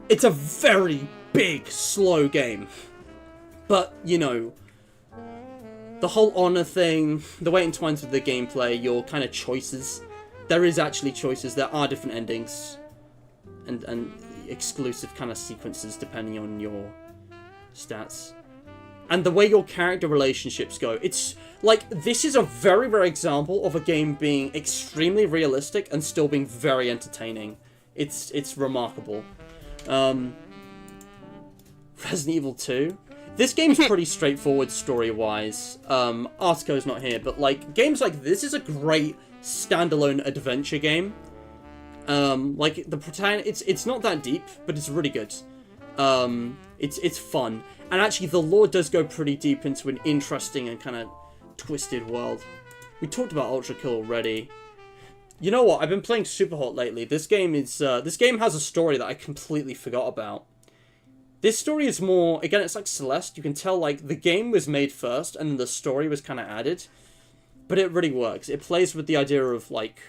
it's a very big, slow game. But, you know, the whole honor thing, the way it entwines with the gameplay, your kind of choices. There is actually choices. There are different endings. And exclusive kind of sequences depending on your stats. And the way your character relationships go. It's, like, this is a very rare example of a game being extremely realistic and still being very entertaining. It's remarkable. Resident Evil 2. This game's pretty straightforward story-wise. Artico's not here, but, like, games like this is a great standalone adventure game. Like, the protagonist, it's not that deep, but it's really good. It's fun. And actually, the lore does go pretty deep into an interesting and kind of twisted world. We talked about Ultra Kill already. You know what? I've been playing Superhot lately. This game has a story that I completely forgot about. This story is more, again, it's like Celeste. You can tell, like, the game was made first, and the story was kind of added. But it really works. It plays with the idea of, like,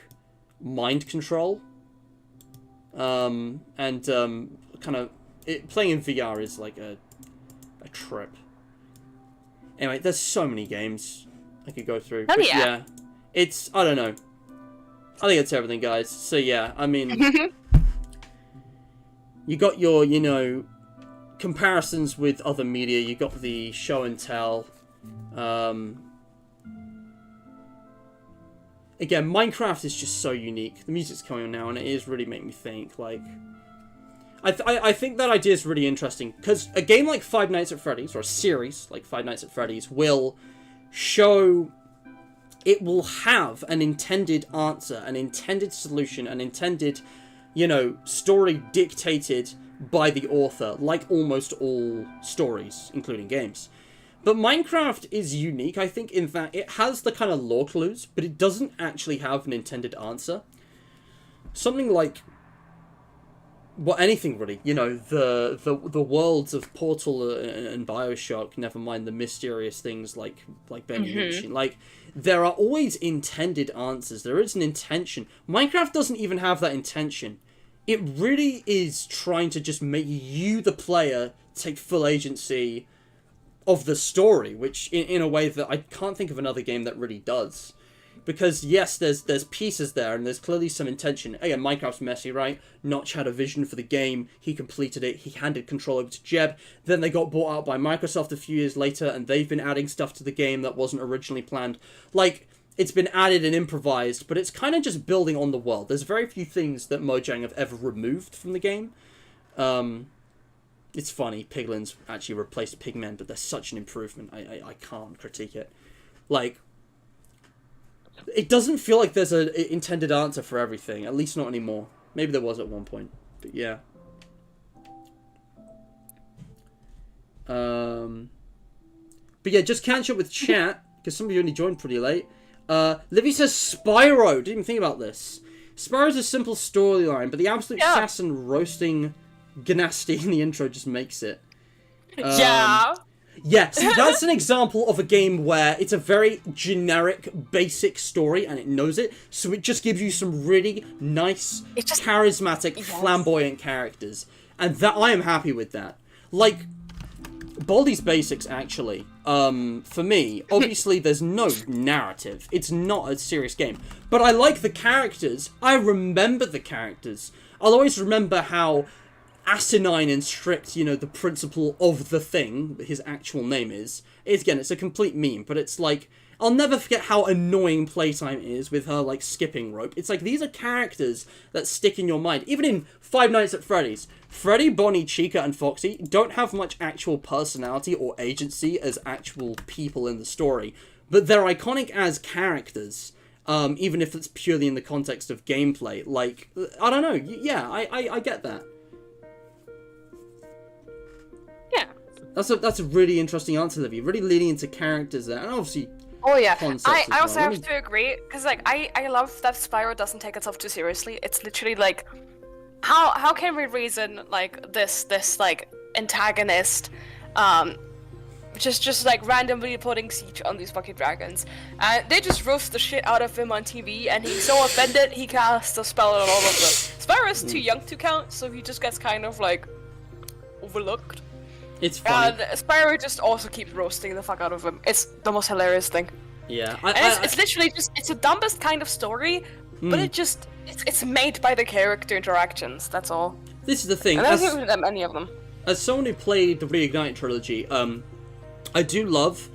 mind control. Kind of, playing in VR is, like, a trip. Anyway, there's so many games I could go through. Oh, but yeah. It's, I don't know. I think it's everything, guys. So, yeah, I mean, you got your, you know, comparisons with other media. You got the show and tell. Again, Minecraft is just so unique. The music's coming on now, and it is really making me think, like... I think that idea is really interesting, because a game like Five Nights at Freddy's, or a series like Five Nights at Freddy's, will show... It will have an intended answer, an intended solution, an intended, you know, story dictated by the author, like almost all stories, including games. But Minecraft is unique, I think, in that it has the kind of lore clues, but it doesn't actually have an intended answer. Something like... Well, anything really, you know, the worlds of Portal and Bioshock, never mind the mysterious things like Mutation. Like, there are always intended answers. There is an intention. Minecraft doesn't even have that intention. It really is trying to just make you, the player, take full agency of the story, which in a way that I can't think of another game that really does. Because, yes, there's pieces there, and there's clearly some intention. Again, Minecraft's messy, right? Notch had a vision for the game, he completed it, he handed control over to Jeb, then they got bought out by Microsoft a few years later, and they've been adding stuff to the game that wasn't originally planned. Like, it's been added and improvised, but it's kind of just building on the world. There's very few things that Mojang have ever removed from the game. It's funny, Piglins actually replaced Pigmen, but they're such an improvement, I can't critique it. Like... It doesn't feel like there's an intended answer for everything, at least not anymore. Maybe there was at one point, but yeah. But yeah, just catch up with chat, because some of you only joined pretty late. Livy says Spyro, didn't even think about this. Spyro's a simple storyline, but the absolute sass and roasting Gnasty in the intro just makes it. Yeah. Yeah, see, that's an example of a game where it's a very generic, basic story, and it knows it, so it just gives you some really nice, charismatic, flamboyant characters. And that I am happy with that. Like, Baldi's Basics, actually, for me, obviously there's no narrative. It's not a serious game. But I like the characters. I remember the characters. I'll always remember how asinine and strict, you know, the principal of the thing, his actual name is. Again, it's a complete meme, but it's like, I'll never forget how annoying Playtime is with her, like, skipping rope. It's like, these are characters that stick in your mind. Even in Five Nights at Freddy's, Freddy, Bonnie, Chica, and Foxy don't have much actual personality or agency as actual people in the story, but they're iconic as characters, even if it's purely in the context of gameplay. Like, I don't know, yeah, I get that. Yeah. That's a really interesting answer, Livy. Really leaning into characters there, and obviously... Oh yeah, concepts I as also well. have to agree, because like I love that Spyro doesn't take itself too seriously. It's literally like, how can we reason like this like antagonist, just like randomly putting siege on these fucking dragons, and they just roast the shit out of him on TV, and he's so offended he casts a spell on all of them. Spyro's too young to count, so he just gets kind of like overlooked. It's funny. And Spyro just also keeps roasting the fuck out of him. It's the most hilarious thing. Yeah, It's literally just, it's the dumbest kind of story, but it's made by the character interactions, that's all. This is the thing. And I don't think that many of them. As someone who played the Reignite trilogy, I do love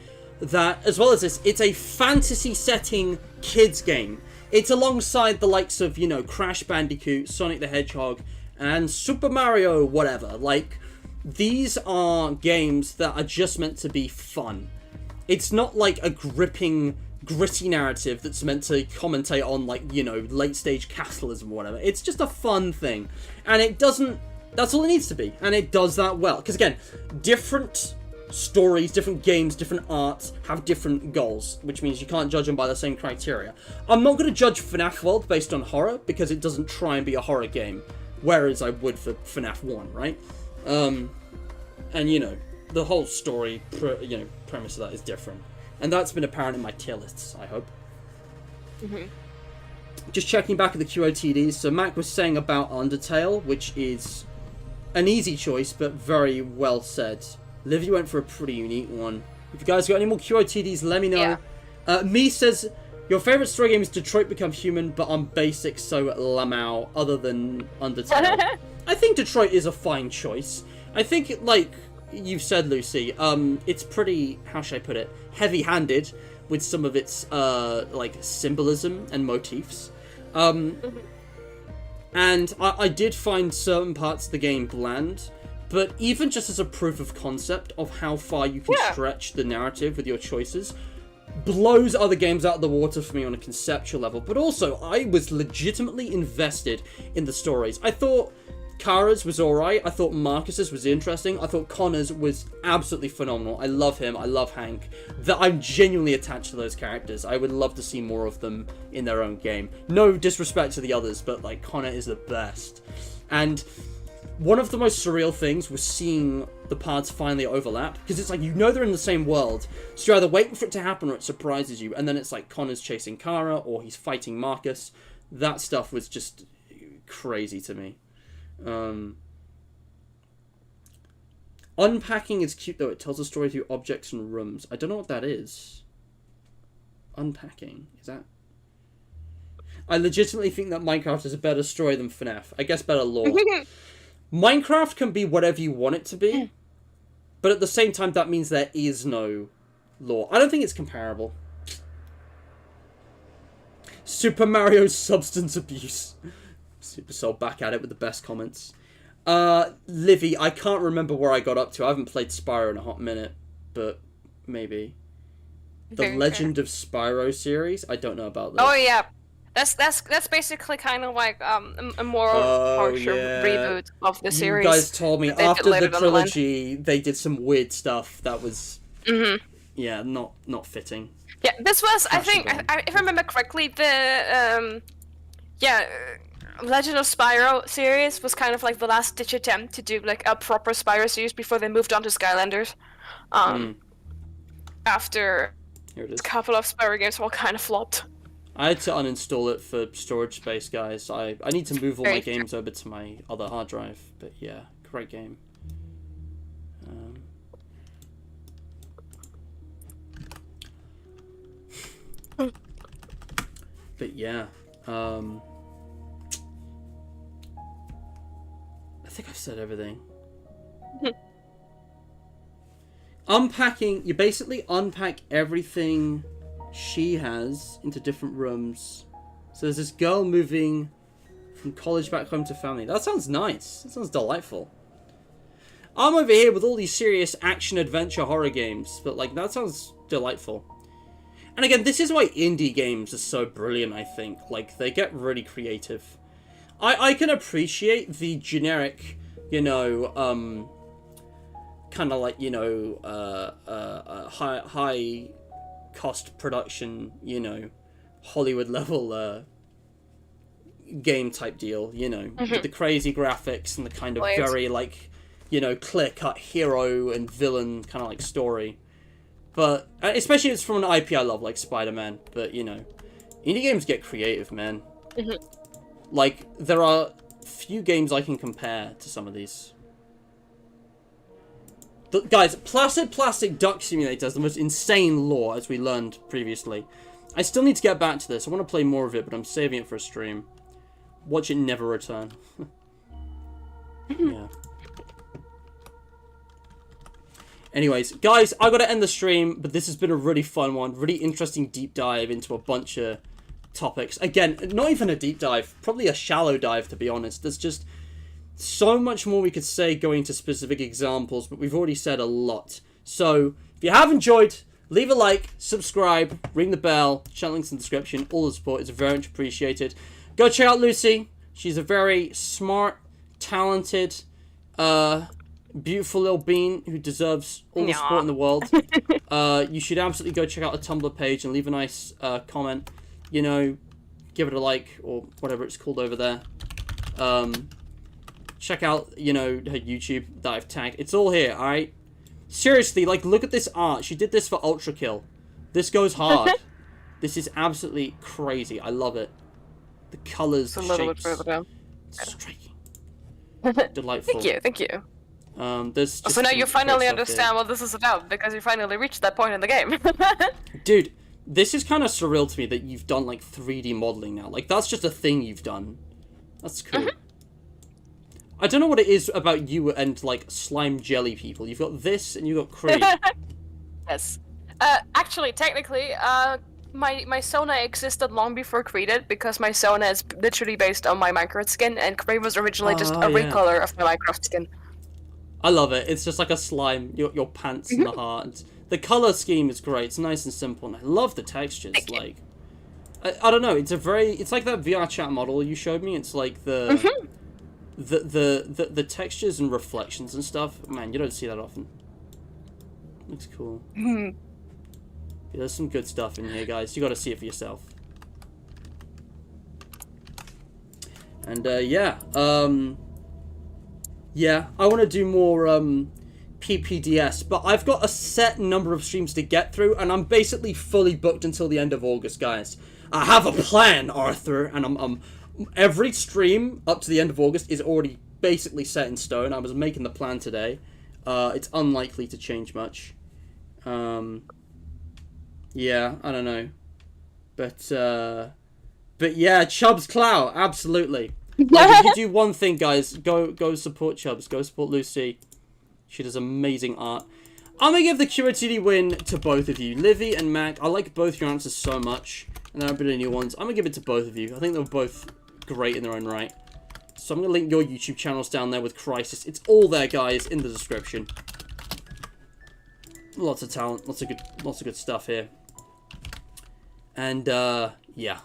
that, as well as this, it's a fantasy setting kids game. It's alongside the likes of, you know, Crash Bandicoot, Sonic the Hedgehog, and Super Mario whatever. Like, these are games that are just meant to be fun. It's not like a gripping, gritty narrative that's meant to commentate on, like, you know, late-stage capitalism or whatever. It's just a fun thing. And it doesn't... That's all it needs to be. And it does that well. Because, again, different stories, different games, different arts have different goals, which means you can't judge them by the same criteria. I'm not going to judge FNAF World based on horror, because it doesn't try and be a horror game, whereas I would for FNAF 1, right? And, you know, the whole story, premise of that is different. And that's been apparent in my tier lists, I hope. Just checking back at the QOTDs, so Mac was saying about Undertale, which is an easy choice, but very well said. Liv, you went for a pretty unique one. If you guys got any more QOTDs, let me know. Yeah. Me says, your favourite story game is Detroit Become Human, but I'm basic, so Lamau, other than Undertale. I think Detroit is a fine choice. I think, like you've said, Lucy, it's pretty, how should I put it, heavy-handed with some of its, like, symbolism and motifs. And I did find certain parts of the game bland, but even just as a proof of concept of how far you can stretch the narrative with your choices, blows other games out of the water for me on a conceptual level. But also, I was legitimately invested in the stories. I thought Kara's was alright, I thought Marcus's was interesting, I thought Connor's was absolutely phenomenal. I love him, I love Hank. I'm genuinely attached to those characters. I would love to see more of them in their own game. No disrespect to the others, but like, Connor is the best. And one of the most surreal things was seeing the paths finally overlap, because it's like, you know they're in the same world, so you're either waiting for it to happen or it surprises you, and then it's like Connor's chasing Kara, or he's fighting Marcus. That stuff was just crazy to me. Unpacking is cute though, it tells a story through objects and rooms. I don't know what that is. Unpacking, is that... I legitimately think that Minecraft is a better story than FNAF. I guess better lore. Minecraft can be whatever you want it to be, but at the same time that means there is no lore. I don't think it's comparable. Super Mario's substance abuse. Supercell back at it with the best comments. Livy, I can't remember where I got up to. I haven't played Spyro in a hot minute, but maybe. The Legend of Spyro series? I don't know about this. Oh yeah. That's basically kind of like a more harsher reboot of the series. You guys told me after the trilogy they did some weird stuff that was yeah, not fitting. Yeah, this was, I think, if I remember correctly, the yeah, Legend of Spyro series was kind of like the last ditch attempt to do like a proper Spyro series before they moved on to Skylanders. After Here it is. a couple of Spyro games all kind of flopped. I had to uninstall it for storage space, guys. I need to move all my games over to my other hard drive. But yeah, great game. But yeah, I think I've said everything. Unpacking, you basically unpack everything she has into different rooms. So there's this girl moving from college back home to family. That sounds nice. That sounds delightful. I'm over here with all these serious action adventure horror games, but like that sounds delightful. And again, this is why indie games are so brilliant, I think. Like, they get really creative. I can appreciate the generic, you know, kind of like, you know, high cost production, you know, Hollywood level game type deal, you know, with the crazy graphics and the kind of very, like, you know, clear-cut hero and villain kind of like story. But, especially if it's from an IP I love, like Spider-Man. But, you know, indie games get creative, man. Like, there are few games I can compare to some of these. Guys, Placid Plastic Duck Simulator has the most insane lore, as we learned previously. I still need to get back to this. I want to play more of it, but I'm saving it for a stream. Watch it never return. Yeah. Anyways, guys, I gotta end the stream, but this has been a really fun one. Really interesting deep dive into a bunch of topics. Again, not even a deep dive, probably a shallow dive, to be honest. There's just so much more we could say going into specific examples, but we've already said a lot. So, if you have enjoyed, leave a like, subscribe, ring the bell, channel links in the description. All the support is very much appreciated. Go check out Lucy. She's a very smart, talented, beautiful little bean who deserves all the support in the world. You should absolutely go check out the Tumblr page and leave a nice comment. You know, give it a like or whatever it's called over there. Check out, you know, her YouTube that I've tagged. It's all here, alright? Seriously, like, look at this art. She did this for Ultra Kill. This goes hard. This is absolutely crazy. I love it. The colours, the shapes. A little bit further down. Striking. Delightful. Thank you. There's just so now you finally understand what this is about, because you finally reached that point in the game. Dude, this is kind of surreal to me that you've done, like, 3D modeling now. Like, that's just a thing you've done. That's cool. I don't know what it is about you and, like, slime jelly people. You've got this and you've got Cree. Yes. Actually, technically, my Sona existed long before Cree did, because my Sona is literally based on my Minecraft skin, and Cree was originally just a recolor of my Minecraft skin. I love it. It's just like a slime, your pants and the heart. The color scheme is great. It's nice and simple, and I love the textures. Like, I don't know. It's like that VR chat model you showed me. It's like the textures and reflections and stuff. Man, you don't see that often. Looks cool. Yeah, there's some good stuff in here, guys. You got to see it for yourself. And yeah, I want to do more PPDS, but I've got a set number of streams to get through, and I'm basically fully booked until the end of August, guys. I have a plan, Arthur, and I'm every stream up to the end of August is already basically set in stone. I was making the plan today. It's unlikely to change much. Yeah, I don't know, but yeah, Chubbs Clout, absolutely. Like, if you do one thing, guys, go support Chubbs. Go support Lucy. She does amazing art. I'm gonna give the QOTD win to both of you, Livy and Mac. I like both your answers so much, and there are a bit of new ones. I'm gonna give it to both of you. I think they were both great in their own right. So I'm gonna link your YouTube channels down there with Crisis. It's all there, guys, in the description. Lots of talent, lots of good stuff here. And yeah.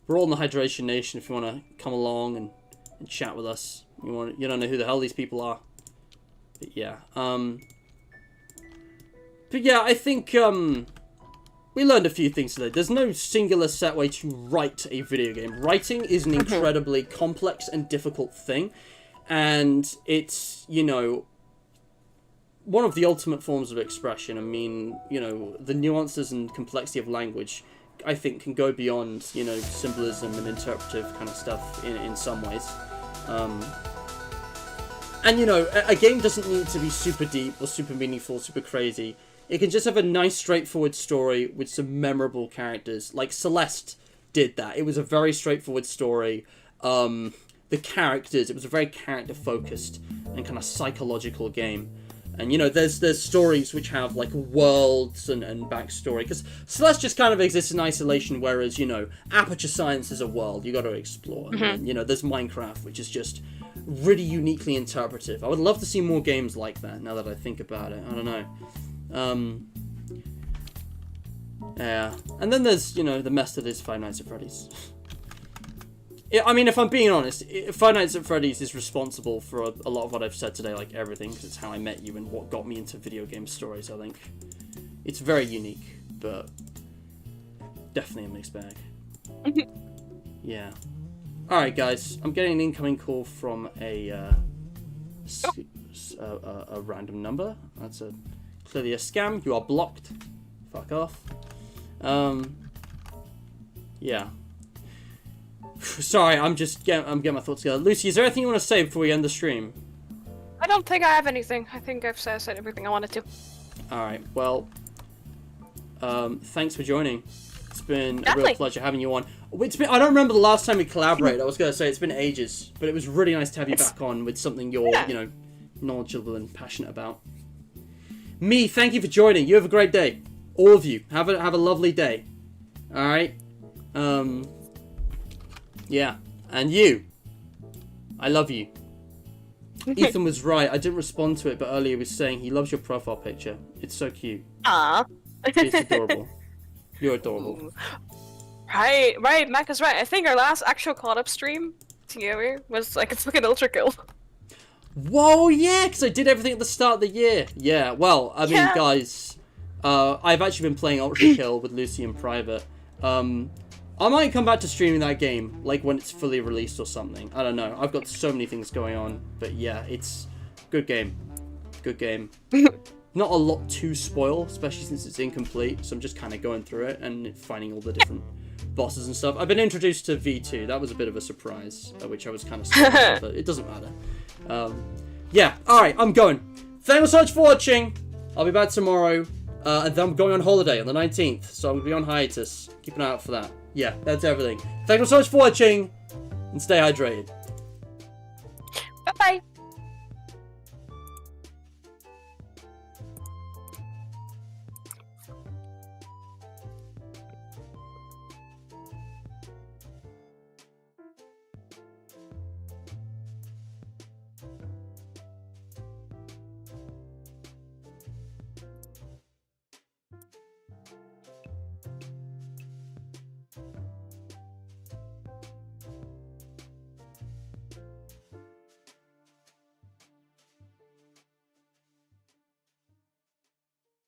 We're all in the Hydration Nation if you want to come along and chat with us. You don't know who the hell these people are. But yeah. I think, we learned a few things today. There's no singular set way to write a video game. Writing is an incredibly complex and difficult thing, and it's, you know, one of the ultimate forms of expression. I mean, you know, the nuances and complexity of language, I think, can go beyond, you know, symbolism and interpretive kind of stuff in some ways. And, you know, a game doesn't need to be super deep or super meaningful, super crazy. It can just have a nice, straightforward story with some memorable characters. Like Celeste did that. It was a very straightforward story. The characters, it was a very character-focused and kind of psychological game. And, you know, there's stories which have, like, worlds and backstory. Because Celeste just kind of exists in isolation, whereas, you know, Aperture Science is a world you got to explore. And then, you know, there's Minecraft, which is just really uniquely interpretive. I would love to see more games like that, now that I think about it. I don't know. Yeah. And then there's, you know, the mess that is Five Nights at Freddy's. I mean, if I'm being honest, Five Nights at Freddy's is responsible for a lot of what I've said today, like everything, because it's how I met you and what got me into video game stories, I think. It's very unique, but definitely a mixed bag. Yeah. Alright, guys, I'm getting an incoming call from a random number. That's clearly a scam. You are blocked. Fuck off. Yeah. Sorry, I'm getting my thoughts together. Lucy, is there anything you want to say before we end the stream? I don't think I have anything. I think I've said everything I wanted to. Alright, well, thanks for joining. It's been Definitely. a real pleasure having you on. I don't remember the last time we collaborated. I was going to say it's been ages, but it was really nice to have you back on with something you're, you know, knowledgeable and passionate about. Me, thank you for joining. You have a great day. All of you, have a lovely day. Alright? Yeah. And you. I love you. Ethan was right. I didn't respond to it, but earlier he was saying he loves your profile picture. It's so cute. Aww. It's adorable. You're adorable. Right, Mac is right. I think our last actual caught-up stream together was like a fucking ultra kill. Whoa, yeah, because I did everything at the start of the year. Yeah, well, I mean, guys, I've actually been playing Ultra Kill with Lucy in private. I might come back to streaming that game, like when it's fully released or something. I don't know. I've got so many things going on, but yeah, it's good game. Good game. Not a lot to spoil, especially since it's incomplete, so I'm just kind of going through it and finding all the different bosses and stuff. I've been introduced to V2. That was a bit of a surprise, which I was kind of surprised, but it doesn't matter. Yeah, alright, I'm going. Thanks so much for watching. I'll be back tomorrow, and then I'm going on holiday on the 19th, so I'm going to be on hiatus. Keep an eye out for that. Yeah, that's everything. Thanks so much for watching, and stay hydrated.